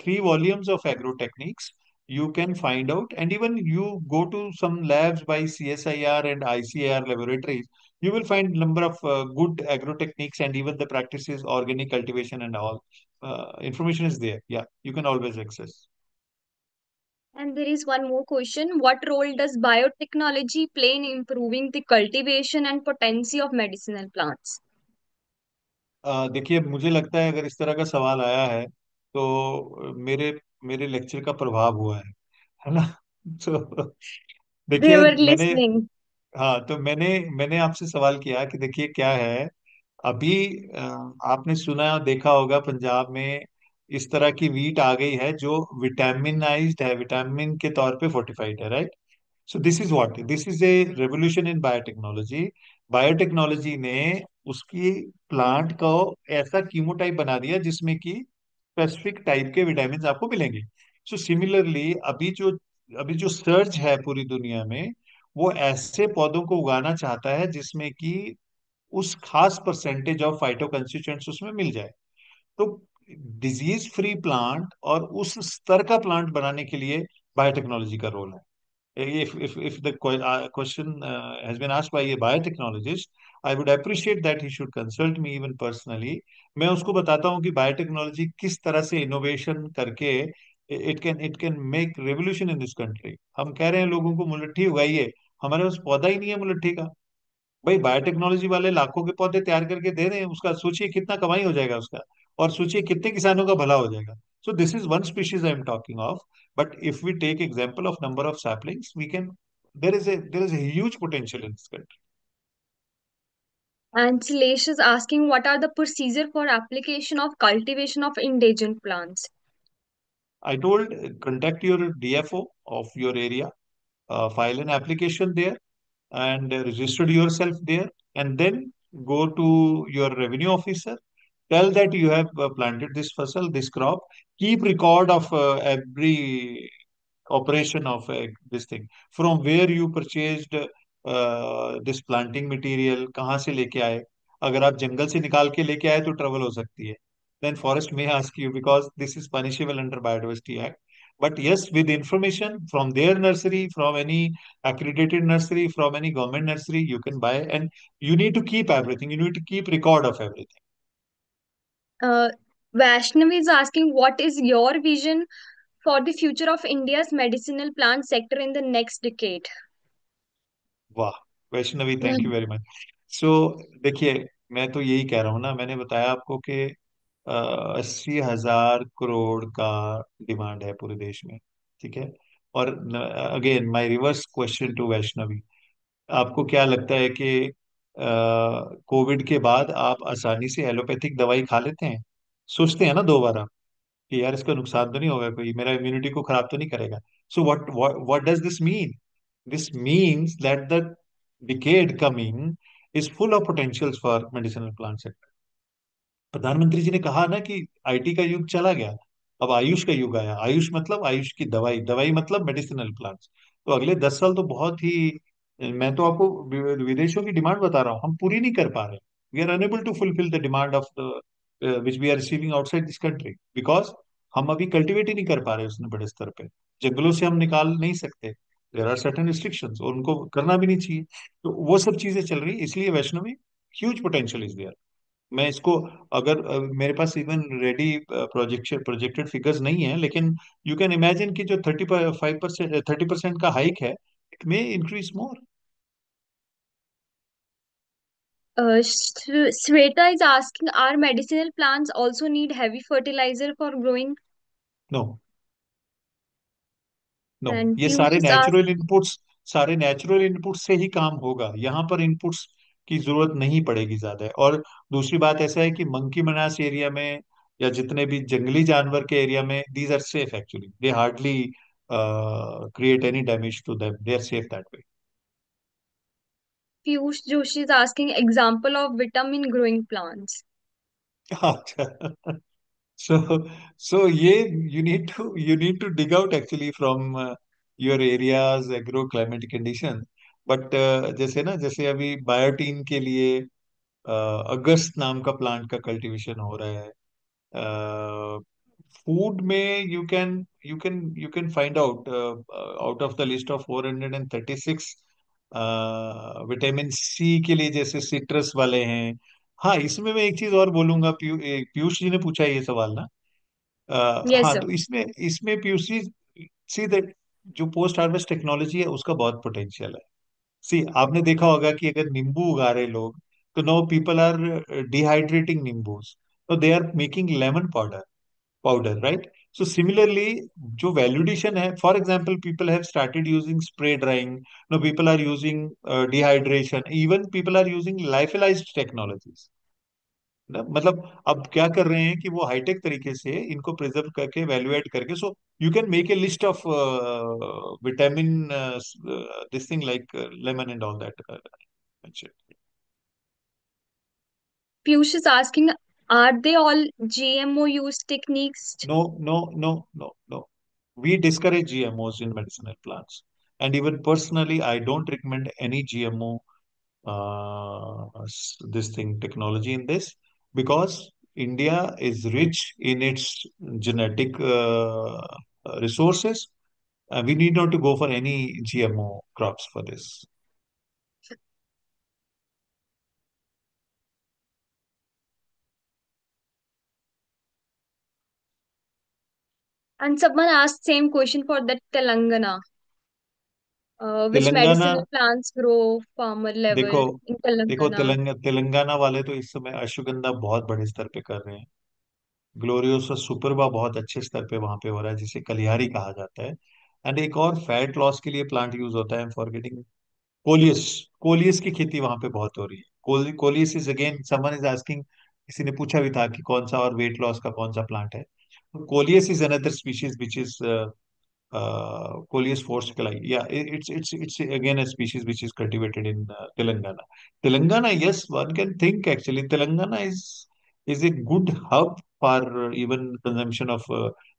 3 volumes of agro techniques. You can find out, and even you go to some labs by CSIR and ICAR laboratories, you will find number of good agro techniques and even the practices, organic cultivation and all. Information is there. Yeah, you can always access. And there is one more question. What role does biotechnology play in improving the cultivation and potency of medicinal plants? देखिए, मुझे लगता है अगर इस तरह का सवाल आया है तो मेरे मेरे लेक्चर का प्रभाव हुआ है ना? तो They देखिए, were मैंने listening. हाँ, तो मैंने मैंने आपसे सवाल किया कि देखिए क्या है अभी। आपने सुना देखा होगा पंजाब में इस तरह की वीट आ गई है जो विटामिनाइज्ड है, विटामिन के तौर पे फोर्टिफाइड है, right? So this is what, this is A revolution in biotechnology. Biotechnology ने उसकी प्लांट को ऐसा कीमोटाइप बना दिया जिसमें कि स्पेसिफिक टाइप के विटामिन आपको मिलेंगे। सो सिमिलरली अभी जो सर्च है पूरी दुनिया में, वो ऐसे पौधों को उगाना चाहता है जिसमें कि उस खास परसेंटेज ऑफ फाइटो कंस्टिट्यूएंट्स उसमें मिल जाए। तो डिजीज फ्री प्लांट और उस स्तर का प्लांट बनाने के लिए बायोटेक्नोलॉजी का रोल है। If the question has been asked by a biotechnologist, I would appreciate that he should consult me even personally. मैं उसको बताता हूँ कि बायोटेक्नोलॉजी किस तरह से इनोवेशन करके it can make revolution in this country. हम कह रहे हैं लोगों को मुलट्ठी उगाइए, हमारे पास पौधा ही नहीं है मुलट्ठी का। भाई बायोटेक्नोलॉजी वाले लाखों के पौधे तैयार करके दे रहे हैं, उसका सोचिए कितना कमाई हो जाएगा उसका, और सोचिए कितने किसानों का भला हो जाएगा। So this is one species I am talking of. But if we take example of number of saplings we can, there is a huge potential in this country. And Shailesh is asking, what are the procedure for application of cultivation of endangered plants? I told, contact your DFO of your area, file an application there, and register yourself there, and then go to your revenue officer. Tell that you have planted this fasal, this crop. Keep record of every operation of this thing, from where you purchased this planting material, कहाँ से लेके आए। अगर आप जंगल से निकाल के लेके आए तो ट्रबल हो सकती है, then forest may ask you because this is punishable under biodiversity act. But yes, with information from their nursery, from any accredited nursery, from any government nursery, you can buy, and you need to keep everything, you need to keep record of everything. Uh, Vaishnavi is asking, what is your vision for the future of India's medicinal plant sector in the next decade? वाह, Vaishnavi, thank you very much. So देखिए, मैं तो यही कह रहा हूँ ना, मैंने बताया आपको कि 80,000 करोड़ का डिमांड है पूरे देश में, ठीक है? और again my reverse question to Vaishnavi, आपको क्या लगता है कि कोविड के बाद आप आसानी से एलोपैथिक दवाई खा लेते हैं? सोचते हैं ना 2 बार आप कि यार इसका नुकसान तो नहीं होगा, कोई मेरा इम्यूनिटी को खराब तो नहीं करेगा? So what does this mean? This means that the decade coming is full of potentials for medicinal plant sector. प्रधानमंत्री जी ने कहा ना कि आईटी का युग चला गया, अब आयुष का युग आया। आयुष मतलब आयुष की दवाई, दवाई मतलब मेडिसिनल प्लांट्स। तो अगले 10 साल तो बहुत ही, मैं तो आपको विदेशों की डिमांड बता रहा हूँ, हम पूरी नहीं कर पा रहे। We are unable to fulfil the demand of the which we are receiving outside this country, because हम अभी कल्टिवेट ही नहीं कर पा रहे उसने बड़े स्तर पे। जंगलों से हम निकाल नहीं सकते, देर आर सर्टेन रिस्ट्रिक्शंस, और उनको करना भी नहीं चाहिए। तो वो सब चीजें चल रही, इसलिए Vaishnavi huge potential is there. मैं इसको, अगर मेरे पास इवन रेडी प्रोजेक्टेड फिगर्स नहीं है, लेकिन यू कैन इमेजिन कि जो 35%, 30% का हाइक है, it may increase more. Sweta is asking, are medicinal plants also need heavy fertilizer for growing? No, no, And ये Piyush is asked, सारे नेचुरल इनपुट्स से ही काम होगा, यहाँ पर इनपुट्स की जरूरत नहीं पड़ेगी ज्यादा। और दूसरी बात ऐसा है कि मंकी मनास एरिया में या जितने भी जंगली जानवर के एरिया में, these are safe actually, they hardly create any damage to them, they are safe that way. Piyush Joshi is asking example of vitamin growing plants. अच्छा। So, so yeah, you need to dig out actually from your area's agroclimatic condition. But जैसे ना, जैसे अभी biotin के लिए अगस्त नाम का plant का कल्टीवेशन हो रहा है। फूड में you can find out out of the list of 436 vitamin C के लिए, जैसे सिट्रस वाले हैं। हाँ, इसमें मैं एक चीज और बोलूंगा, पीयूष जी ने पूछा है ये सवाल ना। Yes, हाँ, sir. तो इसमें इसमें पीयूष जी, सी दैट जो पोस्ट हार्वेस्ट टेक्नोलॉजी है उसका बहुत पोटेंशियल है। सी, आपने देखा होगा कि अगर नींबू उगा रहे लोग, तो नाउ पीपल आर डिहाइड्रेटिंग नींबूस, तो they are making lemon powder, right? So similarly, जो वैल्यूडेशन है, for example people have started using spray drying, no people are using dehydration, even people are using lyophilized technologies ना। मतलब अब क्या कर रहे हैं कि वो हाईटेक तरीके से इनको प्रिजर्व करके, वैल्यू एड करके, so you can make a list of vitamin, this thing like lemon and all that. Piyush is asking, are they all GMO use techniques? No, no, no, no, no. We discourage GMOs in medicinal plants. And even personally, I don't recommend any GMO, this thing, technology in this, because India is rich in its genetic resources. We need not to go for any GMO crops for this. And someone asked same question for that Telangana. Which Telangana, medicinal plants grow farmer देखो, level in Telangana? Telangana वाले तो इस समय अश्वगंधा बहुत बड़े स्तर पे कर रहे हैं। ग्लोरियोसा सुपरबा बहुत अच्छे स्तर पे वहां पे हो रहा है, जिसे कलिहारी कहा जाता है। एंड एक और फैट लॉस के लिए प्लांट यूज होता है, फॉरगेटिंग, कोलियस। कोलियस की खेती वहां पे बहुत हो रही है। Coleus is again, someone is asking, किसी ने पूछा भी था कि कौन सा और वेट लॉस का कौन सा प्लांट है। Coleus is another species which is Coleus forsythia. Yeah, it's again a species which is cultivated in Telangana. Telangana, yes, one can think actually Telangana is a good hub for even consumption of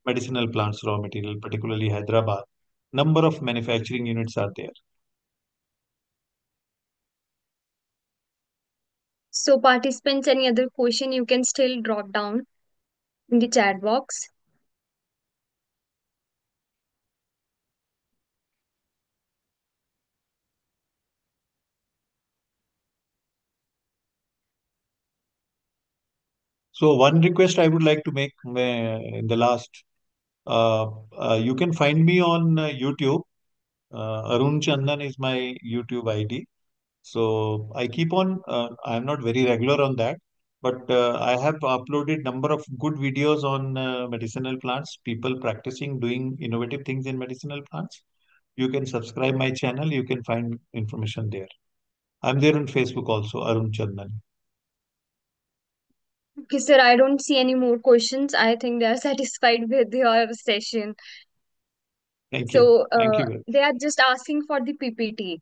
medicinal plants raw material, particularly Hyderabad. Number of manufacturing units are there. So participants, any other question you can still drop down in the chat box. So one request I would like to make in the last, you can find me on YouTube. Arun Chandan is my YouTube ID. So I keep on. I'm not very regular on that, but I have uploaded number of good videos on medicinal plants. People practicing doing innovative things in medicinal plants. You can subscribe my channel. You can find information there. I'm there on Facebook also, Arun Chandan. Okay, sir, I don't see any more questions. I think they are satisfied with your session. Thank you. So Thank you very they much. are just asking for the PPT.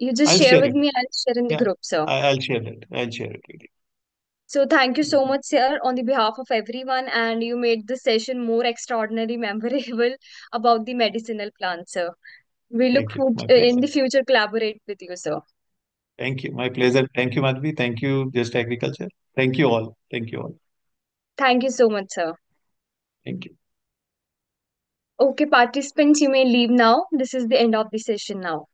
You just I'll share share with it. me, I'll share in the Yeah, group, sir. I'll share it. I'll share it with So thank you so you. much, sir, on the behalf of everyone, and you made the session more extraordinary, memorable about the medicinal plants, sir. We look Thank you. forward My in pleasure. the future collaborate with you, sir. Thank you. My pleasure. Thank you, Madhvi. Thank you, Just Agriculture. Thank you all. Thank you all. Thank you so much, sir. Thank you. Okay, participants, you may leave now. This is the end of the session now.